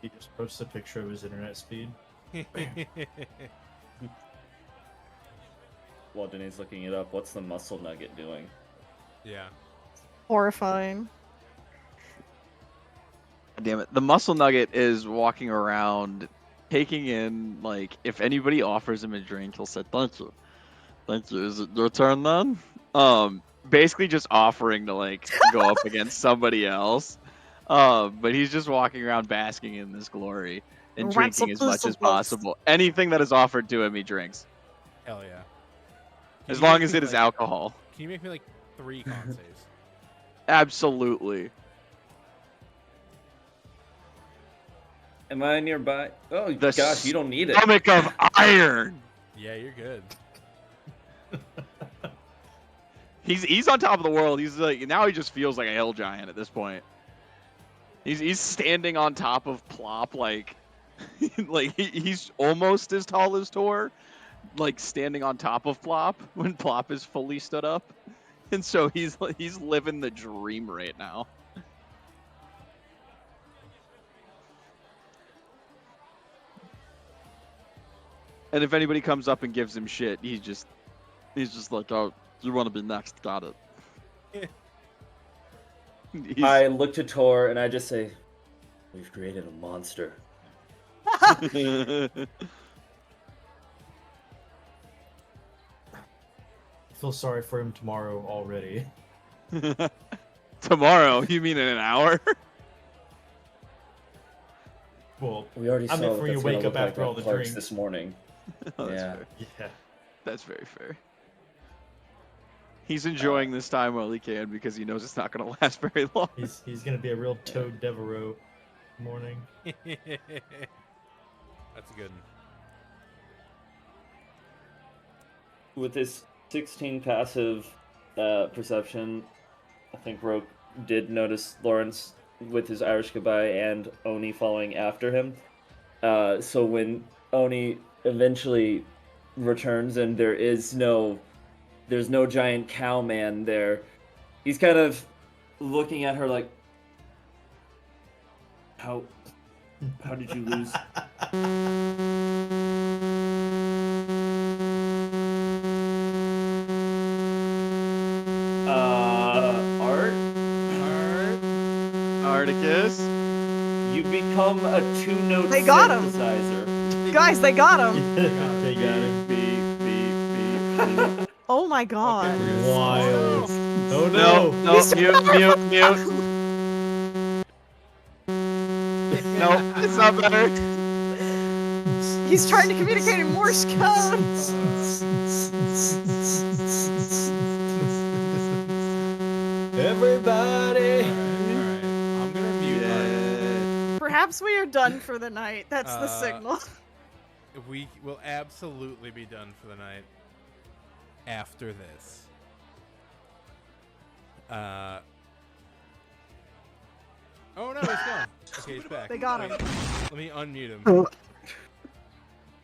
He just posted a picture of his internet speed. While Danae's looking it up, what's the muscle nugget doing? yeah. Horrifying. Damn it. The muscle nugget is walking around taking in, like, if anybody offers him a drink, he'll say, thank you. Thank you. Is it your turn then? Basically just offering to, like, go up against somebody else. But he's just walking around basking in this glory and drinking as much as possible. Anything that is offered to him, he drinks. Hell yeah. As long as it is alcohol. Can you make me like 3 con saves? Absolutely. Am I nearby? Oh The gosh, you don't need it. Stomach of iron. Yeah, you're good. He's on top of the world. He's like now he just feels like a hill giant at this point. He's standing on top of Plop like like he's almost as tall as Tor, like standing on top of Plop when Plop is fully stood up. And so he's living the dream right now. And if anybody comes up and gives him shit, he's just like, "Oh, you want to be next? Got it." I look to Tor and I just say, "We've created a monster." I feel sorry for him tomorrow already. Tomorrow? You mean in an hour? Well, We already I saw meant what for you that's to wake gonna up look like after all at the Clark's drinks. this morning. Oh, that's Yeah. fair. Yeah. That's very fair. He's enjoying this time while he can because he knows it's not going to last very long. He's gonna be a real Toad Devereaux morning. That's a good one. With this 16 passive perception, I think Rogue did notice Lawrence with his Irish goodbye and Oni following after him. So when Oni eventually returns and there's no giant cow man there, he's kind of looking at her like, how did you lose? Art? Articus? You become a 2-note They got him. synthesizer. Guys, they got him. They got him. Beep. Oh my god. Wild. Oh No, no. no, mute. No, it's not better. He's trying to communicate in Morse code. Everybody. Alright. I'm gonna mute Art. Perhaps we are done for the night. That's the Uh, signal. We will absolutely be done for the night after this. Oh no, he's gone. Okay, he's back. They got Wait, him. Let me unmute him.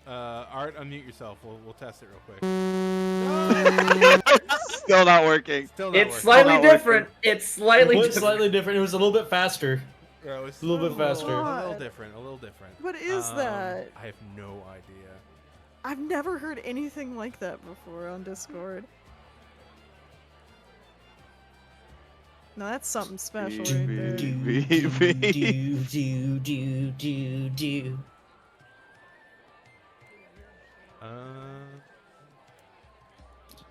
Art, unmute yourself. We'll test it real quick. Still not working. Still not It's working. slightly Not working. different. It's slightly It was different. slightly different. It was a little bit faster. Yeah, it was a little bit faster. A little God. different. A little different. What is that? I have no idea. I've never heard anything like that before on Discord. No, that's something special right there. Do.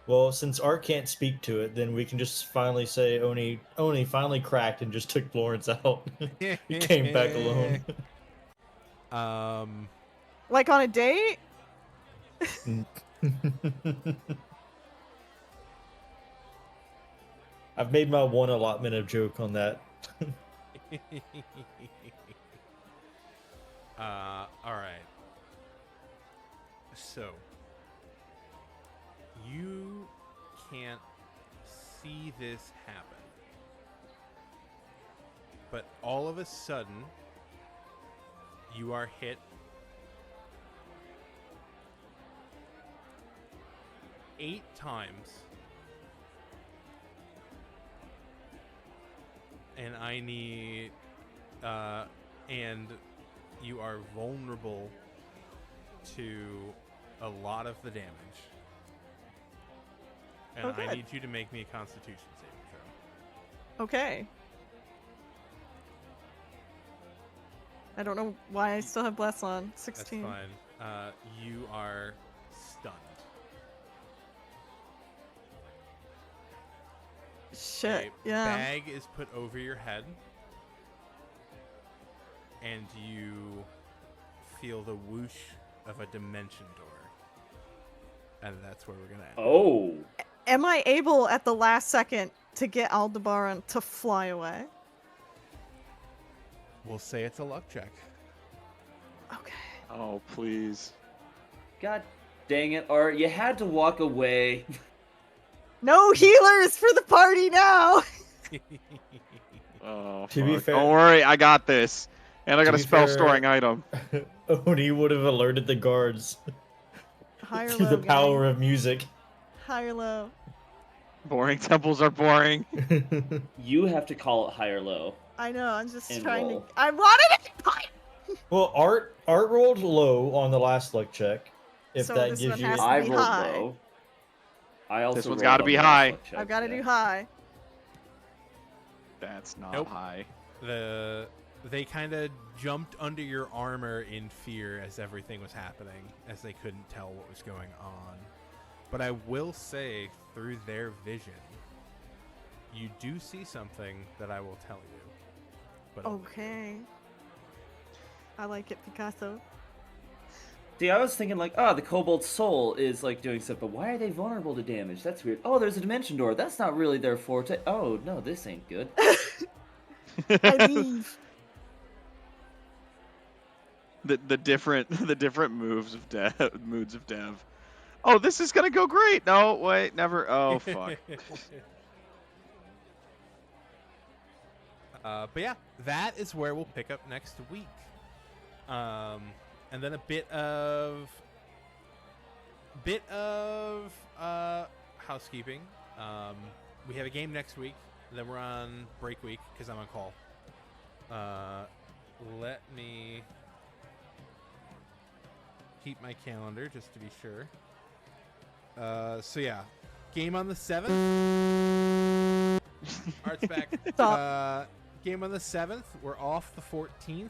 Well, since Art can't speak to it, then we can just finally say Oni finally cracked and just took Lawrence out. He came back alone. Like on a date? I've made my one allotment of joke on that. All right. So you can't see this happen, but all of a sudden you are hit 8 times, and I need and you are vulnerable to a lot of the damage. And Oh, I good. need you to make me a Constitution saving throw. Okay. I don't know why I still have Bless on. 16. That's fine. You are stunned. Shit. A Yeah. bag is put over your head, and you feel the whoosh of a dimension door. And that's where we're going to end. Oh. Am I able at the last second to get Aldebaran to fly away? We'll say it's a luck check. Okay. Oh, please. God dang it, Art. You had to walk away. No healers for the party now! Oh, To be fuck. fair- Don't worry, I got this. And I got To a be spell fair- storing item. Oni would have alerted the guards High or to low, the power gang? of music. High or low? Boring temples are boring. You have to call it high or low. I know, I'm just And trying roll. to... I wanted it! Well, Art rolled low on the last luck check. If So that this gives one you has to I be rolled high. low. I also This one's rolled gotta on be the last high. luck check, I've got to yeah. do high. That's not Nope. high. They kind of jumped under your armor in fear as everything was happening, as they couldn't tell what was going on. But I will say, through their vision, you do see something that I will tell you. But Okay. I like it, Picasso. See, I was thinking like, oh, the Kobold Soul is like doing stuff, but why are they vulnerable to damage? That's weird. Oh, there's a dimension door. That's not really their forte. Oh, no, this ain't good. I leave. the different moves of moods of Dev. Oh, this is gonna go great. No, wait, never. Oh, fuck. But yeah, that is where we'll pick up next week. And then a bit of housekeeping. We have a game next week. Then we're on break week because I'm on call. Let me keep my calendar just to be sure. So yeah, game on the 7th. Art's back. Stop. Game on the 7th. We're off the 14th.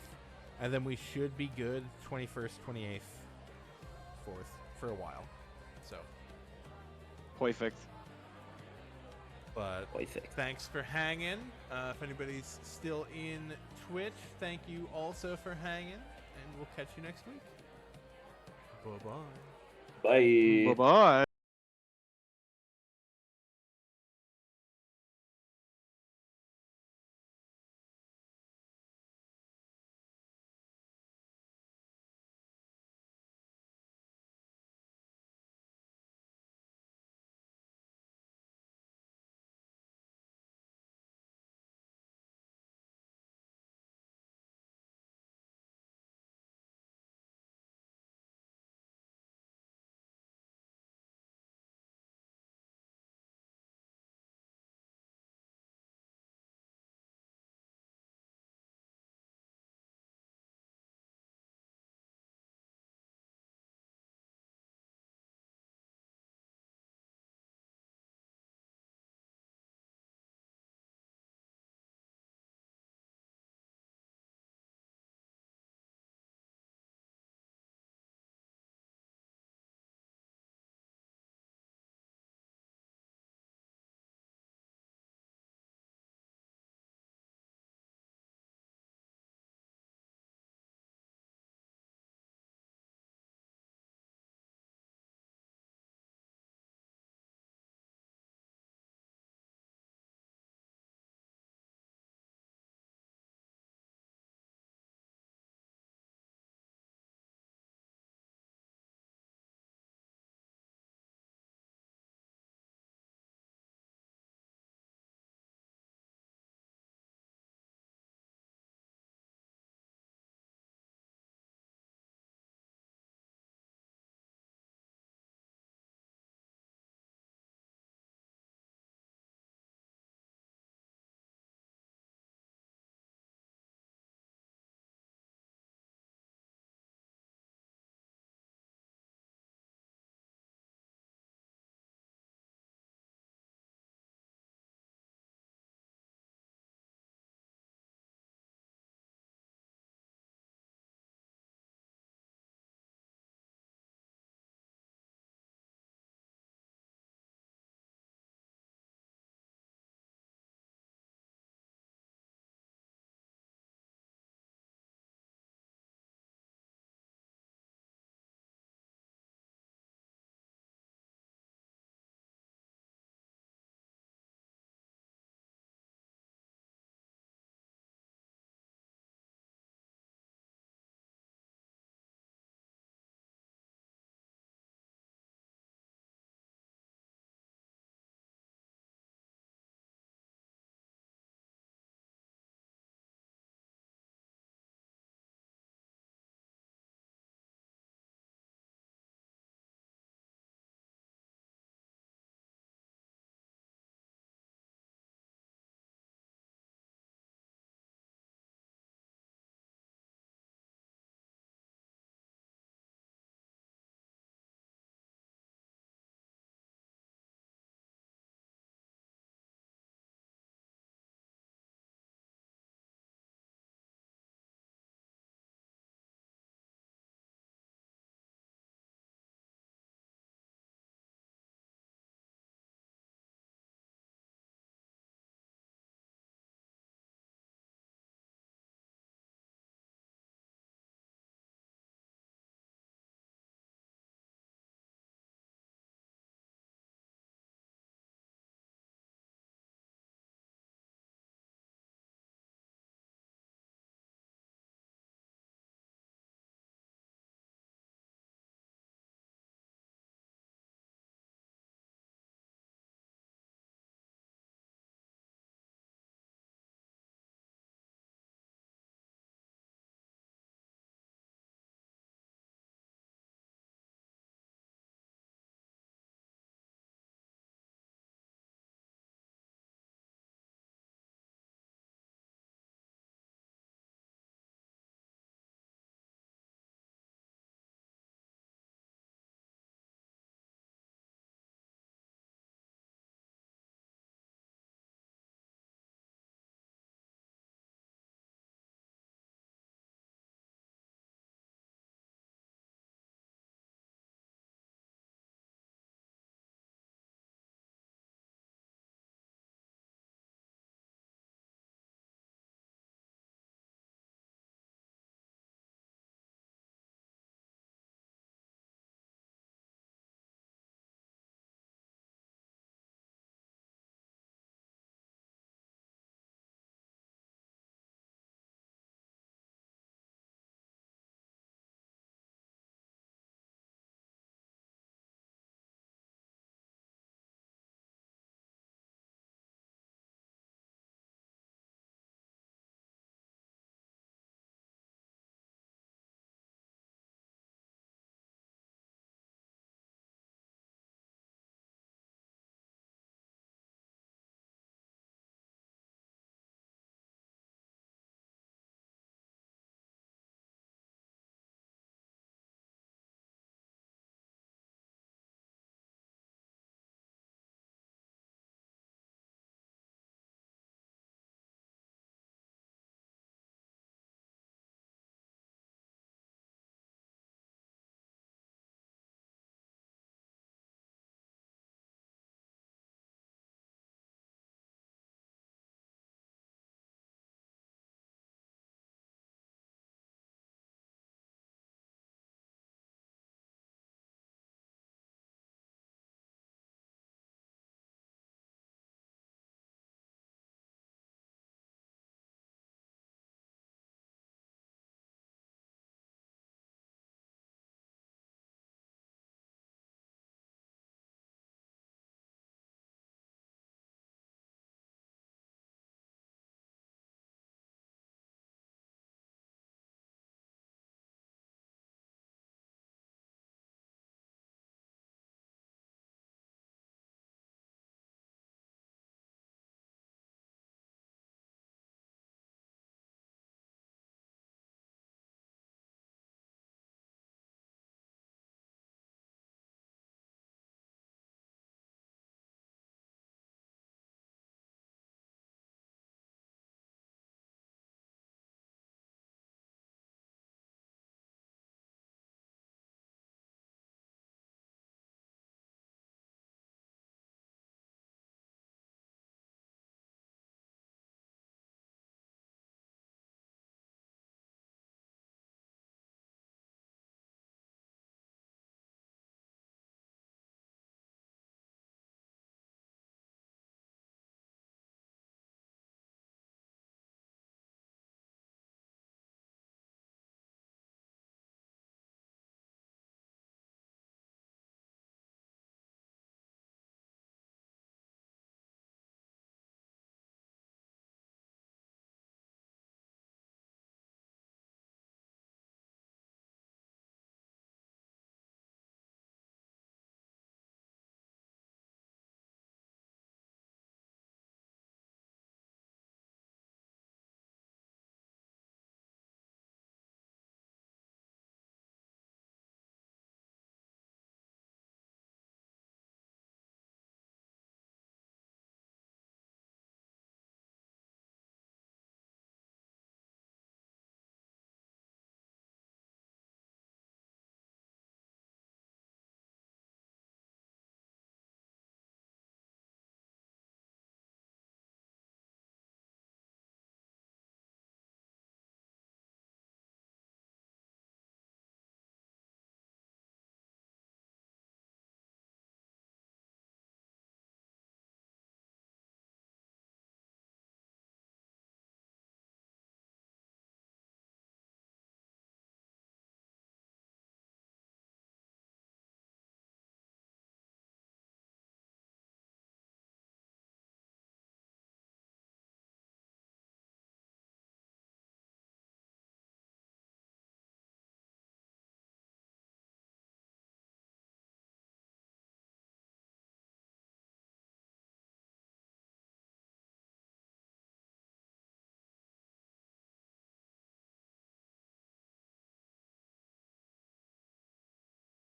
And then we should be good 21st, 28th, 4th for a while. So, Perfect. but Perfect. thanks for hanging. If anybody's still in Twitch, thank you also for hanging. And we'll catch you next week. Bye-bye. Bye. Bye bye.